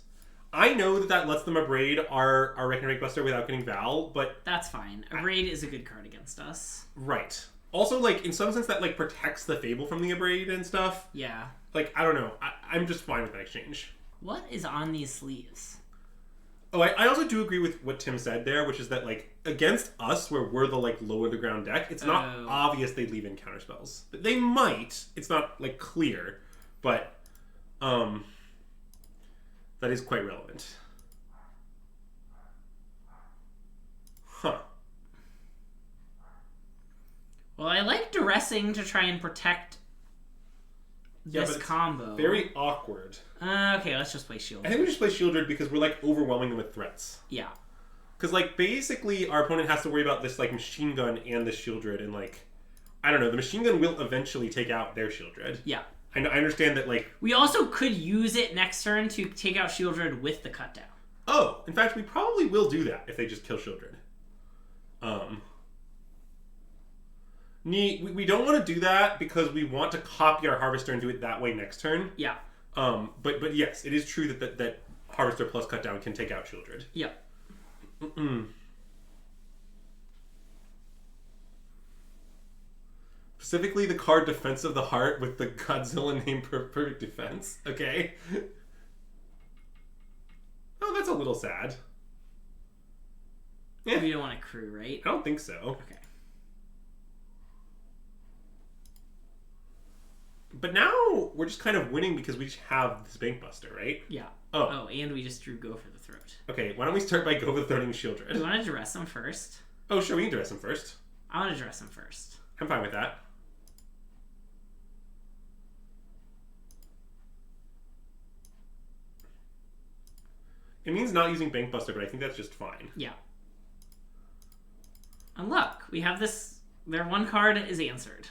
I know that lets them abrade our Ragnarok Buster without getting Val, but that's fine. Abrade is a good card against us. Right. Also, like, in some sense that, like, protects the Fable from the abrade and stuff. Yeah. Like, I don't know. I'm just fine with that exchange. What is on these sleeves? Oh, I also do agree with what Tim said there, which is that, like, against us, where we're the, like, lower the ground deck, it's not obvious they'd leave in counterspells. They might. It's not, like, clear. But, that is quite relevant. Huh. Well, I like duressing to try and protect this combo. Very awkward. Okay, let's just play Sheoldred. I think we just play Sheoldred because we're, like, overwhelming them with threats. Yeah. Because, like, basically our opponent has to worry about this, like, machine gun and the Sheoldred, and, like, I don't know, the machine gun will eventually take out their Sheoldred. Yeah. I understand that, like... We also could use it next turn to take out Sheoldred with the cut down. Oh, in fact, we probably will do that if they just kill Sheoldred. We don't want to do that because we want to copy our Harvester and do it that way next turn. Yeah. But yes, it is true that Harvester plus cut down can take out Sheoldred. Yeah. Specifically, the card Defense of the Heart with the Godzilla name Perfect Defense. Okay. Oh, that's a little sad. Yeah. You don't want a crew, right? I don't think so. Okay. But now we're just kind of winning because we just have this Bank Buster, right? Yeah. Oh, and we just drew Go for the Throat. Okay, why don't we start by Go for the Throating Sheoldred? Do you want to duress him first? Oh, sure, we can duress him first. I want to duress him first. I'm fine with that. It means not using Bank Buster, but I think that's just fine. Yeah. And look, we have this... Their one card is answered.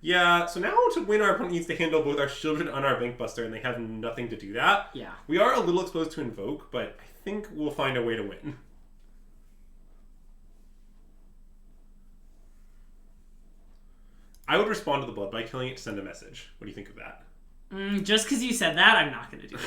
Yeah, so now to win, our opponent needs to handle both our Sheoldred and our Bank Buster, and they have nothing to do that. Yeah. We are a little exposed to Invoke, but I think we'll find a way to win. I would respond to the blood by killing it to send a message. What do you think of that? Just because you said that, I'm not going to do it.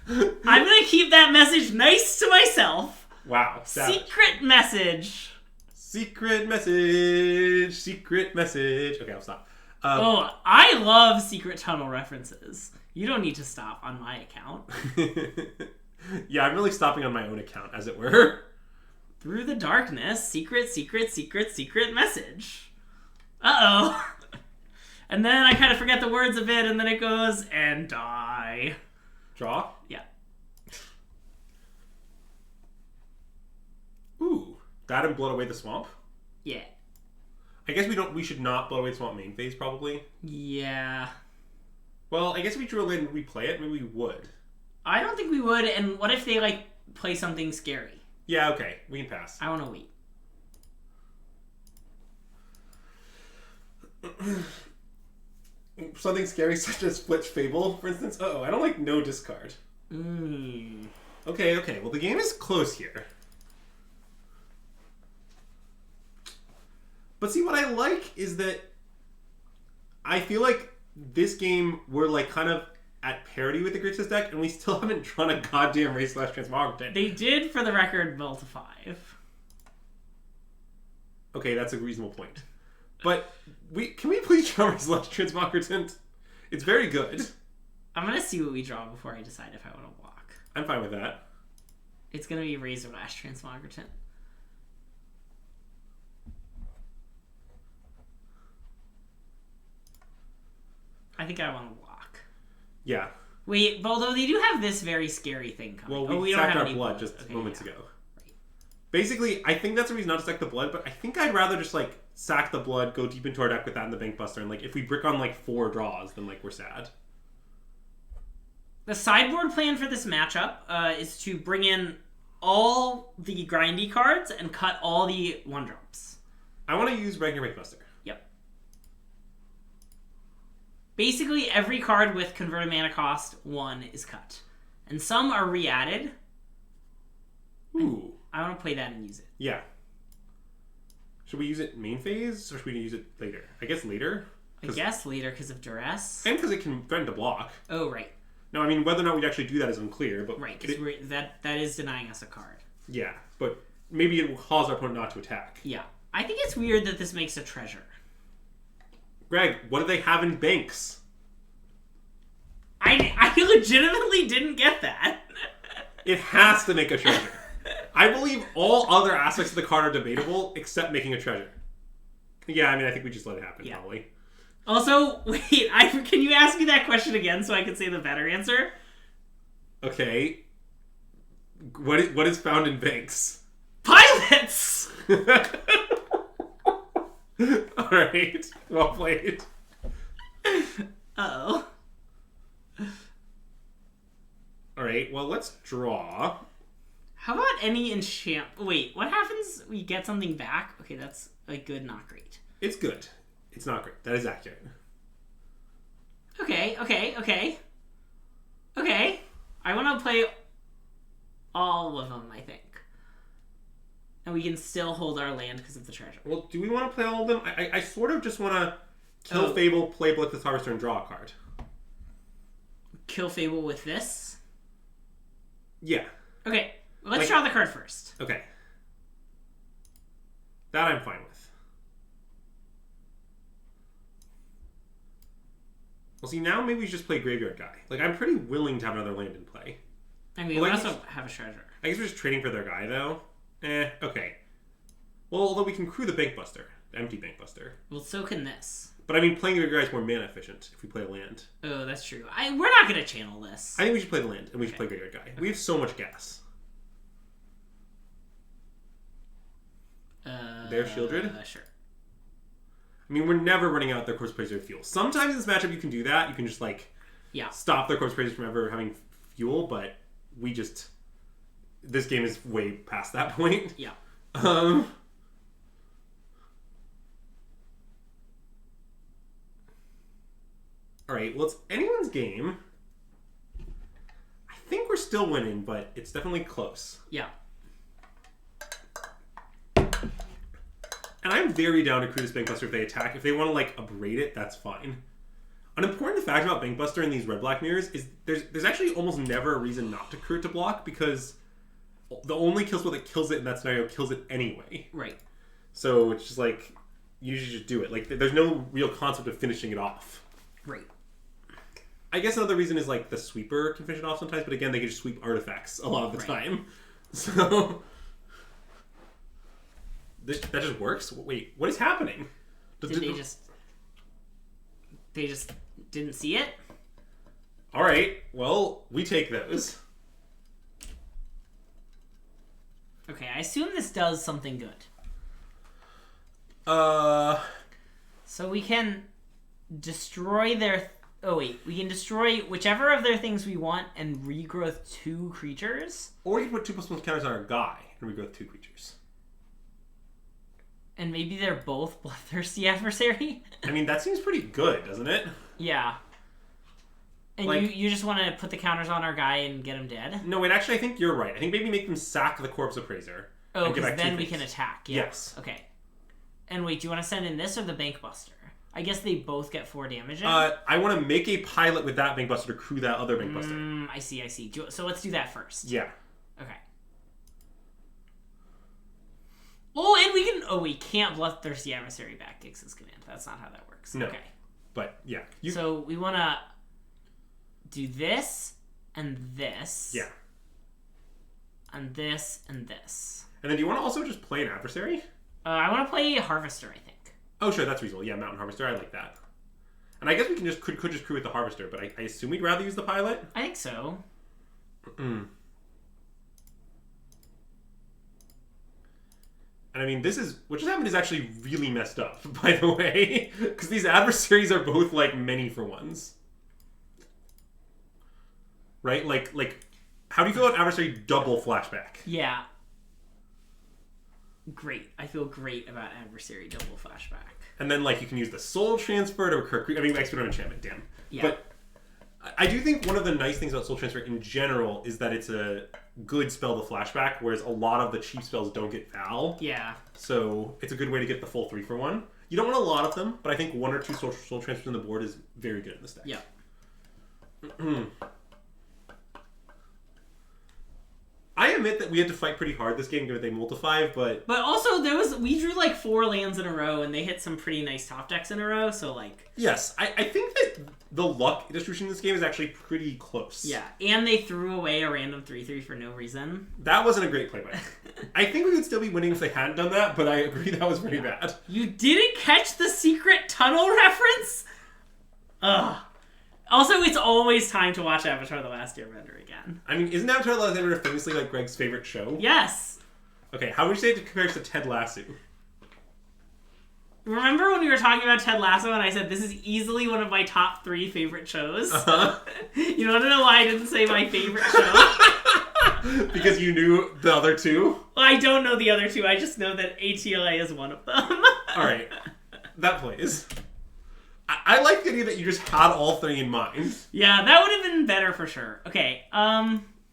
I'm going to keep that message nice to myself. Wow. Savage. Secret message. Secret message. Secret message. Okay, I'll stop. I love secret tunnel references. You don't need to stop on my account. Yeah, I'm really stopping on my own account, as it were. Through the darkness, secret, secret, secret, secret message. Uh-oh. And then I kind of forget the words a bit, and then it goes, and die. Draw? Yeah. Ooh. That and Blood Away the Swamp? Yeah. I guess we should not Blood Away the Swamp main phase, probably. Yeah. Well, I guess if we drew a land and replay it, maybe we would. I don't think we would, and what if they, like, play something scary? Yeah, okay. We can pass. I want to wait. Something scary such as Split Fable, for instance? Uh-oh, I don't like no discard. Okay. Well, the game is close here. But see, what I like is that I feel like this game, we're, like, kind of at parity with the Grixis deck, and we still haven't drawn a goddamn Race/Transmogrant. They did, for the record, mill to 5. Okay, that's a reasonable point. But can we please draw Race/Transmogrant? It's very good. I'm gonna see what we draw before I decide if I want to block. I'm fine with that. It's gonna be Razor Lash Transmogritant. I think I want to block. Yeah. Wait, but although they do have this very scary thing coming. Well, we don't sacked have our any blood just moments ago. Right. Basically, I think that's the reason not to sack the blood, but I think I'd rather just, like, sack the blood, go deep into our deck with that and the Bank Buster, and, like, if we brick on, like, 4 draws, then, like, we're sad. The sideboard plan for this matchup is to bring in all the grindy cards and cut all the 1-drops. I want to use regular Bank Buster. Yep. Basically, every card with converted mana cost 1 is cut. And some are re-added. Ooh. I want to play that and use it. Yeah. Should we use it main phase, or should we use it later? I guess later. I guess later because of duress. And because it can threaten to block. Oh, right. No, I mean, whether or not we'd actually do that is unclear. But right, because that is denying us a card. Yeah, but maybe it will cause our opponent not to attack. Yeah. I think it's weird that this makes a treasure. Greg, what do they have in banks? I legitimately didn't get that. It has to make a treasure. I believe all other aspects of the card are debatable, except making a treasure. Yeah, I mean, I think we just let it happen, probably. Also, wait, can you ask me that question again so I can say the better answer? Okay. What is found in banks? Pilots! Alright, well played. Uh-oh. Alright, well, let's draw. How about any enchant... Wait, what happens? We get something back? Okay, that's like good, not great. It's good. It's not great. That is accurate. Okay. I want to play all of them, I think. And we can still hold our land because of the treasure. Well, do we want to play all of them? I sort of just want to kill Fable, play Blitz Harvester, and draw a card. Kill Fable with this? Yeah. Okay, let's draw the card first. Okay. That I'm fine with. Well, see, now maybe we just play Graveyard Guy. Like, I'm pretty willing to have another land in play. I mean, we also have a treasure. I guess we're just trading for their guy, though. Okay. Well, although we can crew the Bank Buster. The empty Bank Buster. Well, so can this. But I mean, playing Graveyard Guy is more mana efficient if we play a land. Oh, that's true. We're not going to channel this. I think we should play the land, and we should play Graveyard Guy. Okay. We have so much gas. There's Sheoldred? Sure. I mean, we're never running out their Corpse Praiser fuel. Sometimes in this matchup you can do that. You can just, like, stop their Corpse Praiser from ever having fuel, but we just... This game is way past that point. Yeah. Alright, well, it's anyone's game. I think we're still winning, but it's definitely close. Yeah. And I'm very down to crew this Bank Buster if they attack. If they want to, like, abrade it, that's fine. An important fact about Bank Buster in these red-black mirrors is there's actually almost never a reason not to crew it to block, because the only kill spell that kills it in that scenario kills it anyway. Right. So it's just, like, you usually just do it. Like, there's no real concept of finishing it off. Right. I guess another reason is, like, the sweeper can finish it off sometimes, but again, they can just sweep artifacts a lot of the time. So... that just works? Wait, what is happening? They just didn't see it? Alright, well, we take those. Okay, I assume this does something good. So we can destroy their... we can destroy whichever of their things we want and regrowth 2 creatures. Or you can put 2/1 counters on our guy and regrowth 2 creatures. And maybe they're both Bloodthirsty Adversary? I mean, that seems pretty good, doesn't it? Yeah. And like, you just want to put the counters on our guy and get him dead? No, wait, actually, I think you're right. I think maybe make them sack the Corpse Appraiser. Oh, because then we can attack. Yeah. Yes. Okay. And wait, do you want to send in this or the Bank Buster? I guess they both get 4 damage in? I want to make a pilot with that Bank Buster to crew that other Bank Buster. I see. So let's do that first. Yeah. Okay. Oh, and we can... Oh, we can't Bloodthirsty Adversary back Gix's command. That's not how that works. No. Okay. But, yeah. So we want to do this and this. Yeah. And this and this. And then do you want to also just play an adversary? I want to play Harvester, I think. Oh, sure, that's reasonable. Yeah, Mountain Harvester, I like that. And I guess we can could just crew with the Harvester, but I assume we'd rather use the Pilot? I think so. And I mean, what just happened is actually really messed up, by the way. Because these adversaries are both, like, many for ones. Right? Like, how do you feel about adversary double flashback? Yeah. Great. I feel great about adversary double flashback. And then, like, you can use the soul transfer to recur. I mean, expert on enchantment, damn. Yeah. But I do think one of the nice things about soul transfer in general is that it's a good spell to flashback, whereas a lot of the cheap spells don't get Val. Yeah. So it's a good way to get the full 3 for 1. You don't want a lot of them, but I think 1 or 2 soul transfers on the board is very good in this deck. Yeah. I admit that we had to fight pretty hard this game given they multiply, but also we drew like 4 lands in a row and they hit some pretty nice top decks in a row, so like... Yes, I think that the luck distribution in this game is actually pretty close. Yeah, and they threw away a random 3/3 for no reason. That wasn't a great play by them. I think we would still be winning if they hadn't done that, but I agree that was pretty bad. You didn't catch the secret tunnel reference? Ugh. Also, it's always time to watch Avatar: The Last Airbender again. I mean, isn't Avatar: The Last Airbender famously like Greg's favorite show? Yes. Okay, how would you say it compares to Ted Lasso? Remember when we were talking about Ted Lasso and I said this is easily one of my top 3 favorite shows? Uh-huh. You want to know why I didn't say my favorite show? Because you knew the other 2? Well, I don't know the other 2. I just know that ATLA is one of them. Alright. That plays. I like the idea that you just had all 3 in mind. Yeah, that would have been better for sure. Okay,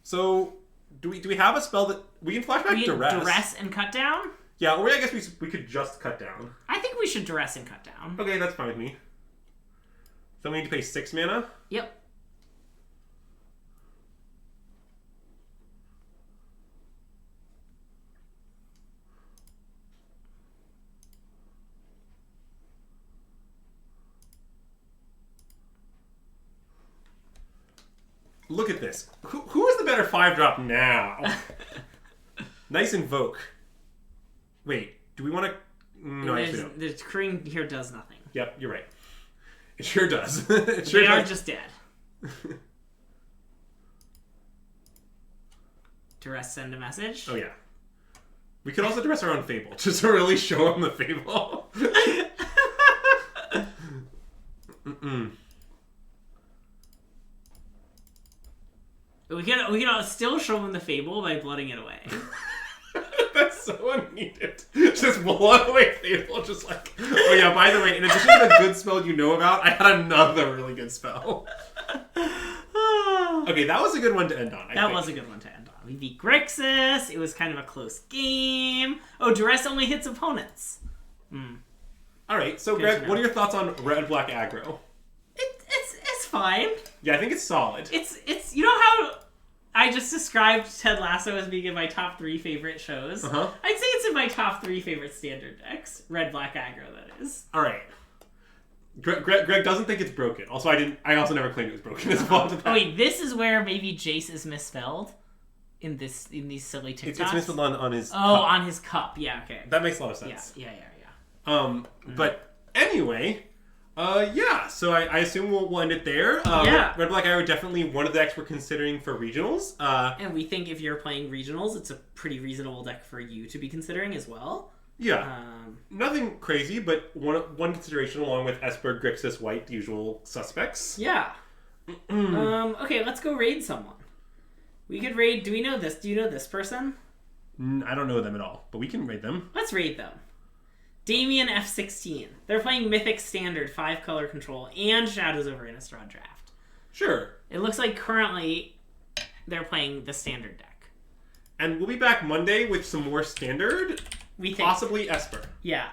So, do we have a spell that... We can flashback Duress. Duress and Cut Down? Yeah, or I guess we could just Cut Down. I think we should Duress and Cut Down. Okay, that's fine with me. So we need to pay 6 mana? Yep. Look at this. Who is the better 5-drop now? Nice Invoke. Wait, do we want to... No, actually don't. The Kryn here does nothing. Yep, you're right. It sure does. They are just dead. Duress send a message? Oh, yeah. We could also Duress our own Fable, just to really show them the Fable. We can still show them the Fable by blooding it away. That's so unneeded. Just blow away Fable, just like... Oh yeah, by the way, in addition to the good spell you know about, I had another really good spell. Okay, that was a good one to end on, I think. Was a good one to end on. We beat Grixis. It was kind of a close game. Oh, Duress only hits opponents. Alright, so Greg, what are your thoughts on Red-Black Aggro? It's fine. Yeah, I think it's solid. It's you know how I just described Ted Lasso as being in my top 3 favorite shows? Uh-huh. I'd say it's in my top 3 favorite standard decks. Red-Black Aggro, that is. Alright. Greg doesn't think it's broken. Also, I also never claimed it was broken as well. Oh wait, this is where maybe Jace is misspelled? In these silly TikToks? It's misspelled on his cup. On his cup. Yeah, okay. That makes a lot of sense. Yeah. But anyway... yeah, so I assume we'll end it there. Red-Black Aggro definitely one of the decks we're considering for regionals. And we think if you're playing regionals, it's a pretty reasonable deck for you to be considering as well. Yeah. Nothing crazy, but one consideration along with Esper, Grixis, White, the usual suspects. Yeah. Okay, let's go raid someone. We could raid... Do we know this? Do you know this person? I don't know them at all, but we can raid them. Let's raid them. Damien F16. They're playing Mythic Standard, 5-color control, and Shadows over Innistrad Draft. Sure. It looks like currently they're playing the Standard deck. And we'll be back Monday with some more Standard. We think. Possibly Esper. Yeah.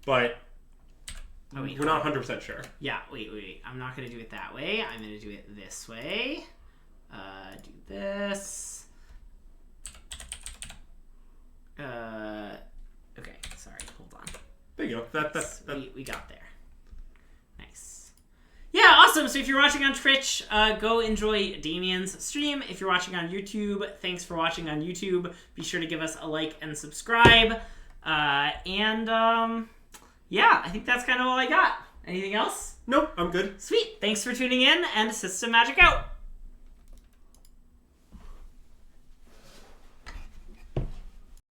But we're not 100% sure. Yeah, wait. I'm not going to do it that way. I'm going to do it this way. Do this. Okay, sorry. Hold on. There you go. That's we got there. Nice. Yeah, awesome. Awesome. So if you're watching on Twitch, go enjoy Damien's stream. If you're watching on YouTube, thanks for watching on YouTube. Be sure to give us a like and subscribe. Yeah, I think that's kind of all I got. Anything else? Nope, I'm good. Sweet. Thanks for tuning in, and System Magic out.